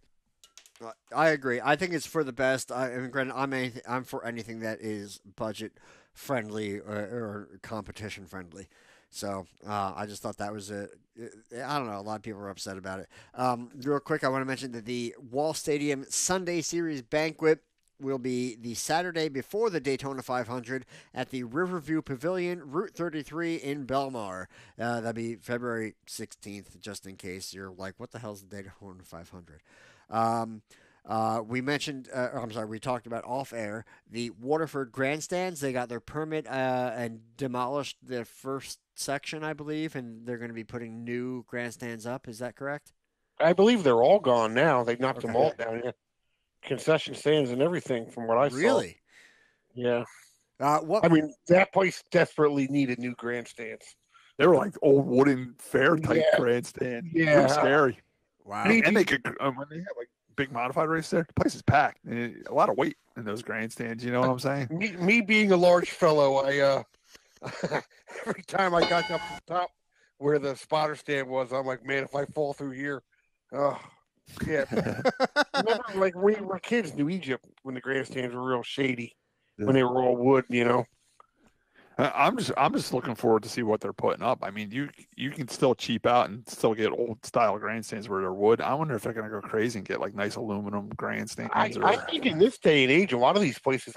I agree. I think it's for the best. I'm for anything that is budget friendly or competition friendly. So I just thought that was I don't know. A lot of people were upset about it. Real quick, I want to mention that the Wall Stadium Sunday Series banquet will be the Saturday before the Daytona 500 at the Riverview Pavilion, Route 33 in Belmar. That'll be February 16th, just in case you're like, what the hell is the Daytona 500? We talked about off air the Waterford grandstands. They got their permit and demolished the first section, I believe, and they're going to be putting new grandstands up. Is that correct? I believe they're all gone now. They knocked them all down. Yeah. Concession stands and everything, from what I saw. Really? Yeah. That place desperately needed new grandstands. They were like old wooden fair type grandstand. Yeah. Pretty scary. Wow. And they could when they have like big modified race there, the place is packed. And a lot of weight in those grandstands. You know what I'm saying? Me being a large fellow, I every time I got up to the top where the spotter stand was, I'm like, man, if I fall through here, yeah. Remember, like when we were kids, New Egypt, when the grandstands were real shady, when they were all wood, I'm just looking forward to see what they're putting up. I mean, you can still cheap out and still get old style grandstands where they're wood. I wonder if they're going to go crazy and get like nice aluminum grandstands. I think in this day and age, a lot of these places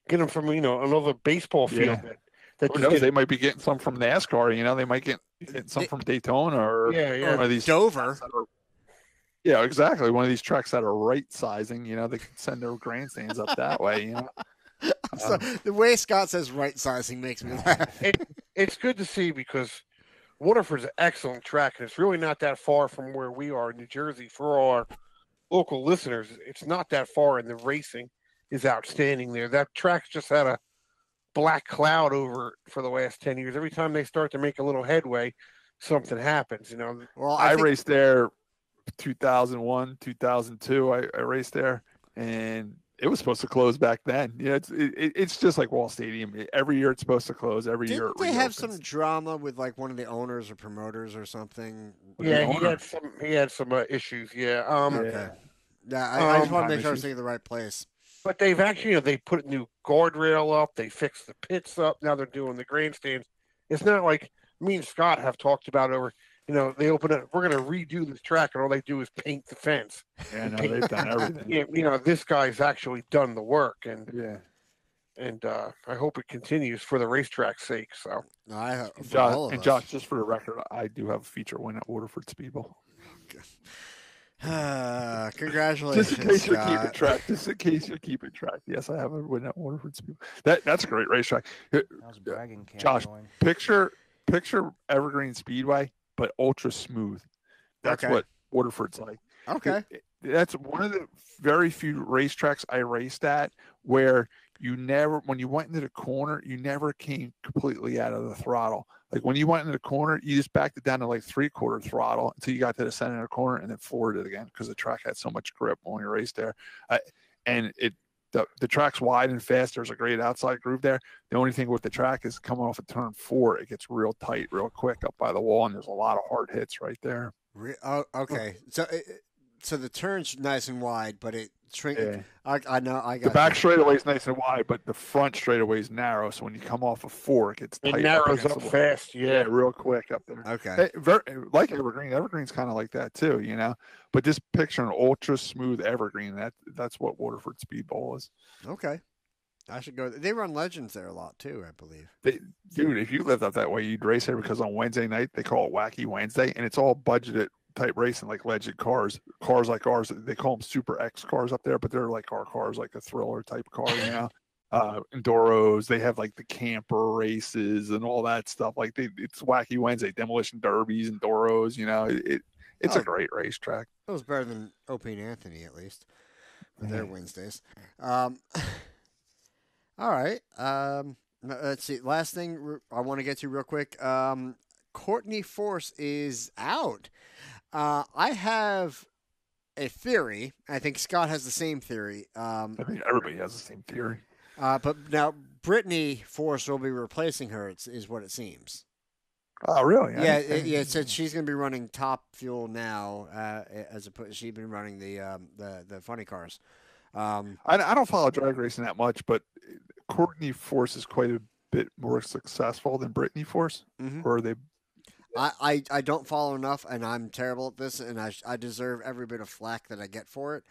get them from another baseball field. Yeah. Who knows? They might be getting some from NASCAR. They might get some from Daytona or one of these Dover. Yeah, exactly. One of these tracks that are right sizing, they can send their grandstands up that way, So the way Scott says right sizing makes me laugh. It's good to see because Waterford's an excellent track, and it's really not that far from where we are in New Jersey. For our local listeners, it's not that far, and the racing is outstanding there. That track's just had a black cloud over it for the last 10 years. Every time they start to make a little headway, something happens. Well, I think, raced there 2001, 2002. I raced there, and it was supposed to close back then. It's just like Wall Stadium. Every year it's supposed to close. Every year didn't it they have reopens. some drama with like one of the owners or promoters or something? Yeah, he had some issues. Yeah. Okay. Yeah, I just want to make sure I was thinking of the right place. But they've actually, they put a new guardrail up. They fixed the pits up. Now they're doing the grandstands. It's not like me and Scott have talked about over. They open it. We're going to redo this track, and all they do is paint the fence. Yeah, no, they've done everything. This guy's actually done the work, and I hope it continues for the racetrack's sake. So, Josh, just for the record, I do have a feature win at Waterford Speedbowl. Congratulations! Just in case you're keeping track. Yes, I have a win at Waterford Speedbowl. That's a great racetrack. How's bragging camp Josh, going? picture Evergreen Speedway, but ultra smooth. That's what Waterford's like. Okay. That's one of the very few racetracks I raced at where when you went into the corner, you never came completely out of the throttle. Like when you went into the corner, you just backed it down to like 3/4 throttle until you got to the center of the corner and then forwarded it again because the track had so much grip when we raced there. And the track's wide and fast. There's a great outside groove there. The only thing with the track is coming off of turn 4, it gets real tight, real quick up by the wall, and there's a lot of hard hits right there. Oh, okay. So the turn's nice and wide, but it shrinks. Yeah. I know. I got the back straightaway is nice and wide, but the front straightaway is narrow. So when you come off of 4, it gets tight. It narrows up fast. Yeah, real quick up there. Okay. Like Evergreen. Evergreen's kind of like that too, But just picture an ultra smooth Evergreen. That's what Waterford Speedbowl is. Okay. I should go. They run Legends there a lot too, I believe. Dude, if you lived up that way, you'd race there because on Wednesday night they call it Wacky Wednesday, and it's all budgeted type racing like legend cars like ours. They call them Super X cars up there, but they're like our cars, like a thriller type car, Enduros. They have like the camper races and all that stuff. Like it's Wacky Wednesday, demolition derbies, Enduros. It's a great racetrack. It was better than Opie and Anthony at least for their Wednesdays. All right. Let's see. Last thing I want to get to real quick. Courtney Force is out. I have a theory. I think Scott has the same theory. I think everybody has the same theory. But now Brittany Force will be replacing her, is what it seems. Oh, really? Yeah, it said she's going to be running Top Fuel now, as opposed she's been running the funny cars. I don't follow drag racing that much, but Courtney Force is quite a bit more successful than Brittany Force, or are they? I don't follow enough, and I'm terrible at this, and I deserve every bit of flack that I get for it.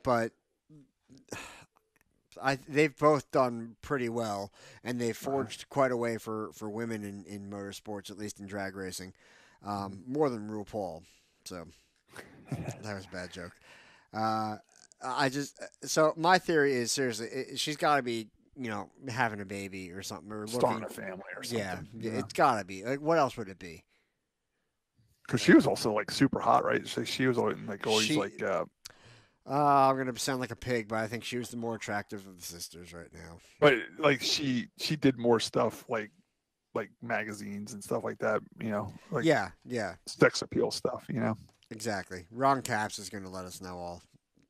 But they've both done pretty well, and they've forged quite a way for women in motorsports, at least in drag racing, more than RuPaul. So that was a bad joke. So my theory is seriously, she's got to be, having a baby or something, or starting a family or something. Yeah, it's got to be. Like, what else would it be? Because she was also like super hot, right? She was always I'm gonna sound like a pig, but I think she was the more attractive of the sisters right now. But like she did more stuff like magazines and stuff like that, like yeah, sex appeal stuff, Exactly. Ron Capps is gonna let us know all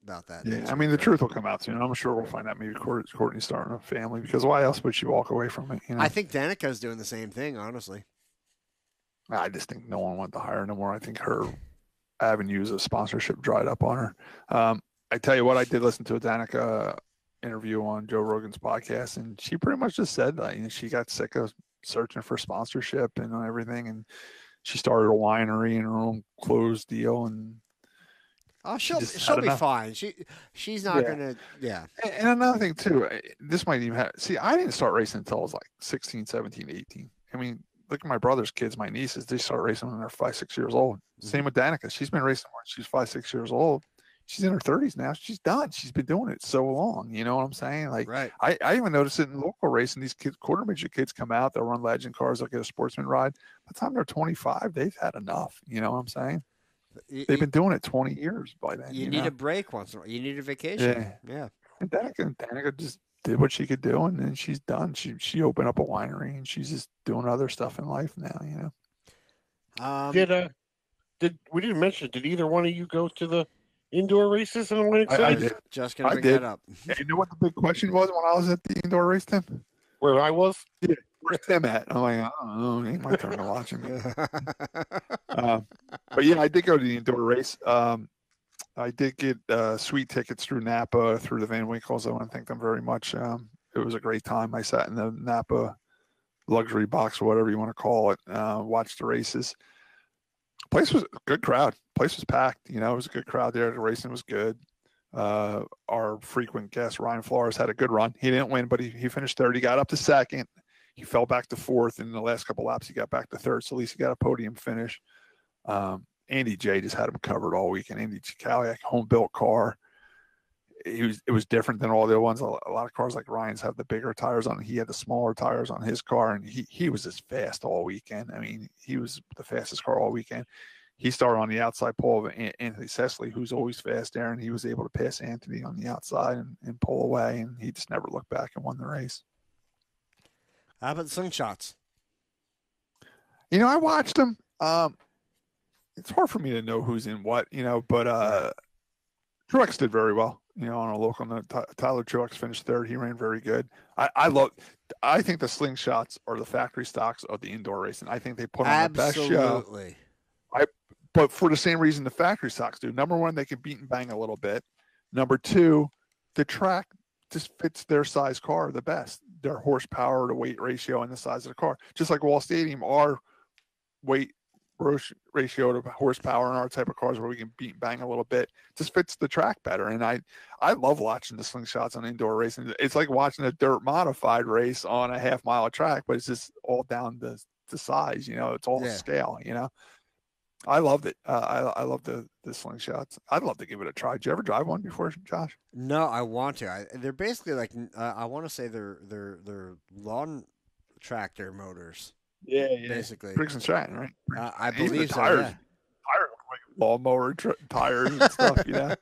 about that. Yeah, I mean the truth will come out soon. I'm sure we'll find out maybe Courtney's starting a family, because why else would she walk away from it? I think Danica's doing the same thing, honestly. I just think no one wanted to hire her no more. I think her avenues of sponsorship dried up on her. I tell you what, I did listen to a Danica interview on Joe Rogan's podcast, and she pretty much just said that she got sick of searching for sponsorship and everything, and she started a winery and her own clothes deal, and she'll be fine. She's not gonna. And another thing too, this might even have. See, I didn't start racing until I was like 16, 17, 18. I mean, look at my brother's kids, my nieces. They start racing when they're 5, 6 years old. Same with Danica. She's been racing when she's 5, 6 years old. She's in her 30s now. She's done. She's been doing it so long. You know what I'm saying? Like, right. I even notice it in local racing. These kids, quarter midget kids come out. They'll run legend cars. They'll get a sportsman ride. By the time they're 25, they've had enough. You know what I'm saying? They've been doing it 20 years by then. You need a break once in a while. You need a vacation. Yeah. And Danica just did what she could do, and then she's done. She opened up a winery, and she's just doing other stuff in life now. Did we didn't mention? Did either one of you go to the indoor races in Atlantic City? I did. Just gonna I bring did. that up. And you know what the big question was when I was at the indoor race, Tim? Where I was? Yeah, where's Tim at? I'm like, I don't know. It ain't my turn to watch him. But yeah, I did go to the indoor race. I did get sweet tickets through Napa, through the Van Winkles. I want to thank them very much. It was a great time. I sat in the Napa luxury box, or whatever you want to call it, watched the races. Place was a good crowd. Place was packed. You know, it was a good crowd there. The racing was good. Our frequent guest, Ryan Flores, had a good run. He didn't win, but he finished third. He got up to second. He fell back to fourth. In the last couple laps, he got back to third. So at least he got a podium finish. Andy J just had him covered all weekend. Andy Chikaliak, home-built car. It was different than all the other ones. A lot of cars like Ryan's have the bigger tires on. He had the smaller tires on his car, and he was just fast all weekend. I mean, he was the fastest car all weekend. He started on the outside pole of Anthony Cecily, who's always fast there, and he was able to pass Anthony on the outside and pull away, and he just never looked back and won the race. How about the slingshots? You know, I watched them. It's hard for me to know who's in what, you know, but Truex did very well, you know, on a local note. Tyler Truex finished third. He ran very good. I think the slingshots are the factory stocks of the indoor racing. I think they put on the best show. Absolutely. But for the same reason the factory stocks do. Number one, they can beat and bang a little bit. Number two, the track just fits their size car the best. Their horsepower to weight ratio and the size of the car. Just like Wall Stadium, our weight ratio to horsepower in our type of cars where we can beat and bang a little bit just fits the track better. And I love watching the slingshots on indoor racing. It's like watching a dirt modified race on a half-mile track, but it's just all down to size, you know. It's all scale, you know. I loved it. I love the slingshots. I'd love to give it a try. Did you ever drive one before, Josh? No, I want to. They're basically like I want to say they're lawn tractor motors. Yeah. Basically, Briggs and Stratton, right? I believe so. Tires, Yeah. tires look like lawnmower tires and stuff. You know,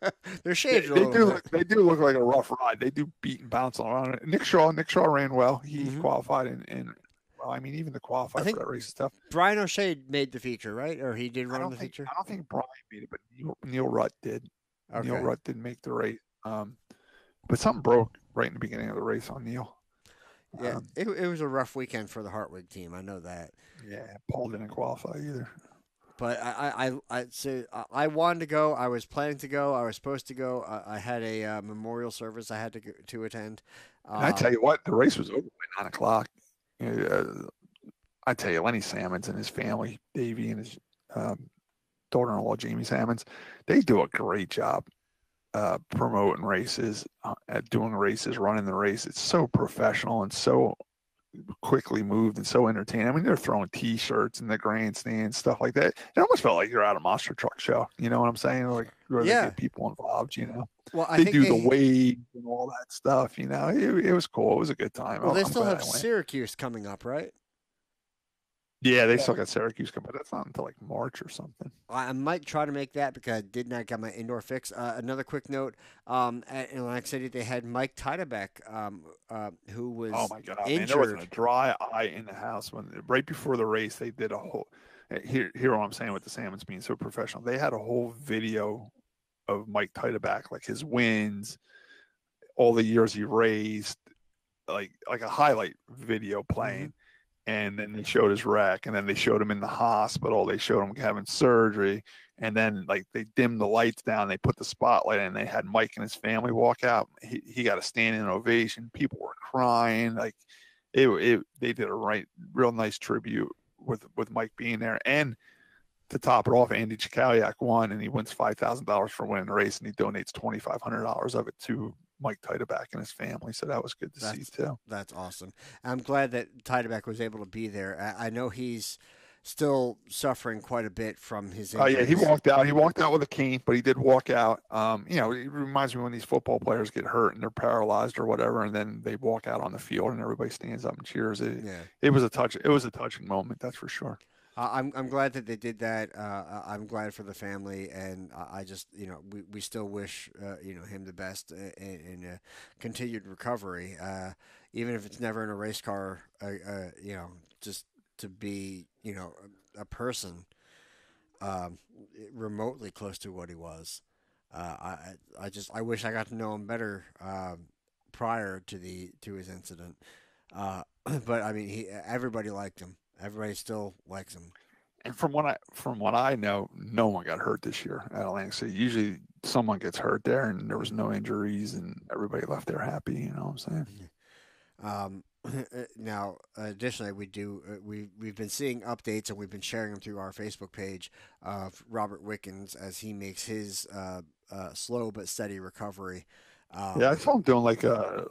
they're shaped. They do look like a rough ride. They do beat and bounce around it. Nick Shaw ran well. He qualified and well, I mean, even to qualify for that race and stuff. Brian O'Shea made the feature, right? Or he did run the feature? I don't think Brian made it, but Neil Rutt did. Okay. Neil Rutt didn't make the race. But something broke right in the beginning of the race on Neil. Yeah, it was a rough weekend for the Hartwig team. I know that. Yeah, Paul didn't qualify either. But I wanted to go. I was planning to go. I was supposed to go. I had a memorial service I had to attend. I tell you what, the race was over by 9 o'clock. I tell you, Lenny Salmons and his family, Davey and his daughter-in-law, Jamie Salmons, they do a great job promoting races, doing races, running the race. It's so professional and so quickly moved and so entertaining. I mean, they're throwing T-shirts in the grandstand, stuff like that. It almost felt like you're at a monster truck show. You know what I'm saying? Like where they get people involved. You know, well, they do the waves and all that stuff. You know, it was cool. It was a good time. Well, they still have Syracuse coming up, right? Yeah, they still got Syracuse coming, but that's not until like March or something. I might try to make that because I did not get my indoor fix. Another quick note: in Atlantic City, they had Mike Titebeck, who was injured. Man, there wasn't a dry eye in the house right before the race. They did a whole. Hear what I'm saying with the Salmons being so professional. They had a whole video of Mike Titebeck, like his wins, all the years he raced, like a highlight video playing. And then they showed his wreck, and then they showed him in the hospital. They showed him having surgery, and then like they dimmed the lights down. They put the spotlight in. And they had Mike and his family walk out. He got a standing ovation. People were crying. Like they did a real nice tribute with Mike being there. And to top it off, Andy Chikaliak won, and he wins $5,000 for winning the race, and he donates $2,500 of it to Mike Titebeck and his family, so that was good to see too. That's awesome. I'm glad that Titebeck was able to be there. I know he's still suffering quite a bit from his injuries. Oh yeah, he walked out. He walked out with a cane, but he did walk out. You know, it reminds me when these football players get hurt and they're paralyzed or whatever, and then they walk out on the field and everybody stands up and cheers. It was a touching moment, that's for sure. I'm glad that they did that. I'm glad for the family, and I just, you know, we still wish, you know, him the best in continued recovery, even if it's never in a race car, you know, just to be, you know, a person remotely close to what he was. I wish I got to know him better prior to his incident. But I mean, everybody liked him. Everybody still likes him. And from what I know, no one got hurt this year at Atlantic City. Usually, someone gets hurt there, and there was no injuries, and everybody left there happy. You know what I'm saying? Now, additionally, we've been seeing updates, and we've been sharing them through our Facebook page of Robert Wickens as he makes his slow but steady recovery. Yeah, I saw him doing like a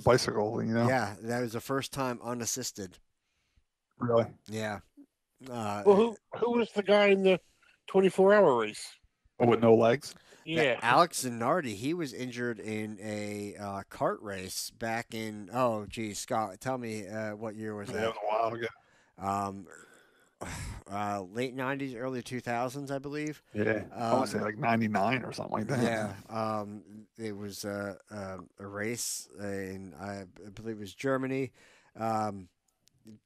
bicycle. You know? Yeah, that was the first time unassisted. Really? Yeah. Well, who was the guy in the 24-hour race? Oh, with no legs? Yeah. Alex Zanardi, he was injured in a kart race back in, oh, geez, Scott, tell me what year was that? That was a while ago. Late 90s, early 2000s, I believe. Yeah. I want to say like 99 or something like that. Yeah. It was a race in, I believe it was Germany.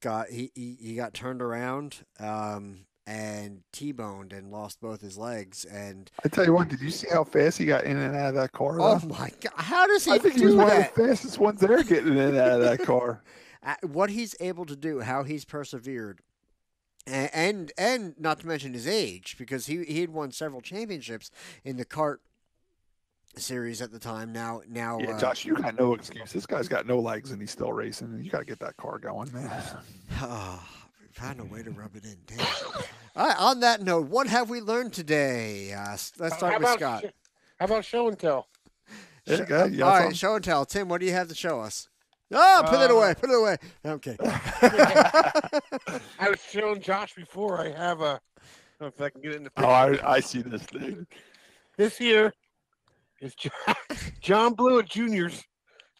He got turned around and T-boned and lost both his legs. And I tell you what, did you see how fast he got in and out of that car? Oh my God! How does he? I think he was one of the fastest ones there getting in and out of that car. What he's able to do, how he's persevered, and not to mention his age, because he had won several championships in the kart series at the time. Now, yeah, Josh, you got no excuse. This guy's got no legs and he's still racing. You got to get that car going, man. We've found a way to rub it in. Damn. All right, on that note, what have we learned today? Let's start with Scott. How about show and tell? Yeah, all right, show and tell. Tim, what do you have to show us? Oh, put it away. Put it away. Okay. I was showing Josh before. I have a. I don't know if I can get it in the picture. Oh, I see this thing. This here is John Blewett Jr.'s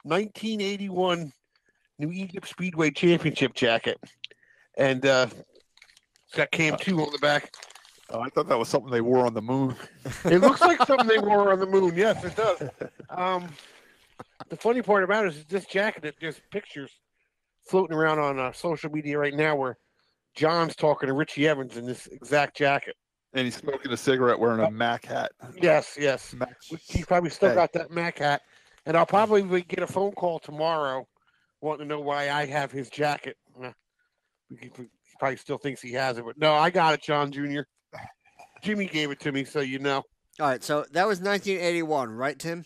1981 New Egypt Speedway Championship jacket. And got KM2 on the back. Oh, I thought that was something they wore on the moon. It looks like something they wore on the moon. Yes, it does. The funny part about it is this jacket, there's pictures floating around on social media right now where John's talking to Richie Evans in this exact jacket. And he's smoking a cigarette wearing a Mac hat. Yes. He's probably still got that Mac hat. And I'll probably get a phone call tomorrow wanting to know why I have his jacket. He probably still thinks he has it. But no, I got it, John Jr. Jimmy gave it to me, so you know. All right, so that was 1981, right, Tim?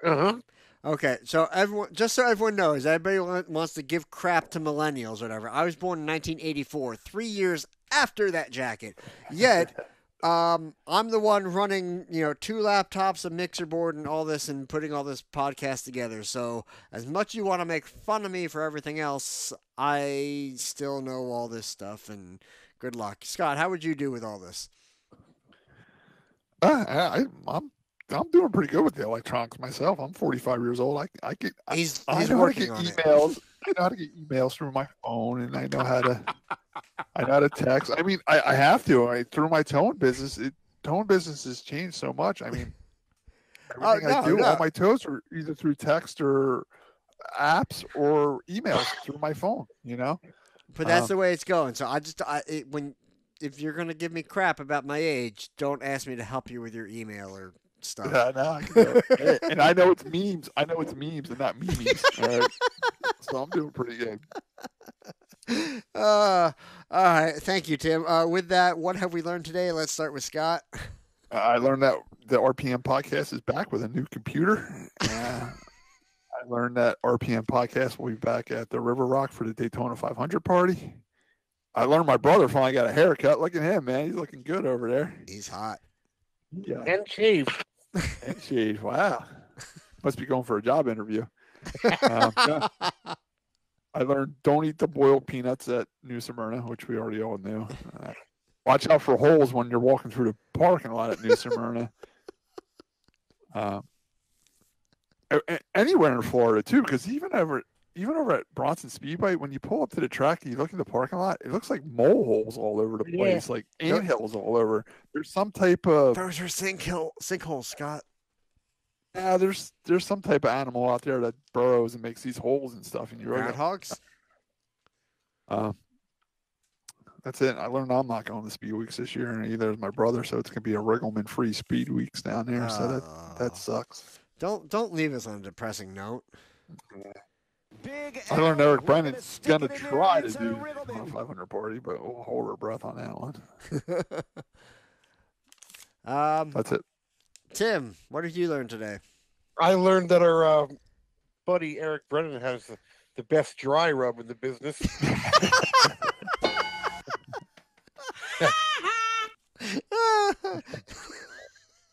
Uh-huh. Okay, so everyone knows, everybody wants to give crap to millennials or whatever. I was born in 1984, 3 years after that jacket. Yet, I'm the one running, 2 laptops, a mixer board, and all this, and putting all this podcast together. So, as much you want to make fun of me for everything else, I still know all this stuff, and good luck. Scott, how would you do with all this? I'm doing pretty good with the electronics myself. I'm 45 years old. I know how to get emails. I know how to get emails through my phone, and I know how to text. I mean, I have to. Through my towing business, towing business has changed so much. I mean, everything I do, all my tows are either through text or apps or emails through my phone. But that's the way it's going. So if you're gonna give me crap about my age, don't ask me to help you with your email or stuff. Yeah, no, I can do it. And I know it's memes. I know it's memes and not memes. All right? So I'm doing pretty good. All right. Thank you, Tim. With that, what have we learned today? Let's start with Scott. I learned that the RPM podcast is back with a new computer. I learned that RPM podcast will be back at the River Rock for the Daytona 500 party. I learned my brother finally got a haircut. Look at him, man. He's looking good over there. He's hot. Yeah. And shaved. And shaved. Wow. Must be going for a job interview. I learned don't eat the boiled peanuts at New Smyrna, which we already all knew. Watch out for holes when you're walking through the parking lot at New Smyrna. Anywhere in Florida, too, because even over at Bronson Speedway, when you pull up to the track and you look in the parking lot, it looks like mole holes all over the place, like anthills all over. There's some type of... Those are sinkholes, Scott. Yeah, there's some type of animal out there that burrows and makes these holes and stuff. And you're groundhogs? that's it. I learned I'm not going to Speed Weeks this year, and either is my brother, so it's gonna be a Riggleman-free Speed Weeks down there. So that sucks. Don't leave us on a depressing note. I learned Eric Brennan's gonna try to do a 500 party, but we'll hold our breath on that one. That's it. Tim, what did you learn today? I learned that our buddy Eric Brennan has the best dry rub in the business.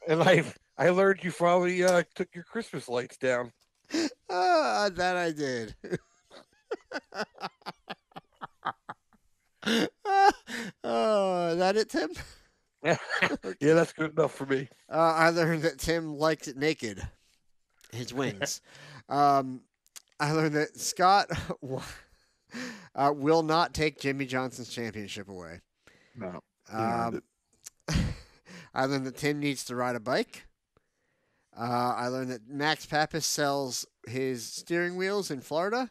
And I learned you finally took your Christmas lights down. That I did. Is that it, Tim? Yeah, that's good enough for me. I learned that Tim liked it naked, his wings. I learned that Scott will not take Jimmie Johnson's championship away. No. I learned that Tim needs to ride a bike. I learned that Max Pappas sells his steering wheels in Florida.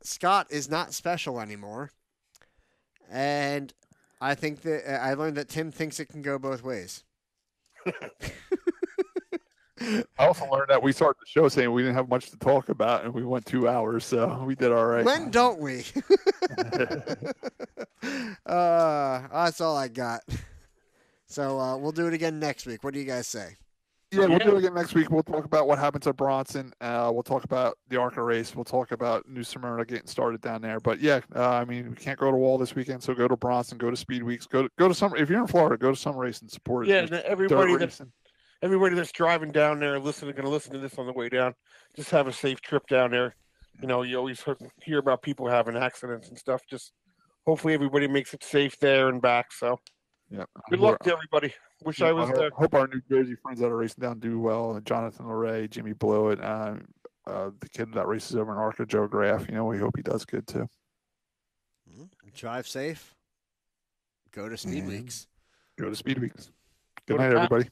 Scott is not special anymore. And I think that I learned that Tim thinks it can go both ways. I also learned that we started the show saying we didn't have much to talk about, and we went 2 hours, so we did all right. When don't we? That's all I got. So we'll do it again next week. What do you guys say? Yeah, we'll do it again next week. We'll talk about what happens at Bronson. We'll talk about the ARCA race. We'll talk about New Smyrna getting started down there. But yeah, I mean, we can't go to Wall this weekend, so go to Bronson, go to Speed Weeks, go to some. If you're in Florida, go to some race and support. Yeah, and everybody that's driving down there, going to listen to this on the way down. Just have a safe trip down there. You know, you always hear about people having accidents and stuff. Just hopefully everybody makes it safe there and back. So. Yeah. Good luck to everybody. I was there. Hope our New Jersey friends that are racing down do well. Jonathan LeRae, Jimmy Blewett, the kid that races over in ARCA, Joe Graff. You know, we hope he does good too. Drive safe. Go to Speed Weeks. Go to Speed Weeks. Good night, everybody.